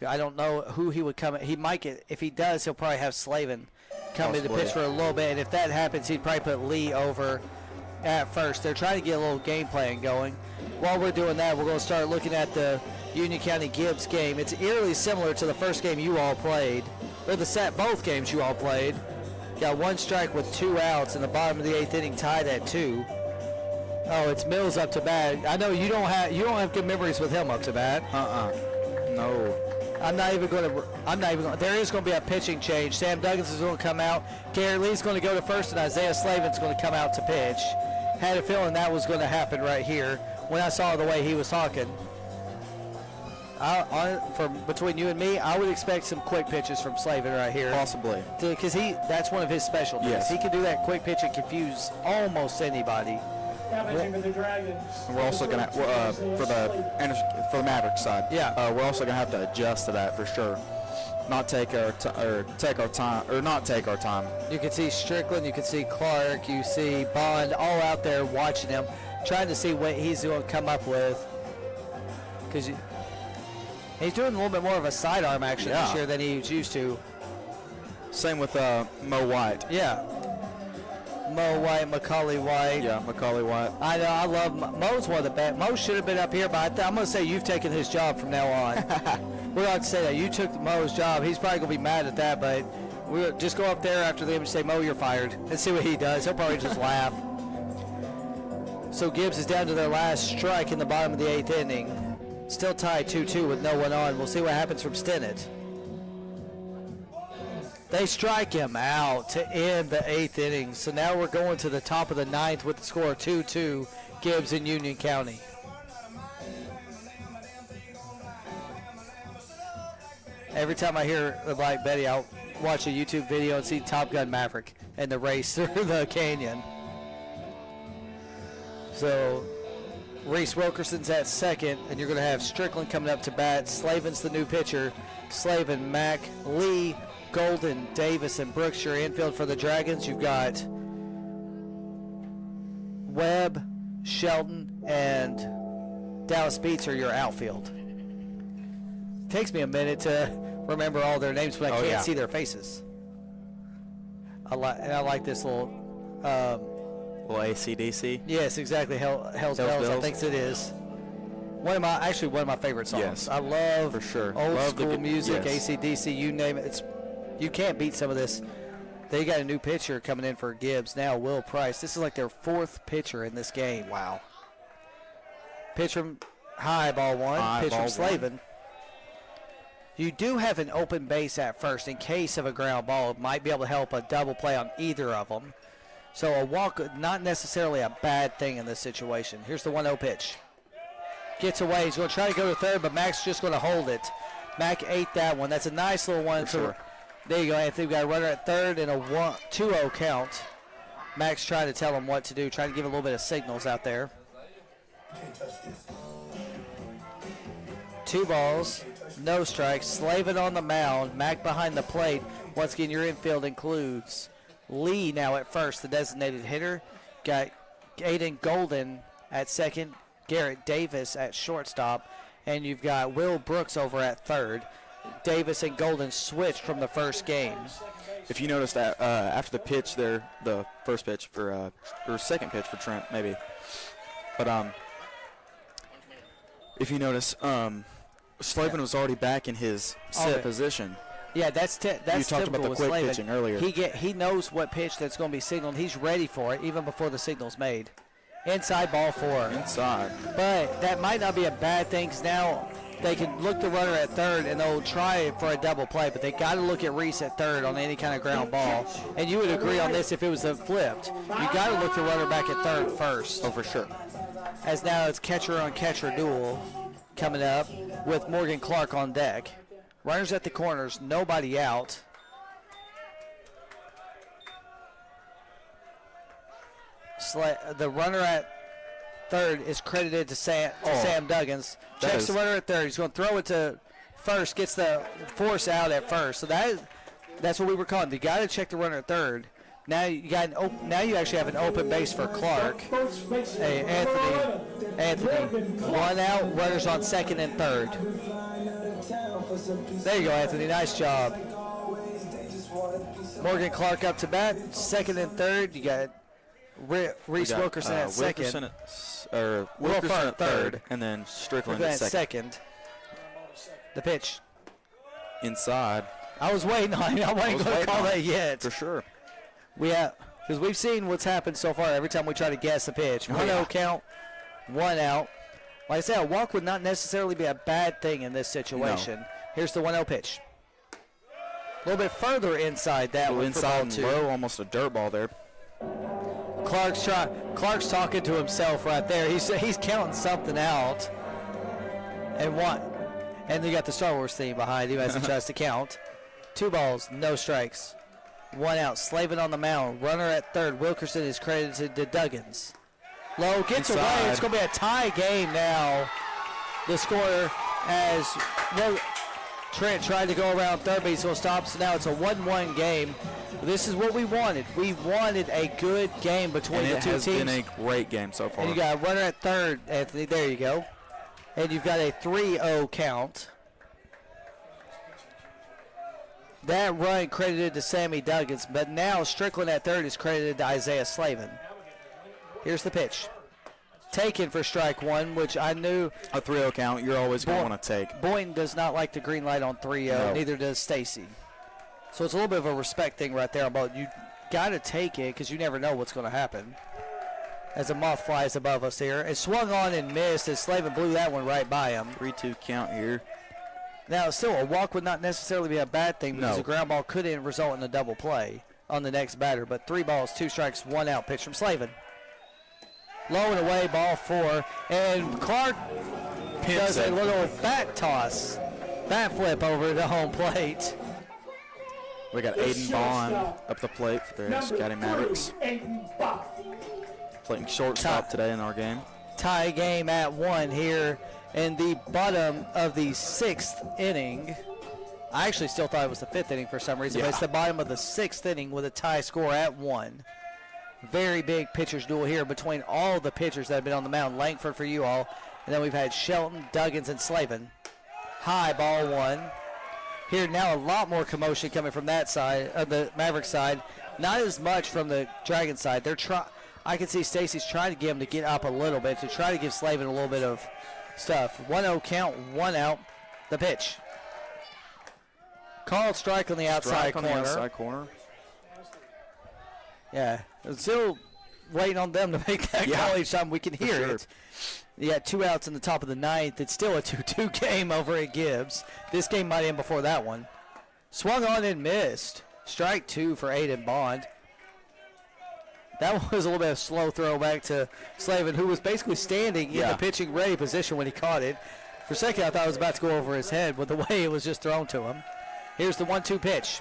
[SPEAKER 3] I don't know who he would come. He might get, if he does, he'll probably have Slavin come in to pitch for a little bit. And if that happens, he'd probably put Lee over at first. They're trying to get a little game plan going. While we're doing that, we're going to start looking at the Union County Gibbs game. It's eerily similar to the first game you all played, or both games you all played. Got 1 strike with 2 outs in the bottom of the 8th inning, tied at 2. Oh, it's Mills up to bat. I know you don't have good memories with him up to bat.
[SPEAKER 4] No.
[SPEAKER 3] I'm not even going to. There is going to be a pitching change. Sam Duggins is going to come out. Gary Lee's going to go to first, and Isaiah Slavin's going to come out to pitch. Had a feeling that was going to happen right here when I saw the way he was talking. Between you and me, I would expect some quick pitches from Slavin right here.
[SPEAKER 4] Possibly.
[SPEAKER 3] Because that's one of his specialties.
[SPEAKER 4] Yes.
[SPEAKER 3] He can do that quick pitch and confuse almost anybody.
[SPEAKER 4] And we're also going to for the Mavericks side.
[SPEAKER 3] Yeah.
[SPEAKER 4] We're also going to have to adjust to that for sure. Not take our time.
[SPEAKER 3] You can see Strickland, you can see Clark, you see Bond, all out there watching him, trying to see what he's going to come up with. Because he's doing a little bit more of a sidearm action this year than he was used to.
[SPEAKER 4] Same with Mo White.
[SPEAKER 3] Yeah. Mo White, Macaulay White.
[SPEAKER 4] Yeah, Macaulay White.
[SPEAKER 3] I know, I love Mo's one of the best. Mo should have been up here, but I'm going to say you've taken his job from now on. We're going to say that. You took Mo's job. He's probably going to be mad at that, but we'll just go up there after the game and say, Mo, you're fired, and see what he does. He'll probably just laugh. So Gibbs is down to their last strike in the bottom of the 8th inning. Still tied 2-2 with no one on. We'll see what happens from Stinnett. They strike him out to end the 8th inning. So now we're going to the top of the 9th with the score 2-2, Gibbs in Union County. Every time I hear like Betty, I'll watch a YouTube video and see Top Gun Maverick and the race through the canyon. So Reese Wilkerson's at second, and you're going to have Strickland coming up to bat. Slavin's the new pitcher. Slavin, Mack, Lee, Golden, Davis, and Brooks, your infield for the Dragons. You've got Webb, Shelton, and Dallas Beats are your outfield. Takes me a minute to remember all their names, but I can't see their faces. I like this little...
[SPEAKER 4] Little AC/DC.
[SPEAKER 3] Yes, exactly. Hell's Bells, I think it is. One of my favorite songs.
[SPEAKER 4] Yes.
[SPEAKER 3] I love
[SPEAKER 4] for sure.
[SPEAKER 3] old
[SPEAKER 4] Love
[SPEAKER 3] school music,
[SPEAKER 4] yes.
[SPEAKER 3] AC/DC, you name it. You can't beat some of this. They got a new pitcher coming in for Gibbs now, Will Price. This is like their 4th pitcher in this game.
[SPEAKER 4] Wow.
[SPEAKER 3] Pitch from high, ball one. Pitch from Slavin. You do have an open base at first in case of a ground ball. It might be able to help a double play on either of them. So a walk, not necessarily a bad thing in this situation. Here's the 1-0 pitch. Gets away. He's going to try to go to third, but Mack's just going to hold it. Mack ate that one. That's a nice little one.
[SPEAKER 4] Sure.
[SPEAKER 3] There you go, Anthony. We've got a runner at third and a 2-0 count. Mack's trying to tell him what to do, trying to give a little bit of signals out there. 2 balls, no strikes. Slavin on the mound. Mack behind the plate. Once again, your infield includes Lee now at first, the designated hitter. Got Aiden Golden at second, Garrett Davis at shortstop, and you've got Will Brooks over at third. Davis and Golden switched from the first game.
[SPEAKER 4] If you noticed that after the pitch there, the first pitch for, or second pitch for Trent maybe, but if you notice, Slavin was already back in his set position.
[SPEAKER 3] Yeah, that's
[SPEAKER 4] you talked about the quick
[SPEAKER 3] Slavin.
[SPEAKER 4] pitching earlier.
[SPEAKER 3] He knows what pitch that's going to be signaled. He's ready for it even before the signal's made. Inside, ball 4.
[SPEAKER 4] Inside.
[SPEAKER 3] But that might not be a bad thing because now they can look the runner at third and they'll try for a double play, but they got to look at Reese at third on any kind of ground ball. And you would agree on this if it was flipped. You got to look the runner back at third first.
[SPEAKER 4] Oh, for sure.
[SPEAKER 3] As now it's catcher on catcher duel coming up with Morgan Clark on deck. Runners at the corners, nobody out. The runner at third is credited to Sam Duggins. Checks the runner at third. He's going to throw it to first, gets the force out at first. So that's what we were calling. You got to check the runner at third. Now you actually have an open base for Clark. Hey, Anthony, 1 out, runners on second and third. There you go, Anthony. Nice job. Morgan Clark up to bat, second and third. You got Reese Wilkerson at second.
[SPEAKER 4] Wilkerson at third, and then Strickland at second.
[SPEAKER 3] The pitch.
[SPEAKER 4] Inside.
[SPEAKER 3] I was waiting on it. I wasn't going to call that yet.
[SPEAKER 4] For sure.
[SPEAKER 3] Because we've seen what's happened so far every time we try to guess a pitch. 1-0 count, 1 out. Like I said, a walk would not necessarily be a bad thing in this situation. No. Here's the 1-0 pitch. A little bit further inside that one.
[SPEAKER 4] Inside and low, almost a dirt ball there.
[SPEAKER 3] Clark's talking to himself right there. He's counting something out. And they got the Star Wars theme behind him as he tries to count. 2 balls, no strikes. 1 out. Slavin on the mound. Runner at third. Wilkerson is credited to Duggins. Low gets away. It's going to be a tie game now. The score as Trent tried to go around third base, so stops. Now it's a 1-1 game. This is what we wanted. We wanted a good game between the two teams.
[SPEAKER 4] It has been a great game so far.
[SPEAKER 3] And you got a runner at third, Anthony. There you go. And you've got a 3-0 count. That run credited to Sammy Duggins, but now Strickland at third is credited to Isaiah Slavin. Here's the pitch. Taken for strike 1, which I knew.
[SPEAKER 4] A 3-0 count, you're always going to want to take.
[SPEAKER 3] Boynton does not like the green light on 3-0,
[SPEAKER 4] no.
[SPEAKER 3] Neither does Stacy. So it's a little bit of a respect thing right there, but you got to take it because you never know what's going to happen. As a moth flies above us here. It swung on and missed as Slavin blew that one right by him.
[SPEAKER 4] 3-2 count here.
[SPEAKER 3] Now, still, a walk would not necessarily be a bad thing because a ground ball could result in a double play on the next batter. But 3 balls, 2 strikes, 1 out. Pitch from Slavin. Low and away, ball 4. And Clark does a little bat toss, bat flip over the home plate.
[SPEAKER 4] We got Aiden Bond up the plate for the Scotty Mavericks. Playing shortstop today in our game.
[SPEAKER 3] Tie game at 1 here in the bottom of the 6th inning. I actually still thought it was the 5th inning for some reason, but it's the bottom of the 6th inning with a tie score at 1. Very big pitchers duel here between all the pitchers that have been on the mound. Langford for you all, and then we've had Shelton, Duggins, and Slavin. High ball 1. Here now a lot more commotion coming from that side, the Maverick side. Not as much from the Dragon side. I can see Stacy's trying to get him to get up a little bit to try to give Slavin a little bit of stuff. 1-0 count, 1 out. The pitch. Called strike on the outside corner. Yeah, still waiting on them to make that call each time we can hear it. You got 2 outs in the top of the 9th. It's still a 2-2 game over at Gibbs. This game might end before that one. Swung on and missed. Strike 2 for Aiden Bond. That was a little bit of a slow throw back to Slavin, who was basically standing in the pitching ready position when he caught it. For a second, I thought it was about to go over his head with the way it was just thrown to him. Here's the 1-2 pitch.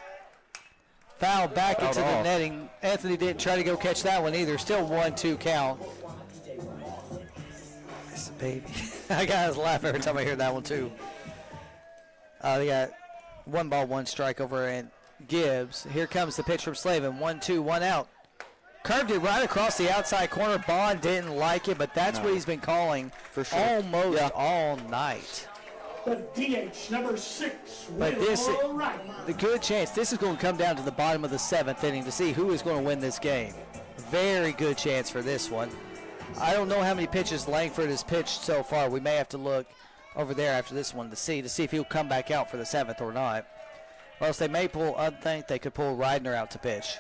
[SPEAKER 3] Foul back into the netting. Anthony didn't try to go catch that one either. Still 1-2 count. Baby. I got to laugh every time I hear that one too. They got 1 ball, 1 strike over at Gibbs. Here comes the pitch from Slavin. 1-2, 1 out. Curved it right across the outside corner. Bond didn't like it, but that's what he's been calling for sure. Almost all night.
[SPEAKER 2] The DH, number 6,
[SPEAKER 3] but the good chance, this is going to come down to the bottom of the 7th inning to see who is going to win this game. Very good chance for this one. I don't know how many pitches Langford has pitched so far. We may have to look over there after this one to see if he'll come back out for the 7th or not. Or else they may pull, I think they could pull Reidner out to pitch.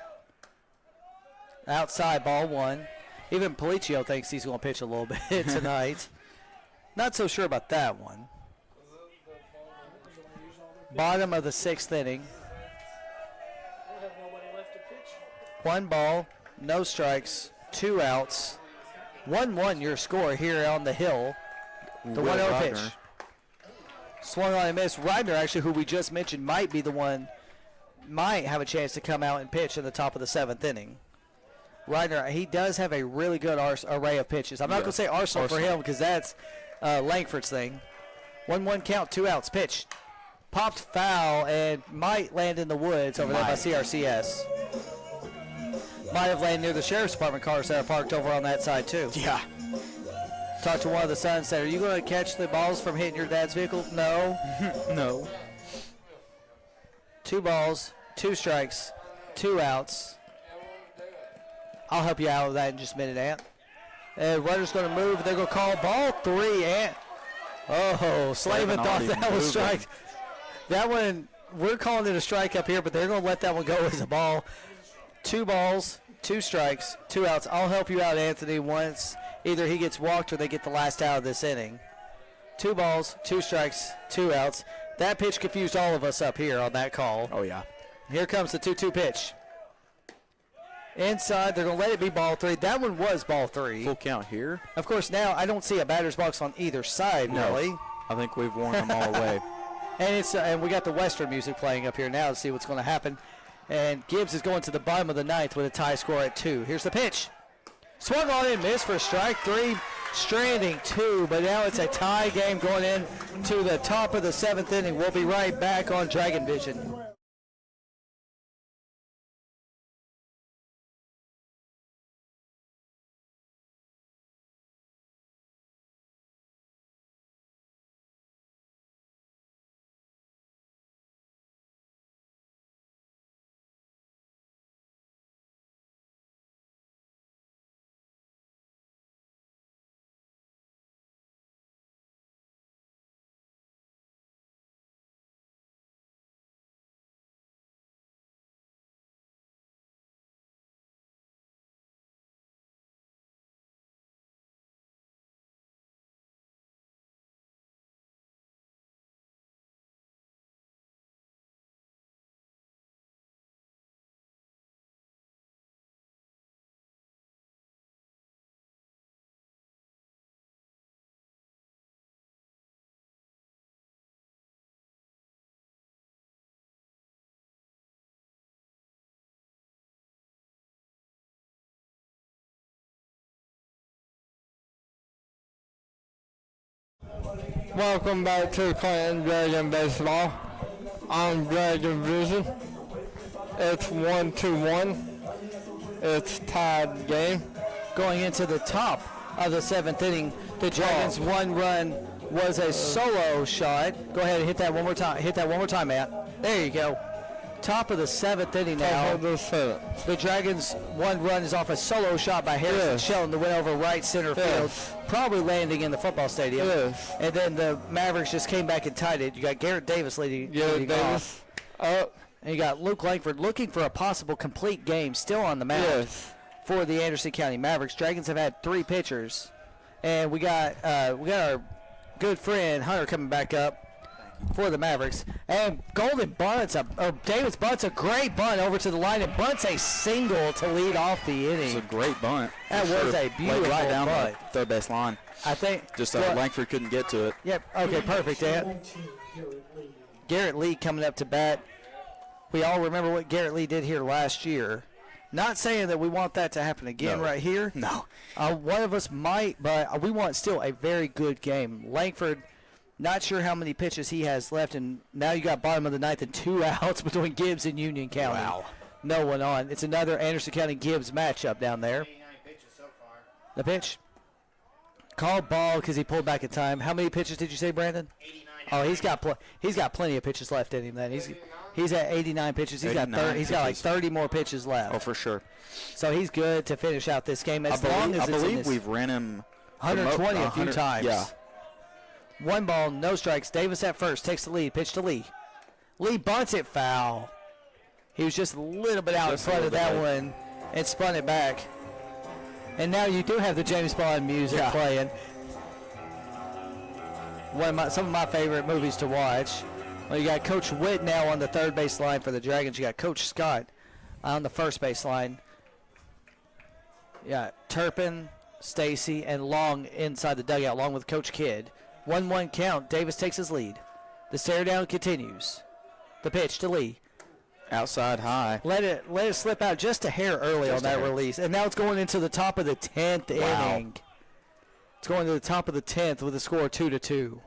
[SPEAKER 3] Outside, ball 1. Even Policio thinks he's going to pitch a little bit tonight. Not so sure about that one. Bottom of the 6th inning. 1 ball, no strikes, 2 outs. 1-1 your score here on the hill. The 1-0 pitch. Swung on and missed. Reidner, actually, who we just mentioned, might be the one, might have a chance to come out and pitch in the top of the 7th inning. Reidner, he does have a really good array of pitches. I'm not going to say arsenal for him because that's Langford's thing. 1-1 count, 2 outs. Pitch. Popped foul and might land in the woods over there by CRCS. Might have landed near the Sheriff's Department cars that are parked over on that side too.
[SPEAKER 4] Yeah.
[SPEAKER 3] Talked to one of the sons, said, are you going to catch the balls from hitting your dad's vehicle? No.
[SPEAKER 4] No.
[SPEAKER 3] 2 balls, 2 strikes, 2 outs. I'll help you out with that in just a minute, Ant. And runner's going to move. They're going to call ball 3, Ant. Oh, Slavin thought that was strike. That one, we're calling it a strike up here, but they're going to let that one go as a ball. 2 balls, 2 strikes, 2 outs. I'll help you out, Anthony, once either he gets walked or they get the last out of this inning. 2 balls, 2 strikes, 2 outs. That pitch confused all of us up here on that call.
[SPEAKER 4] Oh, yeah.
[SPEAKER 3] Here comes the 2-2 pitch. Inside, they're going to let it be ball 3. That one was ball 3.
[SPEAKER 4] Full count here.
[SPEAKER 3] Of course, now I don't see a batter's box on either side, really.
[SPEAKER 4] I think we've worn them all away.
[SPEAKER 3] And we got the Western music playing up here now to see what's going to happen. And Gibbs is going to the bottom of the 9th with a tie score at 2. Here's the pitch. Swung on and missed for strike 3, stranding 2. But now it's a tie game going in to the top of the 7th inning. We'll be right back on Dragon Vision.
[SPEAKER 1] Welcome back to Clinton Dragon Baseball. I'm Dragon Vision. It's 1-1. It's tied game.
[SPEAKER 3] Going into the top of the 7th inning, the Dragons' one run was a solo shot. Go ahead and hit that one more time. Hit that one more time, Matt. There you go. Top of the 7th inning now. The Dragons' one run is off a solo shot by Harrison Shelton that went over right center field, probably landing in the football stadium. And then the Mavericks just came back and tied it. You got Garrett Davis leading off. And you got Luke Langford looking for a possible complete game still on the mound for the Anderson County Mavericks. Dragons have had 3 pitchers. And we got our good friend Hunter coming back up for the Mavericks. And Golden bunts, Davis bunts a great bunt over to the line and bunts a single to lead off the inning.
[SPEAKER 4] It's a great bunt.
[SPEAKER 3] That was a beautiful
[SPEAKER 4] right down
[SPEAKER 3] bunt.
[SPEAKER 4] the third base line.
[SPEAKER 3] I think.
[SPEAKER 4] Just Langford couldn't get to it.
[SPEAKER 3] Yep. Okay, perfect. Garrett Lee coming up to bat. We all remember what Garrett Lee did here last year. Not saying that we want that to happen again right here.
[SPEAKER 4] No.
[SPEAKER 3] One of us might, but we want still a very good game. Langford, not sure how many pitches he has left, and now you got bottom of the 9th and 2 outs between Gibbs and Union County.
[SPEAKER 4] Wow.
[SPEAKER 3] No one on. It's another Anderson County Gibbs matchup down there.
[SPEAKER 5] 89 pitches so far.
[SPEAKER 3] The pitch. Called ball because he pulled back in time. How many pitches did you say, Brandon?
[SPEAKER 5] 89.
[SPEAKER 3] Oh, he's got plenty of pitches left in him. Then he's at 89 pitches. He's got like 30 more pitches left.
[SPEAKER 4] Oh, for sure.
[SPEAKER 3] So he's good to finish out this game as long as
[SPEAKER 4] I
[SPEAKER 3] it's in
[SPEAKER 4] believe
[SPEAKER 3] this
[SPEAKER 4] we've ran him
[SPEAKER 3] 120 a few times.
[SPEAKER 4] Yeah.
[SPEAKER 3] 1 ball, no strikes. Davis at first takes the lead. Pitch to Lee. Lee bunts it foul. He was just a little bit out in front of that one and spun it back. And now you do have the James Bond music playing. Some of my favorite movies to watch. Well, you got Coach Witt now on the third base line for the Dragons. You got Coach Scott on the first base line. Yeah, Turpin, Stacy, and Long inside the dugout, along with Coach Kidd. 1-1 count. Davis takes his lead. The stare down continues. The pitch to Lee.
[SPEAKER 4] Outside high.
[SPEAKER 3] Let it slip out just a hair early on that release. And now it's going into the top of the 10th inning. It's going to the top of the 10th with a score of 2-2.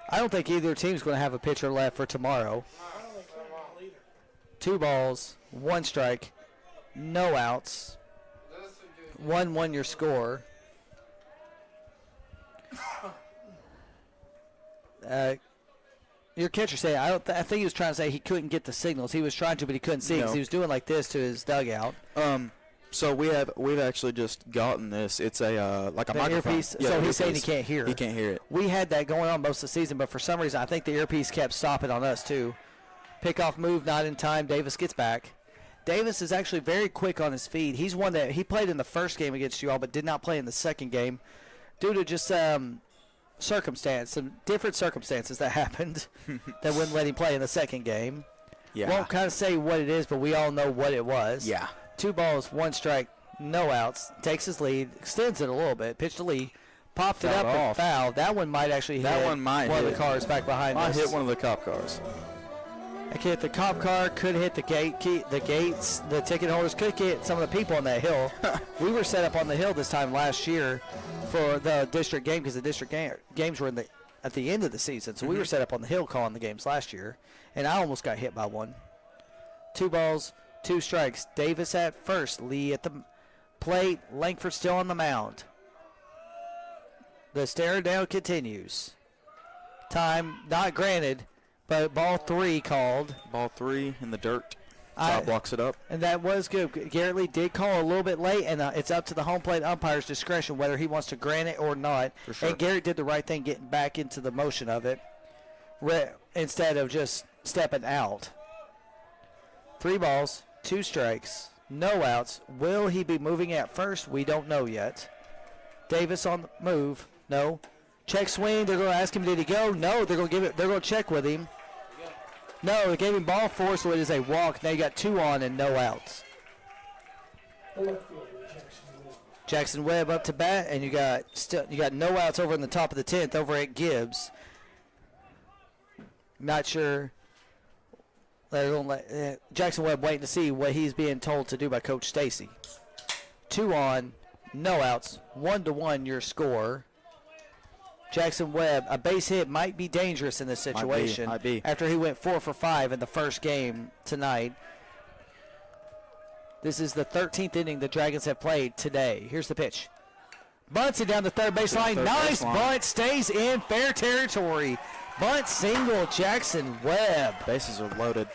[SPEAKER 3] I don't think either team's going to have a pitcher left for tomorrow. 2 balls, 1 strike, no outs. 1-1 your score. Your catcher said, I think he was trying to say he couldn't get the signals. He was trying to, but he couldn't see because he was doing like this to his dugout.
[SPEAKER 4] So we've actually just gotten this. It's a like a microphone.
[SPEAKER 3] Earpiece. So he's saying he can't hear.
[SPEAKER 4] He can't hear it.
[SPEAKER 3] We had that going on most of the season, but for some reason I think the earpiece kept stopping on us too. Pickoff move not in time. Davis gets back. Davis is actually very quick on his feet. He's one that he played in the first game against you all, but did not play in the second game due to just some different circumstances that happened that wouldn't let him play in the second game.
[SPEAKER 4] Yeah.
[SPEAKER 3] Won't kind of say what it is, but we all know what it was.
[SPEAKER 4] Yeah.
[SPEAKER 3] 2 balls, 1 strike, no outs. Takes his lead, extends it a little bit. Pitch to Lee, popped it up and fouled. That one might actually hit one of the cars back behind us.
[SPEAKER 4] Might hit one of the cop cars.
[SPEAKER 3] It could hit the cop car, could hit the gates, the ticket holders, could hit some of the people on that hill. We were set up on the hill this time last year for the district game because the district games were at the end of the season. So we were set up on the hill calling the games last year, and I almost got hit by one. 2 balls, 2 strikes. Davis at first, Lee at the plate, Langford still on the mound. The stare down continues. Time not granted. But ball 3 called.
[SPEAKER 4] Ball 3 in the dirt. Foul blocks it up.
[SPEAKER 3] And that was good. Garrett Lee did call a little bit late, and it's up to the home plate umpire's discretion whether he wants to grant it or not.
[SPEAKER 4] For sure.
[SPEAKER 3] And Garrett did the right thing getting back into the motion of it instead of just stepping out. 3 balls, 2 strikes, no outs. Will he be moving at first? We don't know yet. Davis on the move. No. Check swing. They're going to ask him, did he go? No. They're going to give it. They're going to check with him. No, they gave him ball 4, so it is a walk. Now you got 2 on and no outs. Jackson Webb up to bat, and you got no outs over in the top of the 10th over at Gibbs. Not sure. They're going to let Jackson Webb waiting to see what he's being told to do by Coach Stacy. 2 on, no outs, 1-1 your score. Jackson Webb, a base hit might be dangerous in this situation.
[SPEAKER 4] Might be.
[SPEAKER 3] After he went 4 for 5 in the first game tonight. This is the 13th inning the Dragons have played today. Here's the pitch. Bunts it down the third baseline. Nice bunt. Stays in fair territory. Bunt single, Jackson Webb.
[SPEAKER 4] Bases are loaded.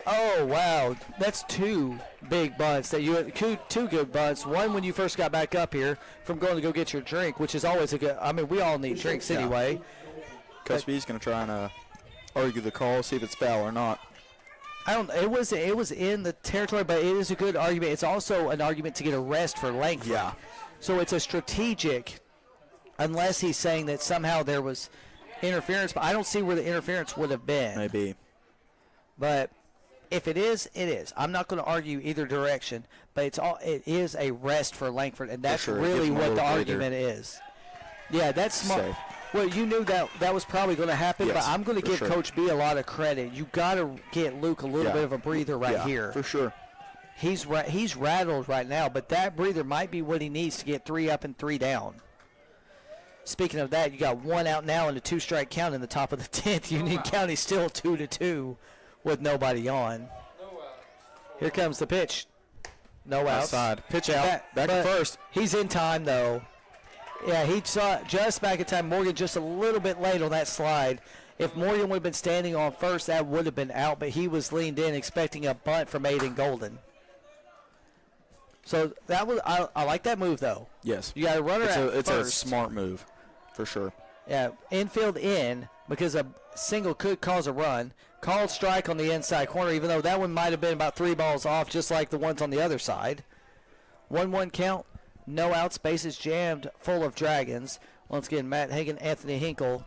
[SPEAKER 3] Oh, wow. That's 2 big bunts. Two good bunts. One when you first got back up here from going to go get your drink, which is always a good. I mean, we all need drinks anyway.
[SPEAKER 4] Coach B's going to try and argue the call, see if it's foul or not.
[SPEAKER 3] It was in the territory, but it is a good argument. It's also an argument to get a rest for Langford.
[SPEAKER 4] Yeah.
[SPEAKER 3] So it's a strategic, unless he's saying that somehow there was interference, but I don't see where the interference would have been.
[SPEAKER 4] Maybe.
[SPEAKER 3] But if it is, it is. I'm not going to argue either direction, but it is a rest for Langford, and that's really what the argument is. Yeah, that's smart.
[SPEAKER 4] Safe.
[SPEAKER 3] Well, you knew that was probably going to happen,
[SPEAKER 4] Yes,
[SPEAKER 3] but I'm going to give
[SPEAKER 4] sure.
[SPEAKER 3] Coach B a lot of credit. You got to get Luke a little bit of a breather here.
[SPEAKER 4] For sure.
[SPEAKER 3] He's rattled right now, but that breather might be what he needs to get 3 up and 3 down. Speaking of that, you got 1 out now and a 2-strike count in the top of the 10th. Union County still 2-2 with nobody on. Here comes the pitch. No outs.
[SPEAKER 4] Outside. Pitch out. Back at first.
[SPEAKER 3] He's in time, though. Yeah, he saw it just back in time. Morgan just a little bit late on that slide. If Morgan would have been standing on first, that would have been out, but he was leaned in expecting a bunt from Aiden Golden. So that was I like that move, though.
[SPEAKER 4] Yes.
[SPEAKER 3] You got a runner at first.
[SPEAKER 4] It's a smart move, for sure.
[SPEAKER 3] Yeah, infield in, because a single could cause a run. Called strike on the inside corner, even though that one might have been about 3 balls off, just like the ones on the other side. 1-1 count. No outs, bases jammed, full of Dragons. Once again, Matt Hagen, Anthony Hinkle.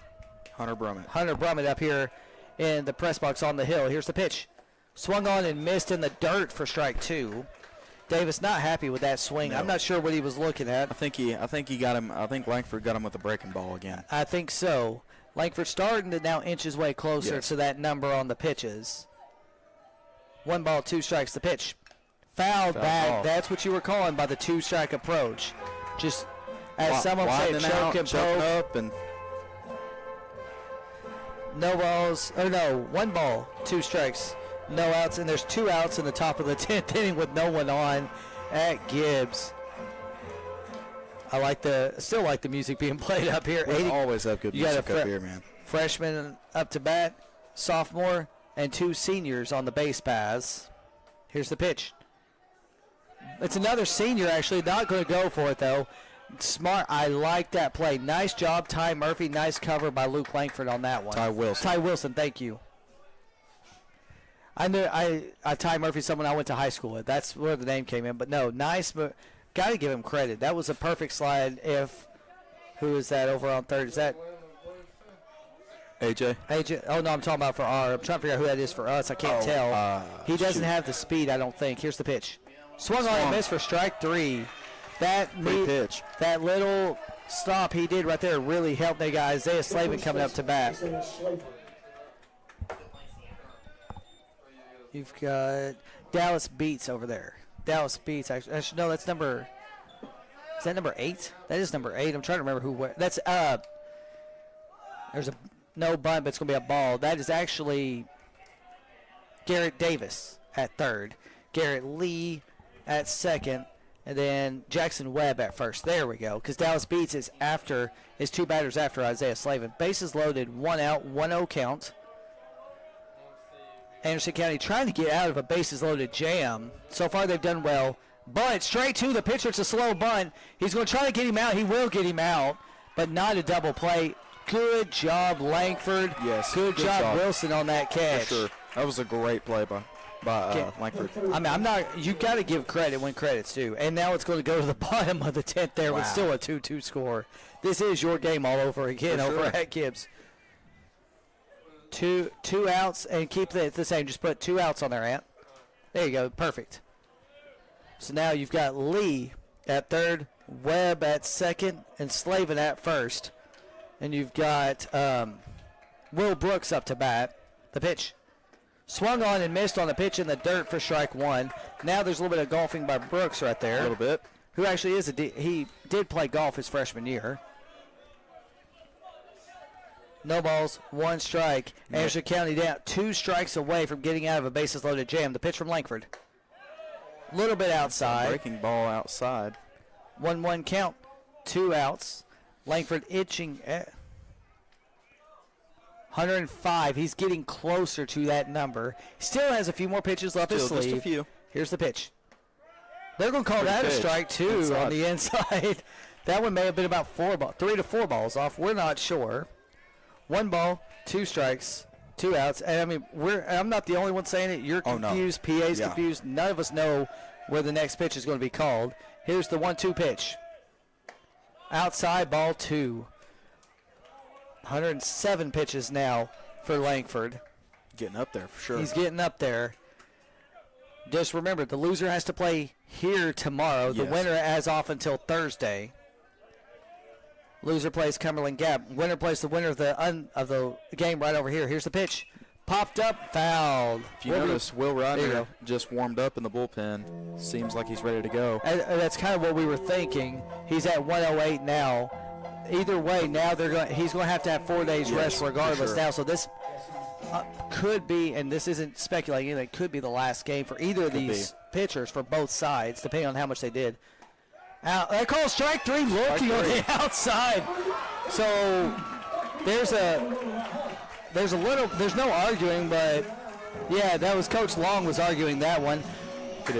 [SPEAKER 4] Hunter
[SPEAKER 3] Brummett up here in the press box on the hill. Here's the pitch. Swung on and missed in the dirt for strike 2. Davis not happy with that swing.
[SPEAKER 4] No.
[SPEAKER 3] I'm not sure what he was looking at.
[SPEAKER 4] I think he got him. I think Langford got him with a breaking ball again.
[SPEAKER 3] I think so. Langford starting to now inch his way closer to that number on the pitches. 1 ball, 2 strikes. The pitch. Fouled back.
[SPEAKER 4] Off.
[SPEAKER 3] That's what you were calling by the 2-strike approach. Just as someone said, choke and poke.
[SPEAKER 4] Up and
[SPEAKER 3] No balls, or no, 1 ball, 2 strikes, no outs, and there's 2 outs in the top of the 10th inning with no one on at Gibbs. Still like the music being played up here.
[SPEAKER 4] we always have good music up here, man.
[SPEAKER 3] Freshman up to bat, sophomore, and 2 seniors on the base paths. Here's the pitch. It's another senior, actually, not going to go for it, though. Smart. I like that play. Nice job, Ty Murphy. Nice cover by Luke Langford on that one.
[SPEAKER 4] Ty Wilson,
[SPEAKER 3] thank you. I knew Ty Murphy's someone I went to high school with. That's where the name came in. But no, nice. Got to give him credit. That was a perfect slide. Who is that over on third? Is that
[SPEAKER 4] AJ?
[SPEAKER 3] AJ? Oh, no, I'm talking about for I'm trying to figure out who that is for us. I can't tell. He doesn't have the speed, I don't think. Here's the pitch. Swung on and missed for strike 3. That little stop he did right there really helped that guy. Isaiah Slavin coming up to bat. You've got Dallas Beats over there. Dallas Beats, actually. No, that's number. Is that number 8? That is number 8. I'm trying to remember who. That's There's no bunt, but it's gonna be a ball. That is actually Garrett Davis at third. Garrett Lee at second. And then Jackson Webb at first. There we go. Because Dallas Beats is 2 batters after Isaiah Slavin. Bases loaded, 1 out, 1-0 count. Anderson County trying to get out of a bases loaded jam. So far they've done well. Bunt straight to the pitcher. It's a slow bunt. He's going to try to get him out. He will get him out, but not a double play. Good job, Langford.
[SPEAKER 4] Yes.
[SPEAKER 3] Good job, Wilson, on that catch.
[SPEAKER 4] For sure. That was a great play by Langford.
[SPEAKER 3] I mean, you got to give credit when credit's due. And now it's going to go to the bottom of the 10th there with still a 2-2 score. This is your game all over again over at Gibbs. Two outs and keep it the same. Just put 2 outs on there, Ant. There you go. Perfect. So now you've got Lee at third, Webb at second, and Slavin at first. And you've got Will Brooks up to bat. The pitch. Swung on and missed on the pitch in the dirt for strike 1. Now there's a little bit of golfing by Brooks right there.
[SPEAKER 4] A little bit.
[SPEAKER 3] Who actually he did play golf his freshman year. No balls, 1 strike. Anderson County down 2 strikes away from getting out of a bases loaded jam. The pitch from Langford. A little bit outside.
[SPEAKER 4] Breaking ball outside.
[SPEAKER 3] 1-1 count, 2 outs. Langford itching at 105. He's getting closer to that number. Still has a few more pitches up his sleeve.
[SPEAKER 4] Just a few.
[SPEAKER 3] Here's the pitch. They're going to call that a strike, too,
[SPEAKER 4] inside.
[SPEAKER 3] on the inside. That one may have been about 3 to 4 balls off. We're not sure. 1 ball, 2 strikes, 2 outs. And I mean, I'm not the only one saying it. You're confused. PA's confused. None of us know where the next pitch is going to be called. Here's the 1-2 pitch. Outside, ball 2. 107 pitches now for Langford.
[SPEAKER 4] Getting up there for sure.
[SPEAKER 3] He's getting up there. Just remember, the loser has to play here tomorrow. The winner has off until Thursday. Loser plays Cumberland Gap. Winner plays the winner of the game right over here. Here's the pitch. Popped up, fouled.
[SPEAKER 4] If you notice, Will Ryder just warmed up in the bullpen. Seems like he's ready to go.
[SPEAKER 3] And that's kind of what we were thinking. He's at 108 now. Either way, now he's going to have 4 days rest regardless now. So this could be, and this isn't speculating, it could be the last game for either of these pitchers for both sides, depending on how much they did. They call strike 3 looking on the outside. So there's no arguing, but yeah, that was Coach Long was arguing that one.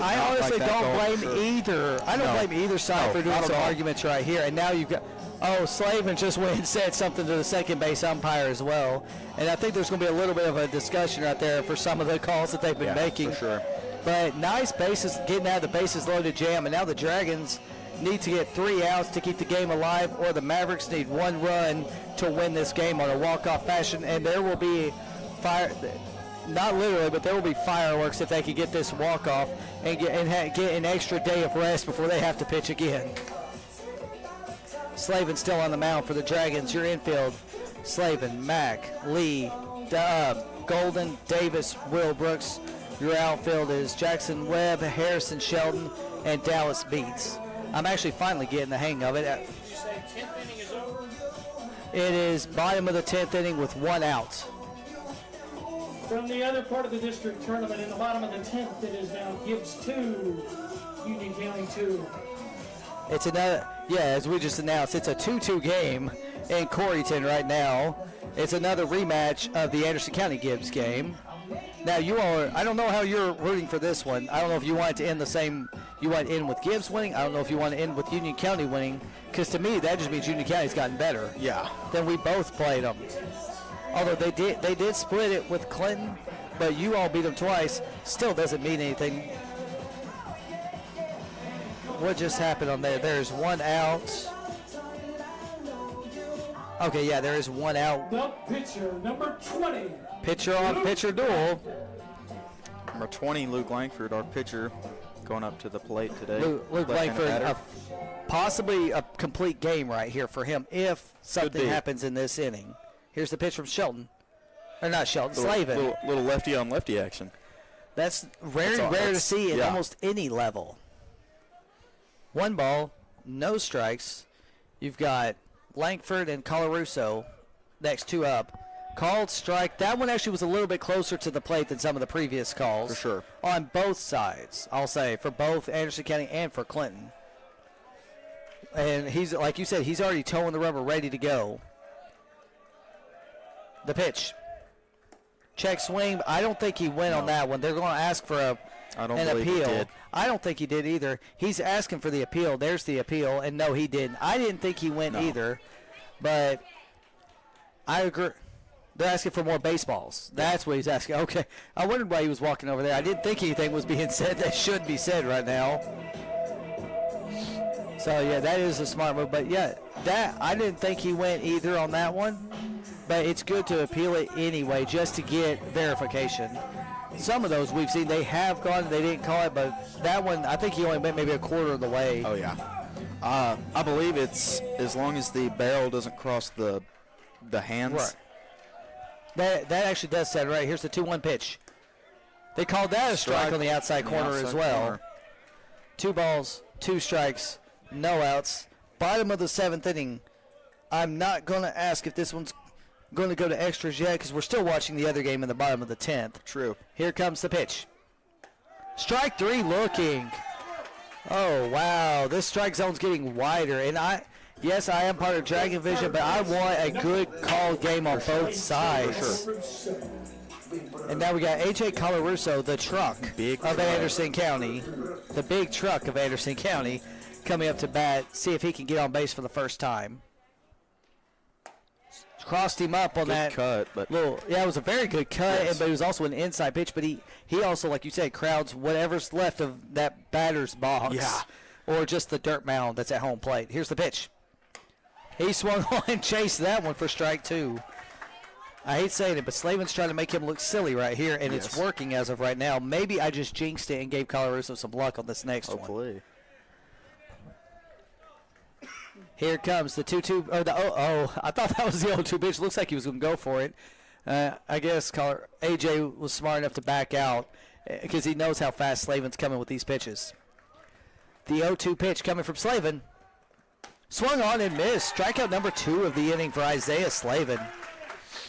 [SPEAKER 3] I honestly don't blame either. I don't blame either side for doing some arguments right here. And now you've got Slavin just went and said something to the second base umpire as well. And I think there's going to be a little bit of a discussion right there for some of the calls that they've been making.
[SPEAKER 4] For sure.
[SPEAKER 3] But nice bases, getting out of the bases loaded jam, and now the Dragons need to get 3 outs to keep the game alive, or the Mavericks need 1 run to win this game on a walk-off fashion, and there will be not literally, but there will be fireworks if they can get this walk-off and get an extra day of rest before they have to pitch again. Slavin still on the mound for the Dragons. Your infield, Slavin, Mack, Lee, Golden, Davis, Will Brooks. Your outfield is Jackson Webb, Harrison Sheldon, and Dallas Beats. I'm actually finally getting the hang of it.
[SPEAKER 2] Did you say 10th inning is over?
[SPEAKER 3] It is bottom of the 10th inning with 1 out.
[SPEAKER 2] From the other part of the district tournament, in the bottom of the 10th, it is now Gibbs 2, Union County 2.
[SPEAKER 3] It's another, as we just announced, it's a 2-2 game in Coreyton right now. It's another rematch of the Anderson County Gibbs game. Now I don't know how you're rooting for this one. I don't know if you want it to end the same, you want to end with Gibbs winning. I don't know if you want to end with Union County winning, because to me that just means Union County's gotten better.
[SPEAKER 4] Yeah.
[SPEAKER 3] Than we both played them. Although they did split it with Clinton, but you all beat them twice. Still doesn't mean anything. What just happened on there? There's 1 out. Okay, yeah, there is 1 out.
[SPEAKER 2] The pitcher, number 20.
[SPEAKER 3] Pitcher on pitcher duel.
[SPEAKER 4] Number 20, Luke Langford, our pitcher, going up to the plate today.
[SPEAKER 3] Luke Langford, possibly a complete game right here for him if something happens in this inning. Here's the pitch from Shelton. Or not Shelton, Slavin.
[SPEAKER 4] Little lefty on lefty action.
[SPEAKER 3] That's rare to see at almost any level. 1 ball, no strikes. You've got Langford and Colarusso next 2 up. Called strike. That one actually was a little bit closer to the plate than some of the previous calls.
[SPEAKER 4] For sure.
[SPEAKER 3] On both sides, I'll say, for both Anderson County and for Clinton. And he's, like you said, he's already towing the rubber, ready to go. The pitch. Check swing. I don't think he went on that one. They're going to ask for an appeal.
[SPEAKER 4] He did.
[SPEAKER 3] I don't think he did either. He's asking for the appeal. There's the appeal, and no, he didn't. I didn't think he went either, but I agree. They're asking for more baseballs. That's what he's asking. Okay. I wondered why he was walking over there. I didn't think anything was being said that should be said right now. So, yeah, that is a smart move. But, yeah, I didn't think he went either on that one. But it's good to appeal it anyway just to get verification. Some of those we've seen, they have gone, they didn't call it. But that one, I think he only went maybe a quarter of the way.
[SPEAKER 4] Oh, yeah. I believe it's as long as the barrel doesn't cross the hands.
[SPEAKER 3] Right. That actually does sound right. Here's the 2-1 pitch. They called that a strike on the outside corner as well. 2 balls, 2 strikes, no outs. Bottom of the 7th inning. I'm not going to ask if this one's going to go to extras yet because we're still watching the other game in the bottom of the 10th.
[SPEAKER 4] True.
[SPEAKER 3] Here comes the pitch. Strike 3 looking. Oh, wow. This strike zone's getting wider. And yes, I am part of Dragon Vision, but I want a good call game on both sides.
[SPEAKER 4] Sure.
[SPEAKER 3] And now we got A.J. Colarusso, the truck of Anderson County, the big truck of Anderson County, coming up to bat, see if he can get on base for the first time. Crossed him up on that
[SPEAKER 4] cut, but
[SPEAKER 3] it was a very good cut,
[SPEAKER 4] Yes.
[SPEAKER 3] but it was also an inside pitch. But he also, like you said, crowds whatever's left of that batter's box, or just the dirt mound that's at home plate. Here's the pitch. He swung on and chased that one for strike 2. I hate saying it, but Slavin's trying to make him look silly right here, and it's working as of right now. Maybe I just jinxed it and gave Colarusso some luck on this next one.
[SPEAKER 4] hopefully.
[SPEAKER 3] Here comes the 2-2, or the I thought that was the 0-2 pitch. Looks like he was going to go for it. I guess AJ was smart enough to back out because he knows how fast Slavin's coming with these pitches. The 0-2 pitch coming from Slavin. Swung on and missed. Strikeout number 2 of the inning for Isaiah Slavin.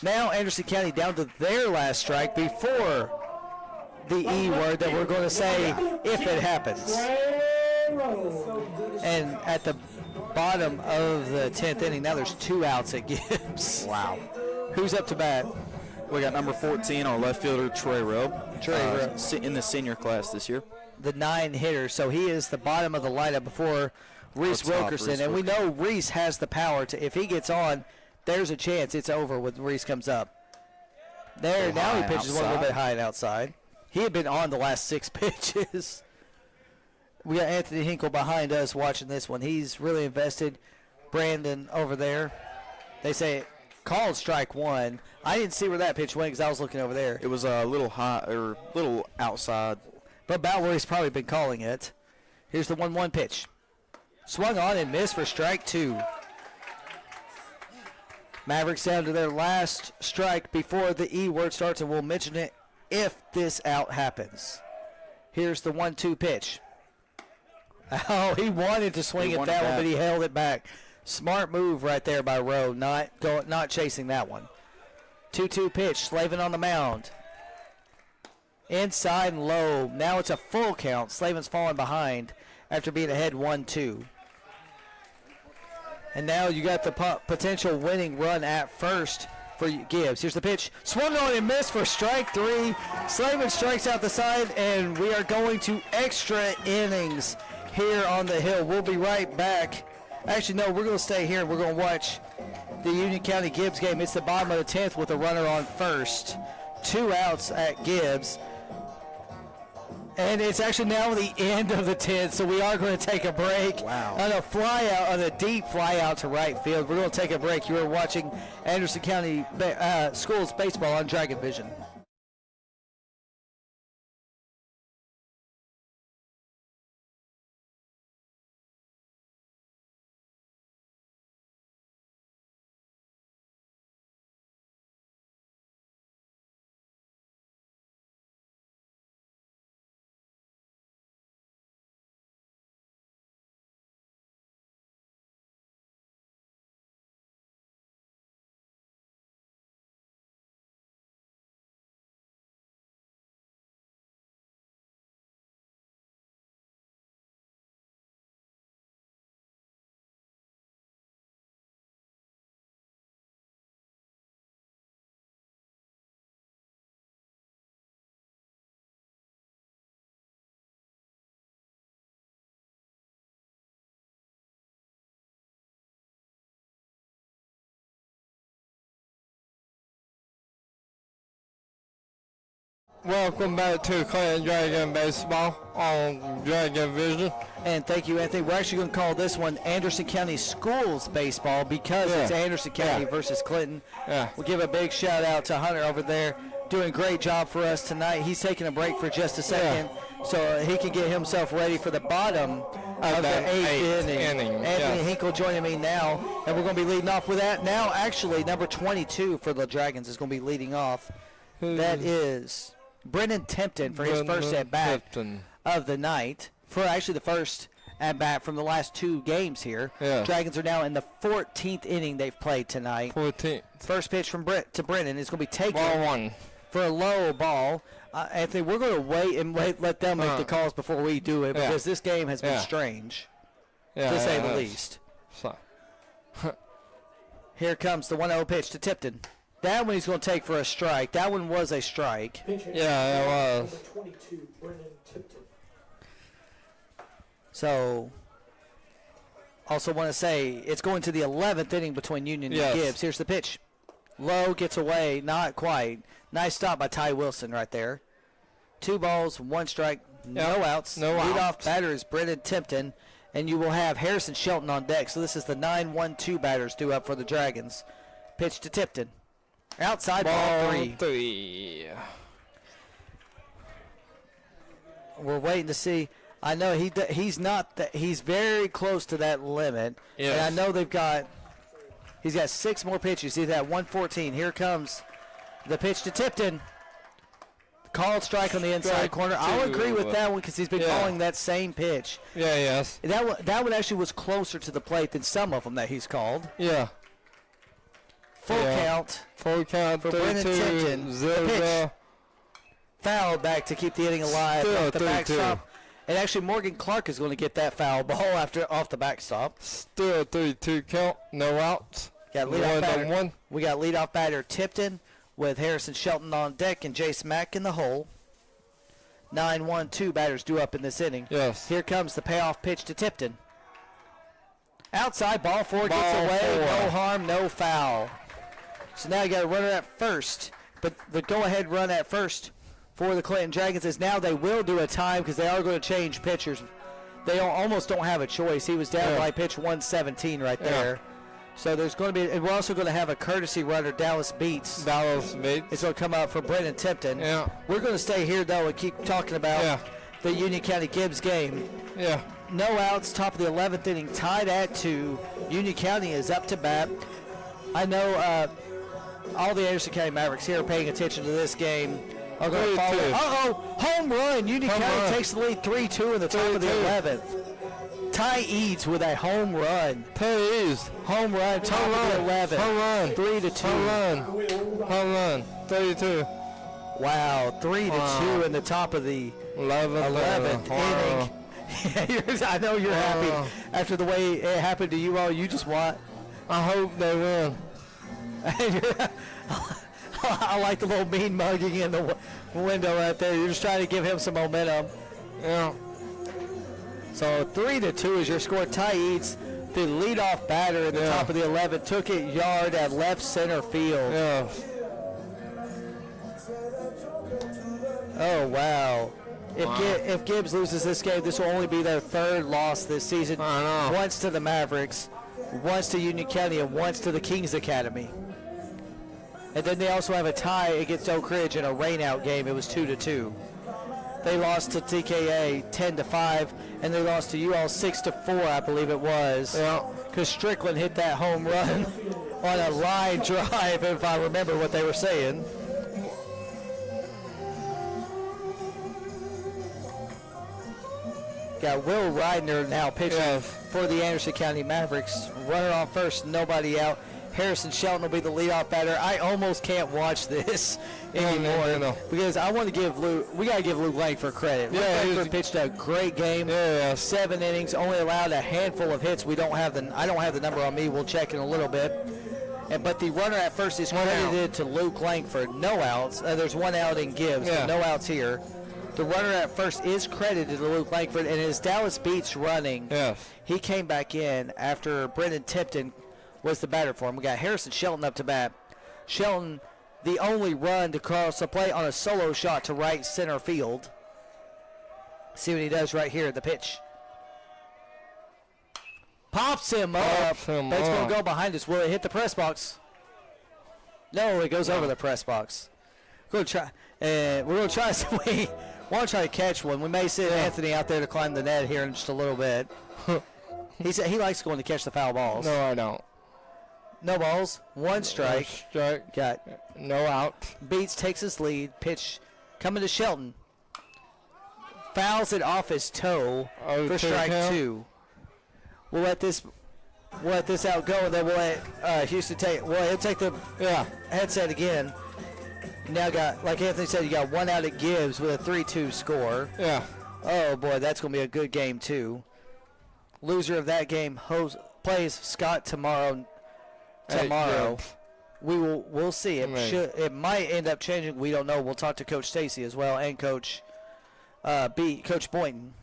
[SPEAKER 3] Now Anderson County down to their last strike before the E word that we're going to say if it happens. And at the bottom of the 10th inning, now there's 2 outs at Gibbs.
[SPEAKER 4] Wow.
[SPEAKER 3] Who's up to bat?
[SPEAKER 4] We got number 14, our left fielder, Trey Rowe. In the senior class this year.
[SPEAKER 3] The 9 hitter, so he is the bottom of the lineup before Reese Wilkerson.
[SPEAKER 4] Reese
[SPEAKER 3] And we know Reese has the power to, if he gets on, there's a chance it's over when Reese comes up. There, now he pitches one a little bit high and outside. He had been on the last 6 pitches. We got Anthony Hinkle behind us watching this one. He's really invested. Brandon over there. They say called strike 1. I didn't see where that pitch went because I was looking over there.
[SPEAKER 4] It was a little high or little outside.
[SPEAKER 3] But about where he's probably been calling it. Here's the 1-1 pitch. Swung on and missed for strike 2. Mavericks down to their last strike before the E word starts, and we'll mention it if this out happens. Here's the 1-2 pitch. Oh, he wanted to swing at that one, but he held it back. Smart move right there by Rowe, not chasing that one. 2-2 pitch, Slavin on the mound. Inside and low. Now it's a full count. Slavin's falling behind after being ahead 1-2. And now you got the potential winning run at first for Gibbs. Here's the pitch. Swung on and missed for strike 3. Slavin strikes out the side, and we are going to extra innings here on the hill. We'll be right back. Actually, no, we're going to stay here, and we're going to watch the Union County Gibbs game. It's the bottom of the 10th with a runner on first. 2 outs at Gibbs. And it's actually now the end of the 10th, so we are going to take a break.
[SPEAKER 4] Wow.
[SPEAKER 3] On a deep fly out to right field. We're going to take a break. You are watching Anderson County Schools Baseball on Dragon Vision.
[SPEAKER 1] Welcome back to Clinton Dragon Baseball on Dragon Vision.
[SPEAKER 3] And thank you, Anthony. We're actually going to call this one Anderson County Schools Baseball because it's Anderson County versus Clinton.
[SPEAKER 1] Yeah.
[SPEAKER 3] We'll give a big shout out to Hunter over there, doing a great job for us tonight. He's taking a break for just a second so he can get himself ready for the bottom of the eighth inning. Anthony Hinkle joining me now, and we're going to be leading off with that. Now, actually, number 22 for the Dragons is going to be leading off. That is Brendan Tempton for his first at-bat of the night, for actually the first at bat from the last 2 games here.
[SPEAKER 1] Yeah.
[SPEAKER 3] Dragons are now in the 14th inning they've played tonight.
[SPEAKER 1] 14.
[SPEAKER 3] First pitch from Brett to Brennan is going to be taken
[SPEAKER 1] Ball 1.
[SPEAKER 3] for a low ball. Anthony, we're going to wait and let them make the calls before we do it because this game has been strange, to say the least.
[SPEAKER 1] So.
[SPEAKER 3] Here comes the 1-0 pitch to Tipton. That one he's going to take for a strike. That one was a strike.
[SPEAKER 1] Yeah, it was.
[SPEAKER 2] Number 22, Brennan Tipton.
[SPEAKER 3] So, also want to say it's going to the 11th inning between Union and Gibbs. Here's the pitch. Low, gets away, not quite. Nice stop by Ty Wilson right there. 2 balls, 1 strike, no outs.
[SPEAKER 1] No
[SPEAKER 3] Leadoff
[SPEAKER 1] outs.
[SPEAKER 3] batter is Brennan Tipton, and you will have Harrison Shelton on deck. So this is the 9-1-2 batters due up for the Dragons. Pitch to Tipton. Outside ball 3. We're waiting to see. I know he's not. He's very close to that limit.
[SPEAKER 1] Yes.
[SPEAKER 3] And I know he's got 6 more pitches. He's at 114. Here comes the pitch to Tipton. Called strike on the inside
[SPEAKER 1] Strike
[SPEAKER 3] corner.
[SPEAKER 1] 2.
[SPEAKER 3] I'll agree with that one because he's been calling that same pitch.
[SPEAKER 1] Yeah, yes.
[SPEAKER 3] That one actually was closer to the plate than some of them that he's called.
[SPEAKER 1] Yeah.
[SPEAKER 3] Full count.
[SPEAKER 1] Full count.
[SPEAKER 3] For Brennan Tipton.
[SPEAKER 1] 0-0.
[SPEAKER 3] Foul back to keep the inning alive.
[SPEAKER 1] Still
[SPEAKER 3] Off the
[SPEAKER 1] 3-2.
[SPEAKER 3] backstop. And actually, Morgan Clark is going to get that foul ball off the backstop.
[SPEAKER 1] Still 3-2 count. No outs.
[SPEAKER 3] Got leadoff batter.
[SPEAKER 1] 1-1.
[SPEAKER 3] We got leadoff batter Tipton with Harrison Shelton on deck and Jace Mack in the hole. 9-1-2 batters due up in this inning.
[SPEAKER 1] Yes.
[SPEAKER 3] Here comes the payoff pitch to Tipton. Outside, ball 4 gets
[SPEAKER 1] Ball
[SPEAKER 3] away.
[SPEAKER 1] 4.
[SPEAKER 3] No harm, no foul. So now you got a runner at first. But the go-ahead run at first for the Clinton Dragons is now they will do a time because they are going to change pitchers. They almost don't have a choice. He was down by pitch 117 right there. So there's going to be, and we're also going to have a courtesy runner, Dallas Beats.
[SPEAKER 1] Dallas Beats.
[SPEAKER 3] It's going to come out for Brennan Tipton.
[SPEAKER 1] Yeah.
[SPEAKER 3] We're going to stay here, though, and keep talking about the Union County Gibbs game.
[SPEAKER 1] Yeah.
[SPEAKER 3] No outs, top of the 11th inning, tied at 2. Union County is up to bat. I know all the Anderson County Mavericks here are paying attention to this game. Are going to follow.
[SPEAKER 1] 3-2.
[SPEAKER 3] Home run. Union County takes the lead 3-2 in the top of the
[SPEAKER 1] 3-2.
[SPEAKER 3] 11th. Ty Eads with a home run.
[SPEAKER 1] Ty Eads.
[SPEAKER 3] Home run, top of the 11th.
[SPEAKER 1] Home run.
[SPEAKER 3] 3-2.
[SPEAKER 1] Home run. 32.
[SPEAKER 3] Wow, 3-2 in the top of the 11th inning. I know you're happy after the way it happened to you all. You just want.
[SPEAKER 1] I hope they win.
[SPEAKER 3] I like the little mean mugging in the window right there. You're just trying to give him some momentum.
[SPEAKER 1] Yeah.
[SPEAKER 3] So 3-2 is your score. Ty Eads, the leadoff batter in the top of the 11th, took it yard at left center field.
[SPEAKER 1] Yeah.
[SPEAKER 3] Oh, wow. If Gibbs loses this game, this will only be their 3rd loss this season.
[SPEAKER 1] I know.
[SPEAKER 3] Once to the Mavericks, once to Union County, and once to the Kings Academy. And then they also have a tie against Oak Ridge in a rainout game. It was 2-2. They lost to TKA 10-5, and they lost to UL 6-4, I believe it was.
[SPEAKER 1] Yeah.
[SPEAKER 3] Because Strickland hit that home run on a line drive, if I remember what they were saying. Got Will Reidner now pitching for the Anderson County Mavericks. Runner on first, nobody out. Harrison Shelton will be the leadoff batter. I almost can't watch this anymore because I want to give we got to give Luke Langford credit. Luke Langford pitched a great game. 7 innings, only allowed a handful of hits. I don't have the number on me. We'll check in a little bit. But the runner at first is credited to Luke Langford. No outs. There's 1 out in Gibbs, but no outs here. The runner at first is credited to Luke Langford, and his Dallas Beats running. He came back in after Brendan Tipton was the batter for him. We got Harrison Shelton up to bat. Shelton, the only run to cross the plate on a solo shot to right center field. See what he does right here at the pitch. Pops him up. But it's going to go behind us. Will it hit the press box? No, it goes over the press box. We're going to try. We're going to try. We want to try to catch one. We may send Anthony out there to climb the net here in just a little bit. He likes going to catch the foul balls.
[SPEAKER 1] No, I don't.
[SPEAKER 3] No balls, 1 strike. Got
[SPEAKER 1] no out.
[SPEAKER 3] Beats takes his lead. Pitch coming to Shelton. Fouls it off his toe for strike 2. we'll let this out go, and then we'll let Houston take. Well, he'll take the headset again. Now got, like Anthony said, you got one out at Gibbs with a 3-2 score.
[SPEAKER 1] Yeah.
[SPEAKER 3] Oh boy, that's gonna be a good game too. Loser of that game plays Scott tomorrow.
[SPEAKER 1] Yeah.
[SPEAKER 3] We'll see.
[SPEAKER 1] Right.
[SPEAKER 3] It might end up changing. We don't know. We'll talk to Coach Stacy as well and Coach Boynton.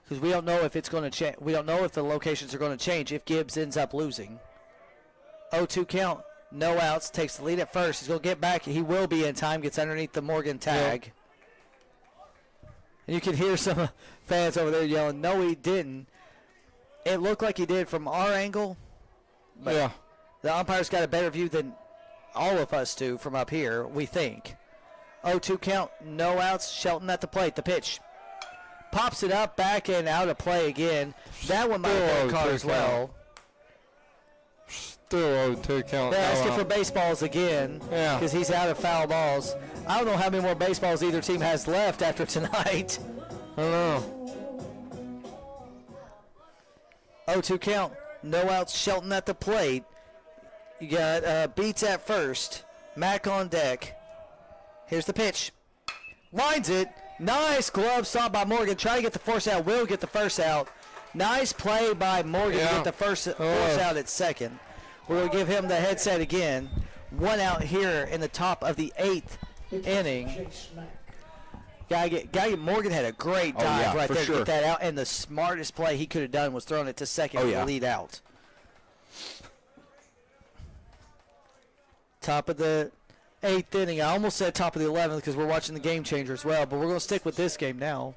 [SPEAKER 3] Because we don't know if it's going to change. We don't know if the locations are going to change if Gibbs ends up losing. 0-2 count, no outs, takes the lead at first. He's going to get back. He will be in time, gets underneath the Morgan tag.
[SPEAKER 1] Yep.
[SPEAKER 3] And you can hear some fans over there yelling, no, he didn't. It looked like he did from our angle. But
[SPEAKER 1] Yeah.
[SPEAKER 3] the umpire's got a better view than all of us do from up here, we think. 0-2 count, no outs. Shelton at the plate. The pitch. Pops it up, back and out of play again. That one might have been a caught as well.
[SPEAKER 1] Still 0-2 count.
[SPEAKER 3] They're
[SPEAKER 1] no
[SPEAKER 3] asking
[SPEAKER 1] out.
[SPEAKER 3] for baseballs again
[SPEAKER 1] Yeah.
[SPEAKER 3] because he's out of foul balls. I don't know how many more baseballs either team has left after tonight.
[SPEAKER 1] I don't know.
[SPEAKER 3] 0-2 count, no outs. Shelton at the plate. You got Beats at first. Mack on deck. Here's the pitch. Lines it. Nice glove stop by Morgan. Try to get the force out. Will get the first out. Nice play by Morgan to
[SPEAKER 1] Yeah.
[SPEAKER 3] get the force out at second. We're going to give him the headset again. One out here in the top of the 8th inning.
[SPEAKER 2] Chase Mack.
[SPEAKER 3] Morgan had a great
[SPEAKER 4] Oh,
[SPEAKER 3] dive
[SPEAKER 4] yeah,
[SPEAKER 3] right
[SPEAKER 4] for
[SPEAKER 3] there to
[SPEAKER 4] sure.
[SPEAKER 3] get that out. And the smartest play he could have done was throwing it to second
[SPEAKER 4] Oh,
[SPEAKER 3] with
[SPEAKER 4] yeah.
[SPEAKER 3] the lead out. Top of the 8th inning. I almost said top of the 11th because we're watching the game changer as well, but we're going to stick with this game now.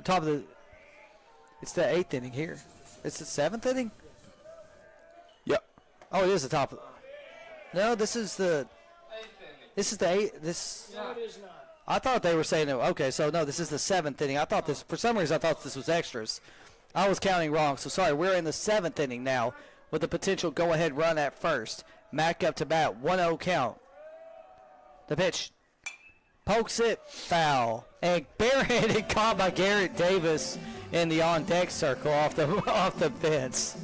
[SPEAKER 3] Top of the, it's the 8th inning here. It's the 7th inning?
[SPEAKER 4] Yep.
[SPEAKER 3] Oh, it is the top of, no, this is the 8th, this,
[SPEAKER 2] No, it is not.
[SPEAKER 3] I thought they were saying, okay, so no, this is the 7th inning. I thought this, for some reason, I thought this was extras. I was counting wrong, so sorry. We're in the 7th inning now with a potential go-ahead run at first. Mack up to bat, 1-0 count. The pitch. Pokes it, foul. And barehanded caught by Garrett Davis in the on-deck circle off the fence.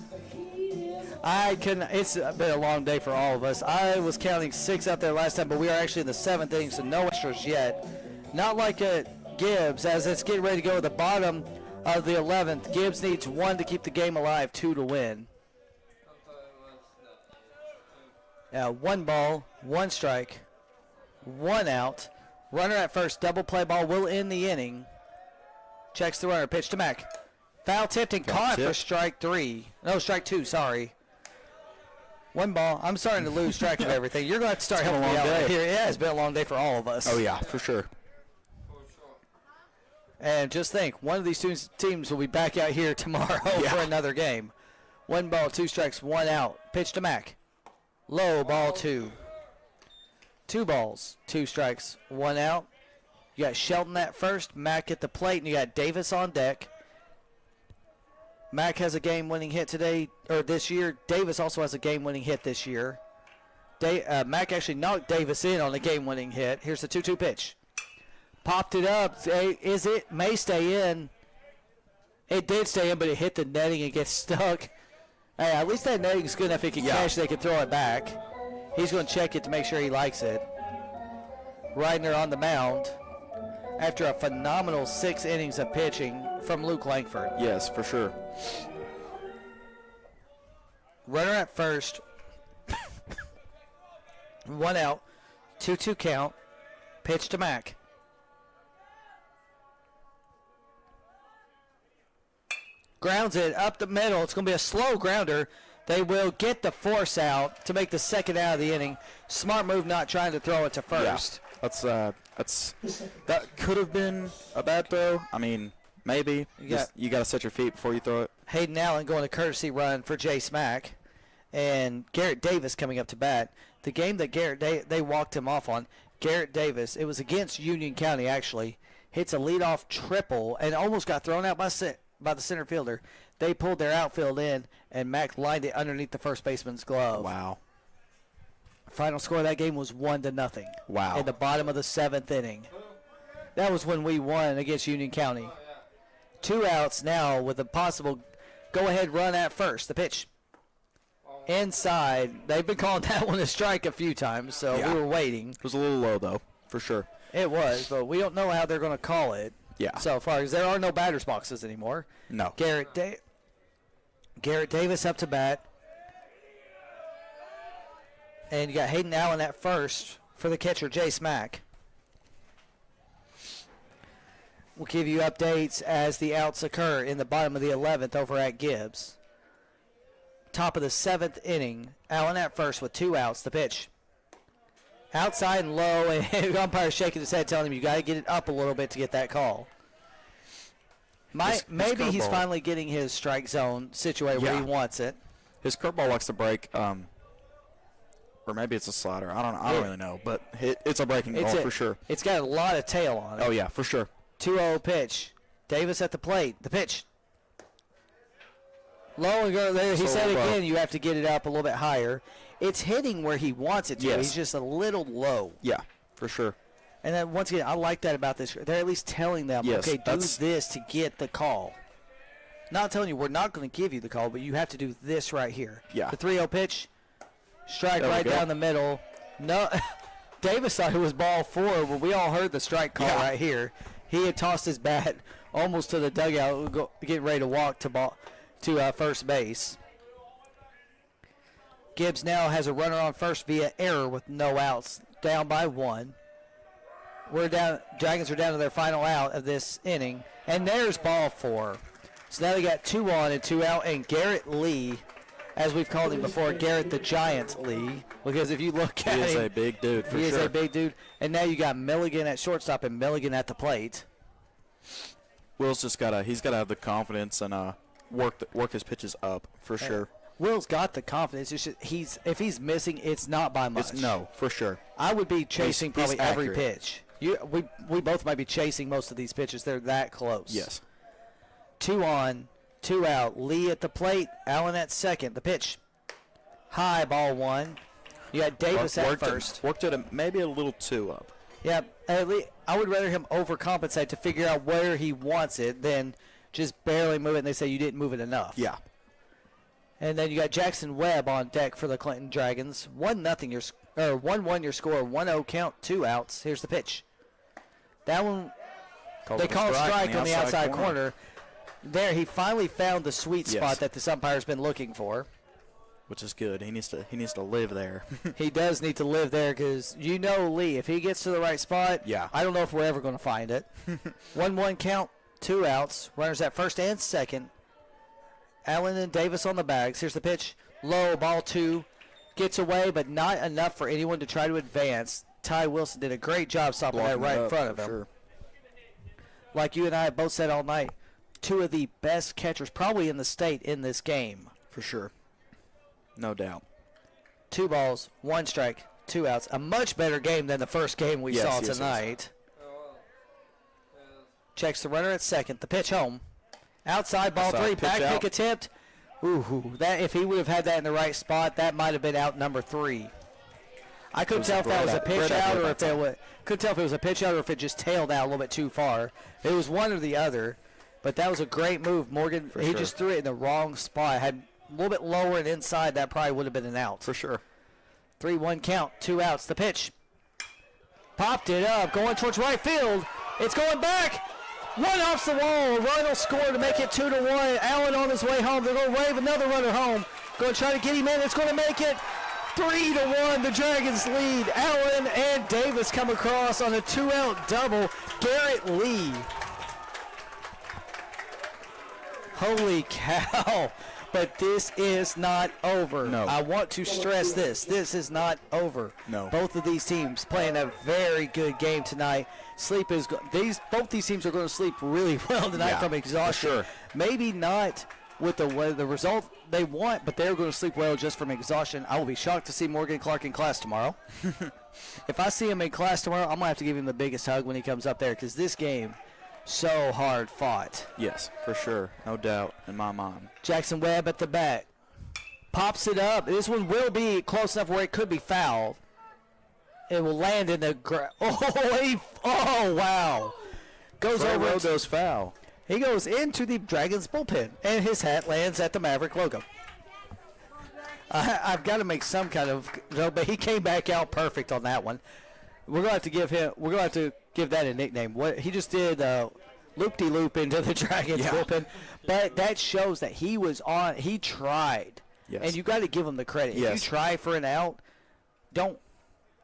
[SPEAKER 3] It's been a long day for all of us. I was counting 6 out there last time, but we are actually in the 7th inning, so no extras yet. Not like at Gibbs, as it's getting ready to go to the bottom of the 11th. Gibbs needs 1 to keep the game alive, 2 to win. 1 ball, 1 strike, 1 out. Runner at first, double play ball will end the inning. Checks the runner, pitch to Mack. Foul tipped and caught for strike 2, sorry. 1 ball. I'm starting to lose track of everything. You're going to have to start helping me out right here. Yeah, it's been a long day for all of us.
[SPEAKER 4] Oh, yeah, for sure.
[SPEAKER 3] And just think, one of these two teams will be back out here tomorrow for another game. 1 ball, 2 strikes, 1 out. Pitch to Mack. Low, ball 2. 2 balls, 2 strikes, 1 out. You got Shelton at first, Mack at the plate, and you got Davis on deck. Mack has a game-winning hit today, or this year. Davis also has a game-winning hit this year. Mack actually knocked Davis in on a game-winning hit. Here's the 2-2 pitch. Popped it up. May stay in. It did stay in, but it hit the netting and gets stuck. Hey, at least that netting is good enough. It can catch. They can throw it back. He's going to check it to make sure he likes it. Reidner on the mound after a phenomenal 6 innings of pitching from Luke Langford.
[SPEAKER 4] Yes, for sure.
[SPEAKER 3] Runner at first. 1 out. 2-2 count. Pitch to Mack. Grounds it up the middle. It's going to be a slow grounder. They will get the force out to make the second out of the inning. Smart move not trying to throw it to first.
[SPEAKER 4] Yeah, that could have been a bad throw. I mean, maybe. You got to set your feet before you throw it.
[SPEAKER 3] Hayden Allen going to courtesy run for Jace Mack. And Garrett Davis coming up to bat. The game that they walked him off on, Garrett Davis, it was against Union County actually, hits a leadoff triple and almost got thrown out by the center fielder. They pulled their outfield in, and Mack lined it underneath the first baseman's glove.
[SPEAKER 4] Wow.
[SPEAKER 3] Final score of that game was 1-0.
[SPEAKER 4] Wow.
[SPEAKER 3] In the bottom of the 7th inning. That was when we won against Union County. 2 outs now with a possible go-ahead run at first. The pitch. Inside. They've been calling that one a strike a few times, so we were waiting.
[SPEAKER 4] It was a little low, though, for sure.
[SPEAKER 3] It was, but we don't know how they're going to call it.
[SPEAKER 4] Yeah.
[SPEAKER 3] So far, because there are no batter's boxes anymore.
[SPEAKER 4] No.
[SPEAKER 3] Garrett Davis up to bat. And you got Hayden Allen at first for the catcher, Jay Smack. We'll give you updates as the outs occur in the bottom of the 11th over at Gibbs. Top of the 7th inning. Allen at first with 2 outs. The pitch. Outside and low, and the umpire shaking his head, telling him you got to get it up a little bit to get that call. Maybe he's finally getting his strike zone situated where he wants it.
[SPEAKER 4] His curveball likes to break, or maybe it's a slider. I don't really know, but it's a breaking ball for sure.
[SPEAKER 3] It's got a lot of tail on it.
[SPEAKER 4] Oh yeah, for sure.
[SPEAKER 3] 2-0 pitch. Davis at the plate. The pitch. Low and go there. He said again, you have to get it up a little bit higher. It's hitting where he wants it to.
[SPEAKER 4] Yes.
[SPEAKER 3] He's just a little low.
[SPEAKER 4] Yeah, for sure.
[SPEAKER 3] And then once again, I like that about this. They're at least telling them, okay, do this to get the call. Not telling you we're not going to give you the call, but you have to do this right here.
[SPEAKER 4] Yeah.
[SPEAKER 3] The 3-0 pitch, strike right down the middle. No, Davis thought it was ball 4, but we all heard the strike call right here. He had tossed his bat almost to the dugout, getting ready to walk to first base. Gibbs now has a runner on first via error with no outs, down by 1. We're down. Dragons are down to their final out of this inning, and there's ball 4. So now they got 2 on and 2 out, and Garrett Lee, as we've called him before, Garrett the Giant Lee, because if you look at him,
[SPEAKER 4] he is a big dude for sure.
[SPEAKER 3] He is a big dude, and now you got Milligan at shortstop and Milligan at the plate.
[SPEAKER 4] Will's just he's gotta have the confidence and work his pitches up for sure.
[SPEAKER 3] Will's got the confidence. It's just if he's missing, it's not by much.
[SPEAKER 4] No, for sure.
[SPEAKER 3] I would be chasing probably every pitch. We both might be chasing most of these pitches. They're that close.
[SPEAKER 4] Yes.
[SPEAKER 3] 2 on, 2 out. Lee at the plate. Allen at second. The pitch. High, ball 1. You got Davis at first.
[SPEAKER 4] Worked it maybe a little too up.
[SPEAKER 3] Yeah, I would rather him overcompensate to figure out where he wants it than just barely move it and they say you didn't move it enough.
[SPEAKER 4] Yeah.
[SPEAKER 3] And then you got Jackson Webb on deck for the Clinton Dragons. 1-1 your score. 1-0 count. 2 outs. Here's the pitch. That one, they call a strike on the outside corner. There, he finally found the sweet spot that the umpire's been looking for.
[SPEAKER 4] Which is good. He needs to live there.
[SPEAKER 3] He does need to live there because Lee, if he gets to the right spot, I don't know if we're ever going to find it. 1-1 count. 2 outs. Runners at first and second. Allen and Davis on the bags. Here's the pitch. Low, ball 2. Gets away, but not enough for anyone to try to advance. Ty Wilson did a great job stopping that right in front of him.
[SPEAKER 4] Sure.
[SPEAKER 3] Like you and I have both said all night, 2 of the best catchers probably in the state in this game.
[SPEAKER 4] For sure. No doubt.
[SPEAKER 3] 2 balls, 1 strike, 2 outs. A much better game than the first game we saw tonight. Checks the runner at second. The pitch home. Outside ball 3. Back pick attempt. Ooh, that if he would have had that in the right spot, that might have been out number 3. I couldn't tell if that was a pitch out or if it was a pitch out or if it just tailed out a little bit too far. It was one or the other, but that was a great move. Morgan, just threw it in the wrong spot. Had a little bit lower and inside, that probably would have been an out.
[SPEAKER 4] For sure.
[SPEAKER 3] 3-1 count, 2 outs. The pitch. Popped it up, going towards right field. It's going back. 1 off the wall. Ryan will score to make it 2-1. Allen on his way home. They're going to wave another runner home. Going to try to get him in. It's going to make it 3-1. The Dragons lead. Allen and Davis come across on a 2-out double. Garrett Lee. Holy cow. But this is not over.
[SPEAKER 4] No.
[SPEAKER 3] I want to stress this. This is not over.
[SPEAKER 4] No.
[SPEAKER 3] Both of these teams playing a very good game tonight. Sleep is both these teams are going to sleep really well tonight from exhaustion.
[SPEAKER 4] For sure.
[SPEAKER 3] Maybe not with the result they want, but they're going to sleep well just from exhaustion. I will be shocked to see Morgan Clark in class tomorrow. If I see him in class tomorrow, I'm going to have to give him the biggest hug when he comes up there because this game, so hard fought.
[SPEAKER 4] Yes, for sure. No doubt in my mind. Jackson
[SPEAKER 3] Webb at the bat. Pops it up. This one will be close enough where it could be fouled. It will land in the ground. Oh, wow. Goes over.
[SPEAKER 4] Goes foul.
[SPEAKER 3] He goes into the Dragons bullpen, and his hat lands at the Maverick logo. I've got to make some kind of joke, but he came back out perfect on that one. We're going to have to give him. We're going to have to give that a nickname. What he just did, loop-de-loop into the Dragons bullpen, but that shows that he was on. He tried, and you got to give him the credit. If you try for an out, don't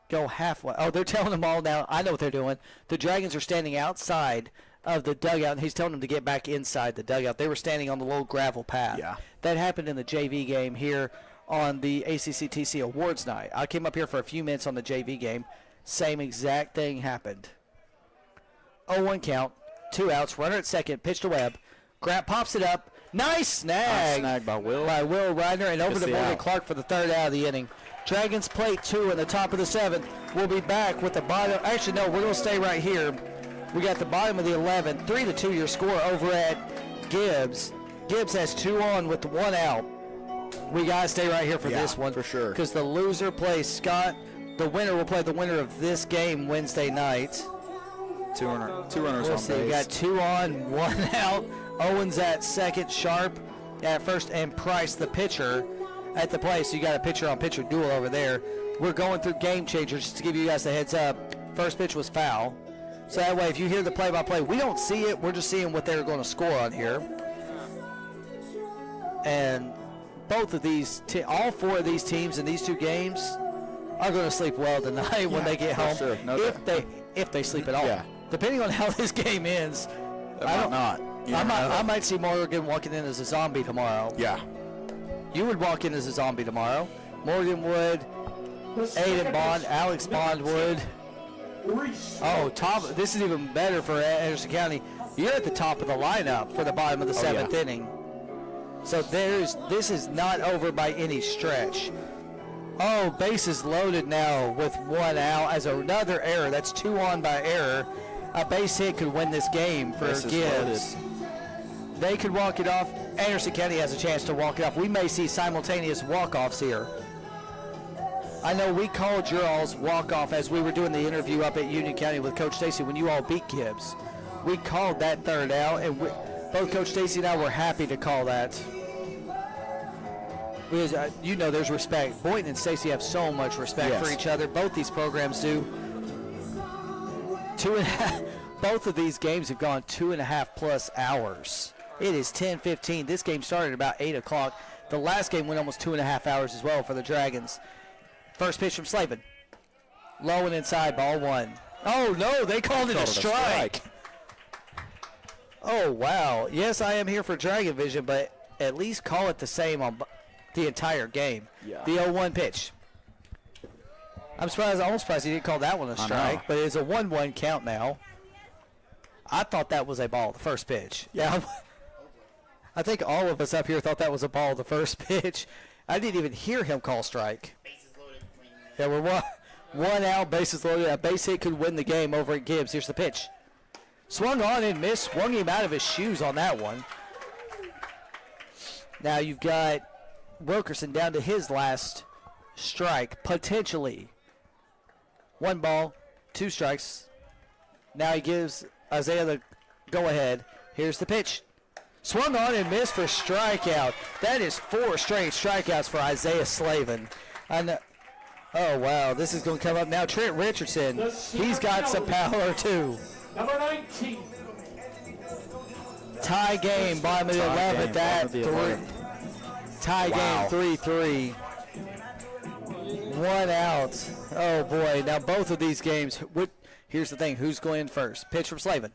[SPEAKER 3] go halfway. Oh, they're telling them all now. I know what they're doing. The Dragons are standing outside of the dugout, and he's telling them to get back inside the dugout. They were standing on the little gravel path.
[SPEAKER 4] Yeah.
[SPEAKER 3] That happened in the JV game here on the ACCTC Awards night. I came up here for a few minutes on the JV game. Same exact thing happened. 0-1 count, 2 outs, runner at second, pitch to Webb. Grant pops it up. Nice snag.
[SPEAKER 4] Nice snag by Will.
[SPEAKER 3] Ryder, and over
[SPEAKER 4] Gets
[SPEAKER 3] to
[SPEAKER 4] the
[SPEAKER 3] Morgan
[SPEAKER 4] out.
[SPEAKER 3] Clark for the third out of the inning. Dragons plate 2 in the top of the 7th. We'll be back with the bottom. Actually, no, we're going to stay right here. We got the bottom of the 11th. 3-2 your score over at Gibbs. Gibbs has 2 on with 1 out. We got to stay right here for this one.
[SPEAKER 4] For sure.
[SPEAKER 3] Because the loser plays Scott. The winner will play the winner of this game Wednesday night.
[SPEAKER 4] Two runners
[SPEAKER 3] We'll
[SPEAKER 4] on
[SPEAKER 3] see.
[SPEAKER 4] base.
[SPEAKER 3] We got 2 on, 1 out. Owens at second, Sharp at first, and Price, the pitcher, at the plate. So you got a pitcher-on-pitcher duel over there. We're going through game changers just to give you guys a heads up. First pitch was foul. So that way, if you hear the play-by-play, we don't see it. We're just seeing what they're going to score on here. And both of these, all 4 of these teams in these 2 games are going to sleep well tonight when they get home.
[SPEAKER 4] Sure. No
[SPEAKER 3] if they sleep at all.
[SPEAKER 4] Yeah.
[SPEAKER 3] Depending on how this game ends, I might see Morgan walking in as a zombie tomorrow.
[SPEAKER 4] Yeah.
[SPEAKER 3] You would walk in as a zombie tomorrow. Morgan would. Aiden Bond, Alex Bond would. Oh, top! This is even better for Anderson County. You're at the top of the lineup for the bottom of the 7th inning. So this is not over by any stretch. Oh, bases loaded now with 1 out as another error. That's 2 on by error. A base hit could win this game for Gibbs. They could walk it off. Anderson County has a chance to walk it off. We may see simultaneous walk-offs here. I know we called your all's walk-off as we were doing the interview up at Union County with Coach Stacy when you all beat Gibbs. We called that third out, and both Coach Stacy and I were happy to call that. Because, you know there's respect. Boynton and Stacy have so much respect for each other. Both these programs do. 2.5. Both of these games have gone 2.5 plus hours. It is 10:15. This game started at about 8 o'clock. The last game went almost 2.5 hours as well for the Dragons. First pitch from Slavin. Low and inside, ball 1. Oh, no, they called it a strike. Oh, wow. Yes, I am here for Dragon Vision, but at least call it the same on the entire game.
[SPEAKER 4] Yeah.
[SPEAKER 3] The 0-1 pitch. I'm almost surprised he didn't call that one a strike, but it's a 1-1 count now. I thought that was a ball, the first pitch. Yeah. I think all of us up here thought that was a ball, the first pitch. I didn't even hear him call strike.
[SPEAKER 5] Bases loaded.
[SPEAKER 3] Yeah, we're 1 out, bases loaded. A base hit could win the game over at Gibbs. Here's the pitch. Swung on and missed. Swung him out of his shoes on that one. Now you've got Wilkerson down to his last strike, potentially. 1 ball, 2 strikes. Now he gives Isaiah the go-ahead. Here's the pitch. Swung on and missed for strikeout. That is 4 straight strikeouts for Isaiah Slavin. And oh, wow, this is going to come up now. Trent Richardson, he's got some power too.
[SPEAKER 2] Number 19.
[SPEAKER 3] Tie game, bottom of the 11th at 3. Tie game, 3-3. 1 out. Oh, boy. Now, both of these games, here's the thing. Who's going in first? Pitch from Slavin.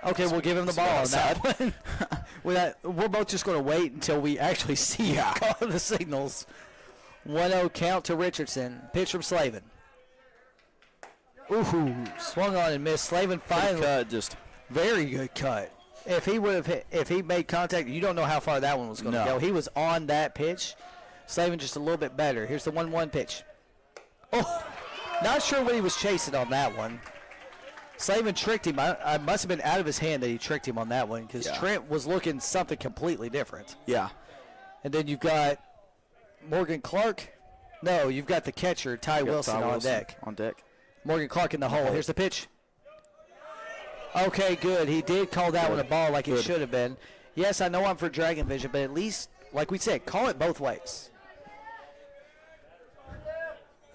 [SPEAKER 3] Okay, we'll give him the ball on that one. We're both just going to wait until we actually see him call the signals. 1-0 count to Richardson. Pitch from Slavin. Ooh, swung on and missed. Slavin finally.
[SPEAKER 4] Cut, just
[SPEAKER 3] very good cut. If he made contact, you don't know how far that one was going to go. He was on that pitch. Slavin just a little bit better. Here's the 1-1 pitch. Oh, not sure what he was chasing on that one. Slavin tricked him. I must have been out of his hand that he tricked him on that one because Trent was looking something completely different.
[SPEAKER 4] Yeah.
[SPEAKER 3] And then you've got Morgan Clark. No, you've got the catcher, Ty Wilson, on deck.
[SPEAKER 4] On deck.
[SPEAKER 3] Morgan Clark in the hole. Here's the pitch. Okay, good. He did call that one a ball like it should have been. Yes, I know I'm for Dragon Vision, but at least, like we said, call it both ways.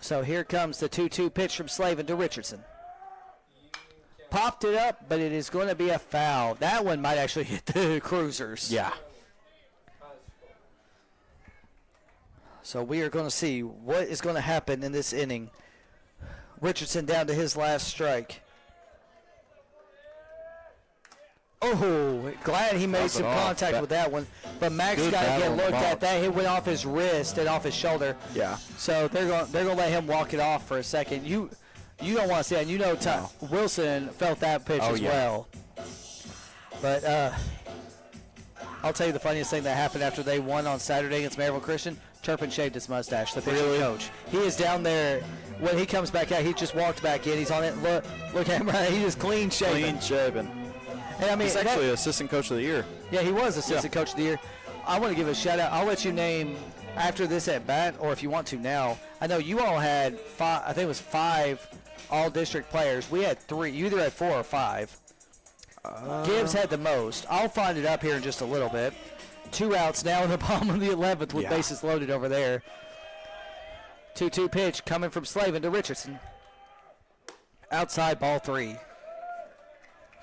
[SPEAKER 3] So here comes the 2-2 pitch from Slavin to Richardson. Popped it up, but it is going to be a foul. That one might actually hit the Cruisers.
[SPEAKER 4] Yeah.
[SPEAKER 3] So we are going to see what is going to happen in this inning. Richardson down to his last strike. Oh, glad he made some contact with that one. But Max got to get looked at. That hit went off his wrist and off his shoulder.
[SPEAKER 4] Yeah.
[SPEAKER 3] So they're going to let him walk it off for a second. You don't want to see that. You know, Wilson felt that pitch as well. But I'll tell you the funniest thing that happened after they won on Saturday against Maryville Christian. Turpin shaved his mustache. The pitching coach. He is down there. When he comes back out, he just walked back in. He's on it. Look at him right. He just clean shaven.
[SPEAKER 4] Clean shaven.
[SPEAKER 3] And I mean,
[SPEAKER 4] he's actually assistant coach of the year.
[SPEAKER 3] Yeah, he was assistant coach of the year. I want to give a shout out. I'll let you name after this at bat, or if you want to now. I know you all had five. I think it was 5 all-district players. We had 3. You either had 4 or 5. Gibbs had the most. I'll find it up here in just a little bit. 2 outs now in the bottom of the 11th with bases loaded over there. 2-2 pitch coming from Slavin to Richardson. Outside, ball 3.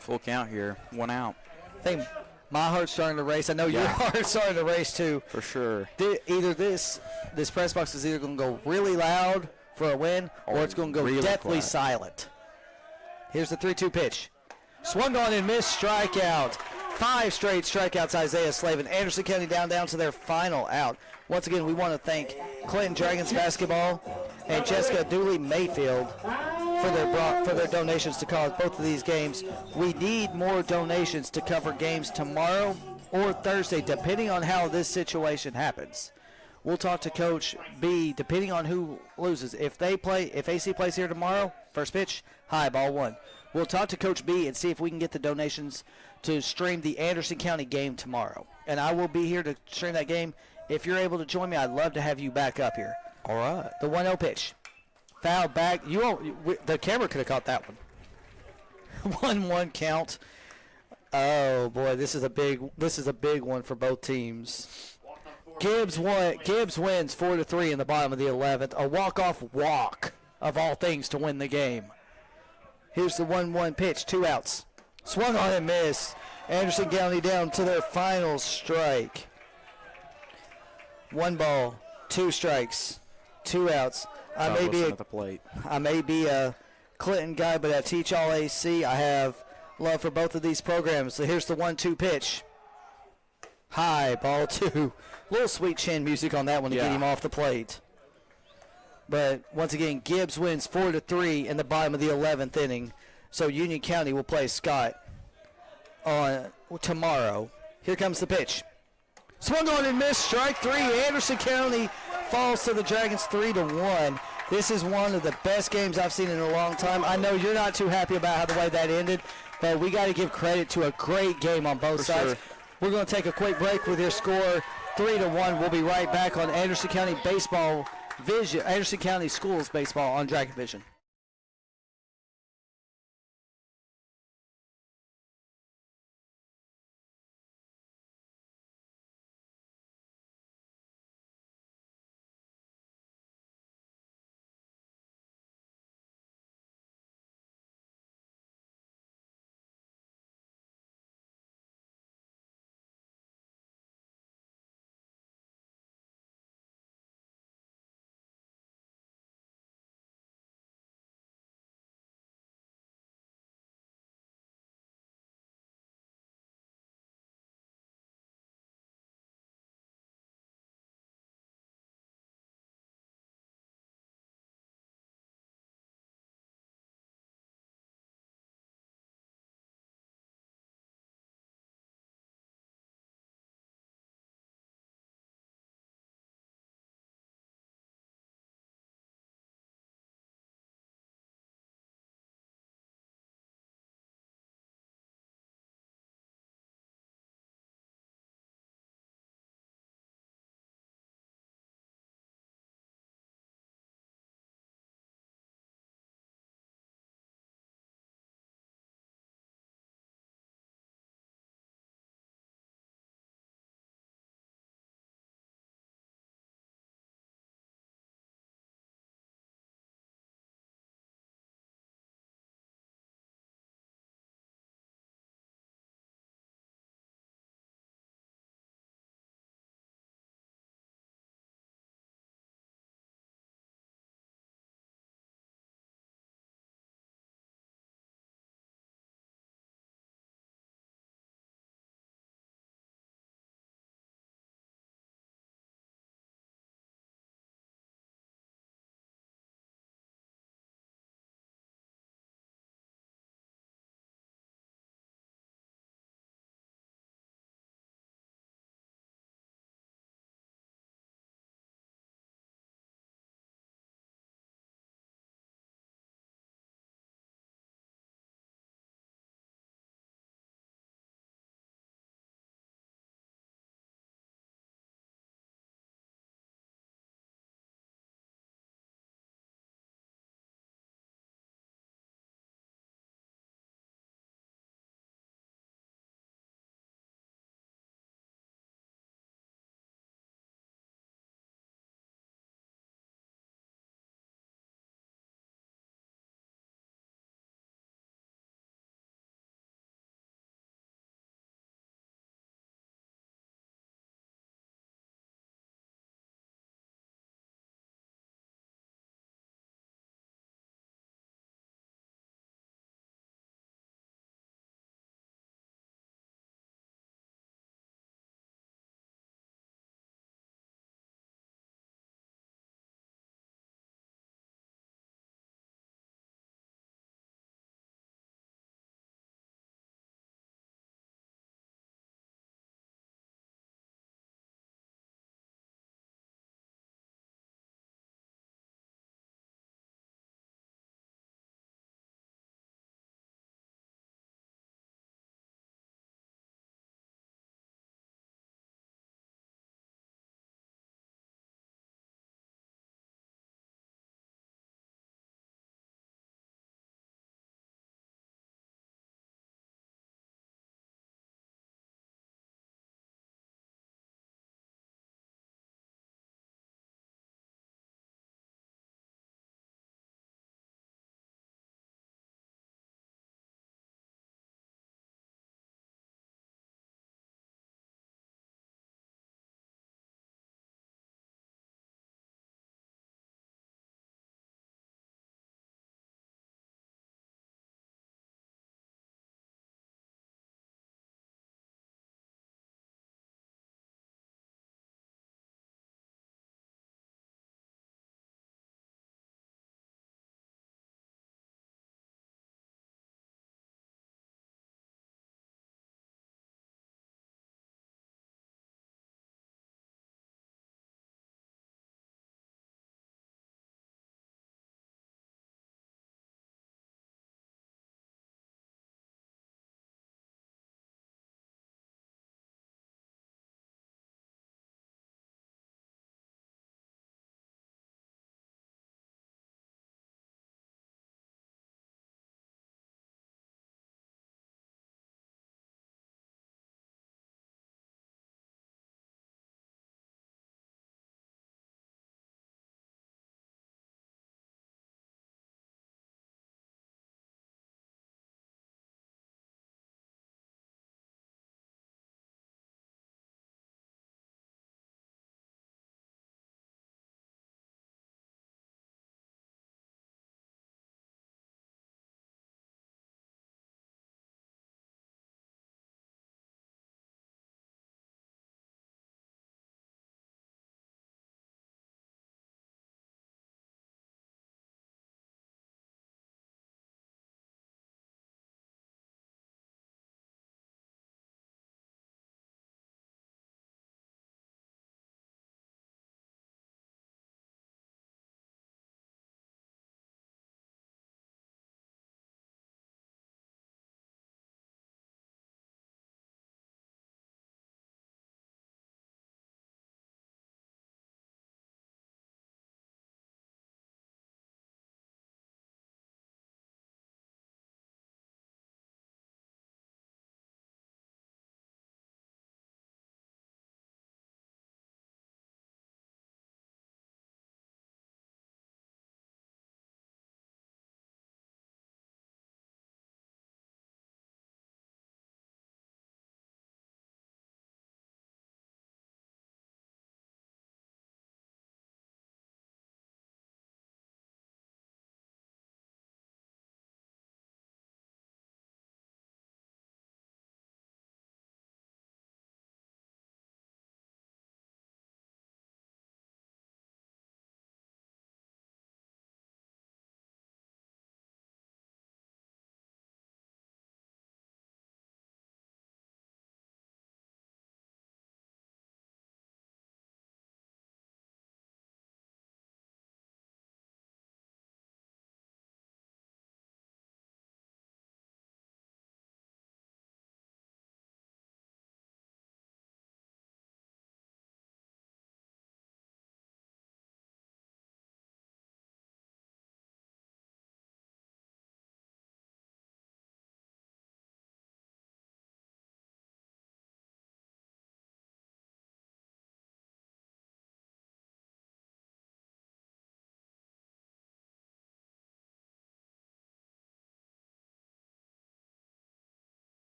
[SPEAKER 4] Full count here. 1 out.
[SPEAKER 3] I think my heart's starting to race. I know your heart's starting to race too.
[SPEAKER 4] For sure.
[SPEAKER 3] Either this press box is either going to go really loud for a win, or it's going to go really deathly silent. Here's the 3-2 pitch. Swung on and missed, strikeout. 5 straight strikeouts, Isaiah Slavin. Anderson County down to their final out. Once again, we want to thank Clinton Dragons Basketball and Jessica Dooley Mayfield for their donations to cause both of these games. We need more donations to cover games tomorrow or Thursday, depending on how this situation happens. We'll talk to Coach B, depending on who loses. If AC plays here tomorrow, first pitch, high, ball 1. We'll talk to Coach B and see if we can get the donations to stream the Anderson County game tomorrow. And I will be here to stream that game. If you're able to join me, I'd love to have you back up here.
[SPEAKER 4] All right.
[SPEAKER 3] The 1-0 pitch. Foul back. The camera could have caught that one. 1-1 count. Oh boy, this is a big one for both teams. Gibbs wins 4-3 in the bottom of the 11th. A walk-off walk of all things to win the game. Here's the 1-1 pitch. 2 outs. Swung on and missed. Anderson County down to their final strike. 1 ball, 2 strikes, 2 outs. I may be a Clinton guy, but I teach all AC. I have love for both of these programs. So here's the 1-2 pitch. High, ball 2. Little sweet chin music on that one to get him off the plate. But once again, Gibbs wins 4-3 in the bottom of the 11th inning. So Union County will play Scott on tomorrow. Here comes the pitch. Swung on and missed, strike 3. Anderson County falls to the Dragons 3-1. This is one of the best games I've seen in a long time. I know you're not too happy about how the way that ended, but we got to give credit to a great game on both sides. Sure. We're going to take a quick break with your score 3-1. We'll be right back on Anderson County Baseball Vision, Anderson County Schools Baseball on Dragon Vision.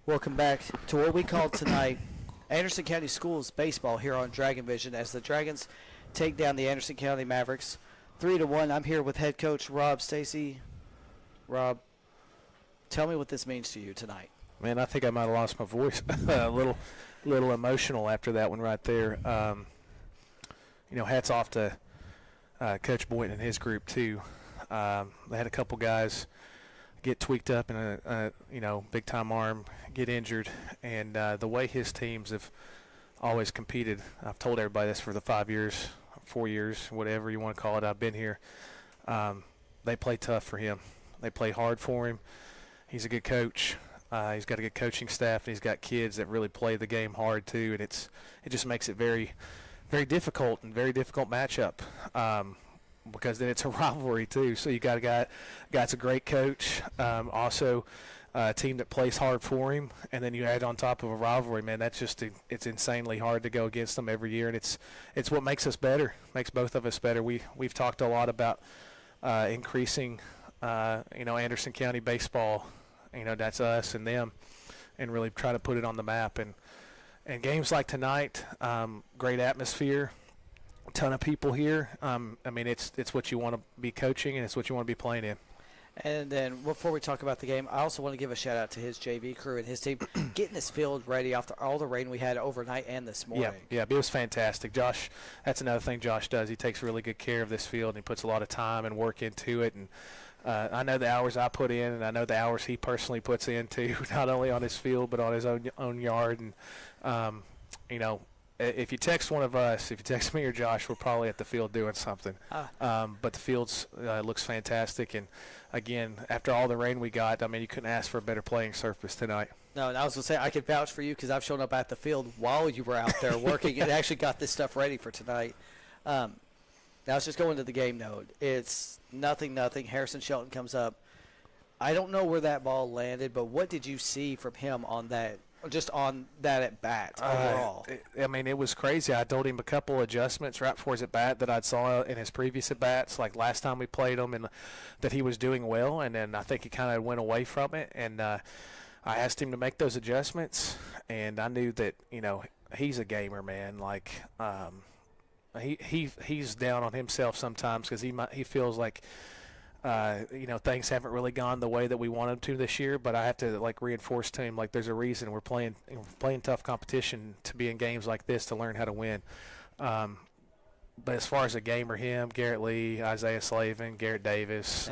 [SPEAKER 3] Welcome back to what we call tonight Anderson County Schools baseball here on Dragon Vision as the Dragons take down the Anderson County Mavericks 3-1. I'm here with head coach Rob Stacy. Rob, tell me what this means to you tonight.
[SPEAKER 6] Man, I think I might have lost my voice. A little emotional after that one right there. Hats off to Coach Boynton and his group too. They had a couple guys get tweaked up in a big time arm, get injured, and the way his teams have always competed. I've told everybody this for the 5 years, 4 years, whatever you want to call it. I've been here. They play tough for him. They play hard for him. He's a good coach. He's got a good coaching staff, and he's got kids that really play the game hard too. And it just makes it very, very difficult and very difficult matchup. Because then it's a rivalry too. So you got a guy that's a great coach, also a team that plays hard for him, and then you add on top of a rivalry, man. That's just it's insanely hard to go against them every year, and it's what makes us better, makes both of us better. We've talked a lot about increasing, Anderson County baseball. That's us and them, and really try to put it on the map. And games like tonight, great atmosphere. Ton of people here. It's what you want to be coaching, and it's what you want to be playing in.
[SPEAKER 3] And then before we talk about the game, I also want to give a shout out to his JV crew and his team getting this field ready after all the rain we had overnight and this morning.
[SPEAKER 6] Yeah, it was fantastic. Josh, that's another thing Josh does. He takes really good care of this field, and he puts a lot of time and work into it. And I know the hours I put in, and I know the hours he personally puts in too, not only on his field but on his own yard. And if you text one of us, if you text me or Josh, we're probably at the field doing something. But the field looks fantastic. And, again, after all the rain we got, you couldn't ask for a better playing surface tonight.
[SPEAKER 3] No, and I was going to say I can vouch for you because I've shown up at the field while you were out there working and actually got this stuff ready for tonight. Now let's just go into the game note. It's 0-0. Harrison Shelton comes up. I don't know where that ball landed, but what did you see from him on that? Just on that at bat overall.
[SPEAKER 6] It was crazy. I told him a couple adjustments right before his at bat that I saw in his previous at bats, like last time we played him, and that he was doing well. And then I think he kind of went away from it. And I asked him to make those adjustments, and I knew that he's a gamer, man. Like he's down on himself sometimes because he feels like. Things haven't really gone the way that we want them to this year, but I have to reinforce to him there's a reason we're playing tough competition to be in games like this to learn how to win. But as far as a gamer, him, Garrett Lee, Isaiah Slavin, Garrett Davis,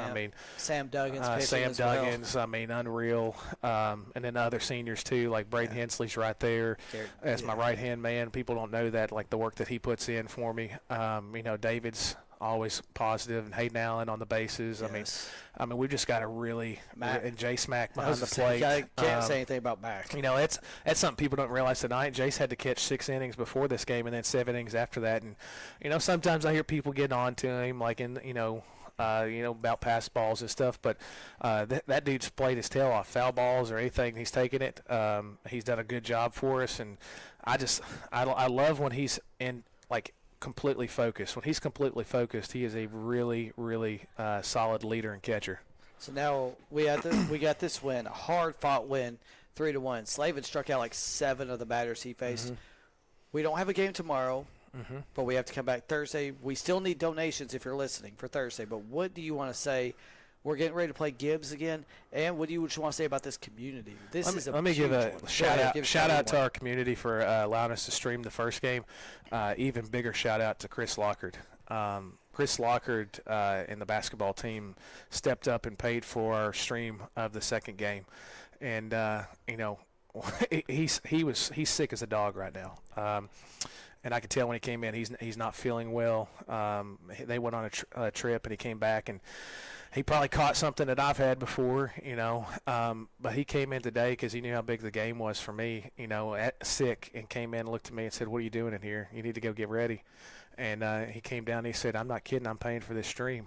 [SPEAKER 3] Sam Duggins,
[SPEAKER 6] unreal. And then the other seniors too, like Braden Hensley's right there as my right hand man. People don't know that, the work that he puts in for me. David's always positive, and Hayden Allen on the bases.
[SPEAKER 3] Yes.
[SPEAKER 6] We've just got a really and Jay Smack behind the
[SPEAKER 3] plate.
[SPEAKER 6] plate.
[SPEAKER 3] Can't say anything about Mac.
[SPEAKER 6] That's something people don't realize tonight. Jace had to catch 6 innings before this game, and then 7 innings after that. And sometimes I hear people getting on to him, about pass balls and stuff. But that dude's played his tail off. Foul balls or anything, he's taken it. He's done a good job for us, and I love when he's in completely focused. When he's completely focused, he is a really, really solid leader and catcher.
[SPEAKER 3] So now we got this win, a hard-fought win, 3-1. Slavin struck out 7 of the batters he faced. Mm-hmm. We don't have a game tomorrow, but we have to come back Thursday. We still need donations if you're listening for Thursday. But what do you want to say? We're getting ready to play Gibbs again, and what do you want to say about this community?
[SPEAKER 6] Let me give a shout out to our community for allowing us to stream the first game. Even bigger shout out to Chris Lockard. Chris Lockard and the basketball team stepped up and paid for our stream of the second game, and he's sick as a dog right now. And I could tell when he came in, he's not feeling well. They went on a trip, and he came back, and he probably caught something that I've had before, but he came in today because he knew how big the game was for me, sick, and came in and looked at me and said, "What are you doing in here? You need to go get ready." And he came down and he said, "I'm not kidding. I'm paying for this stream."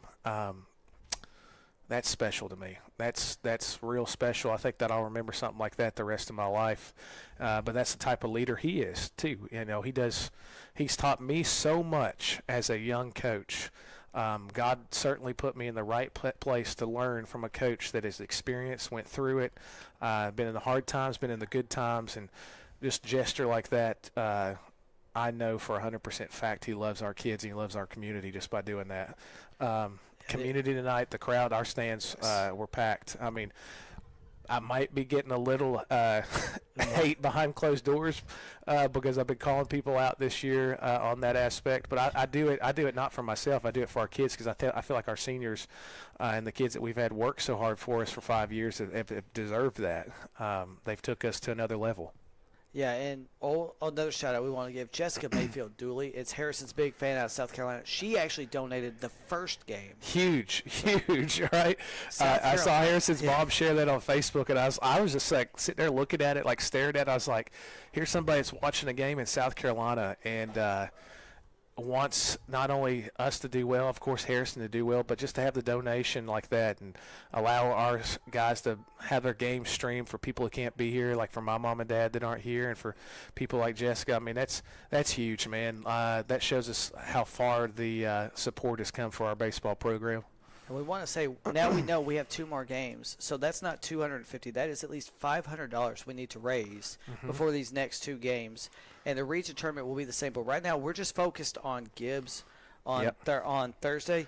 [SPEAKER 6] That's special to me. That's real special. I think that I'll remember something like that the rest of my life. But that's the type of leader he is too. He's taught me so much as a young coach God certainly put me in the right place to learn from a coach that is experienced, went through it, been in the hard times, been in the good times, and just gesture like that. I know for 100% fact he loves our kids and he loves our community just by doing that. Community tonight, the crowd, our stands were packed. I mean, I might be getting a little hate behind closed doors because I've been calling people out this year on that aspect. But I do it not for myself. I do it for our kids because I feel like our seniors and the kids that we've had work so hard for us for 5 years have deserved that. They've took us to another level.
[SPEAKER 3] Yeah, and another shout-out we want to give Jessica Mayfield Dooley. It's Harrison's big fan out of South Carolina. She actually donated the first game.
[SPEAKER 6] Huge, right? I saw Harrison's mom share that on Facebook, and I was just like sitting there looking at it, like staring at it. I was like, here's somebody that's watching a game in South Carolina and wants not only us to do well, of course Harrison to do well, but just to have the donation like that and allow our guys to have their game streamed for people who can't be here, like for my mom and dad that aren't here, and for people like Jessica. I mean, that's huge, man. That shows us how far the support has come for our baseball program.
[SPEAKER 3] And we want to say, now we know we have 2 more games, so that's not $250. That is at least $500 we need to raise before these next 2 games. And the region tournament will be the same. But right now we're just focused on Gibbs on Thursday.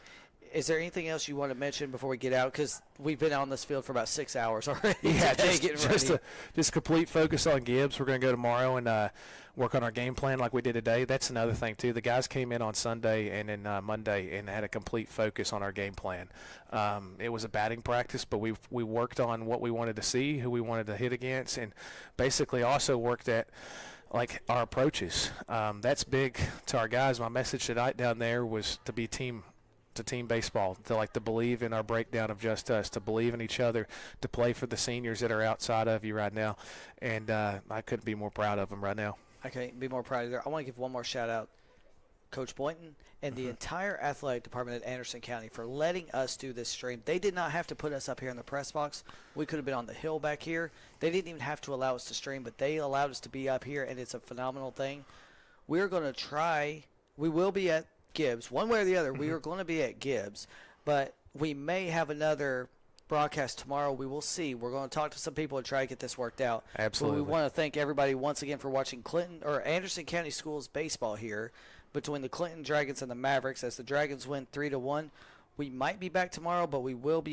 [SPEAKER 3] Is there anything else you want to mention before we get out? Because we've been on this field for about 6 hours already.
[SPEAKER 6] Yeah, just complete focus on Gibbs. We're going to go tomorrow and work on our game plan like we did today. That's another thing, too. The guys came in on Sunday and then Monday and had a complete focus on our game plan. It was a batting practice, but we worked on what we wanted to see, who we wanted to hit against, and basically also worked at like our approaches. That's big to our guys. My message tonight down there was to be team baseball, to believe in our breakdown of just us, to believe in each other, to play for the seniors that are outside of you right now. And I couldn't be more proud of them right now.
[SPEAKER 3] I can't be more proud of them. I want to give one more shout out, Coach Boynton and the entire athletic department at Anderson County for letting us do this stream. They did not have to put us up here in the press box. We could have been on the hill back here. They didn't even have to allow us to stream, but they allowed us to be up here, and it's a phenomenal thing. We're going to try. We will be at Gibbs. One way or the other, we are going to be at Gibbs, but we may have another broadcast tomorrow. We will see. We're going to talk to some people and try to get this worked out.
[SPEAKER 6] Absolutely.
[SPEAKER 3] But we want to thank everybody once again for watching Anderson County Schools baseball here between the Clinton Dragons and the Mavericks as the Dragons win 3-1. We might be back tomorrow, but we will be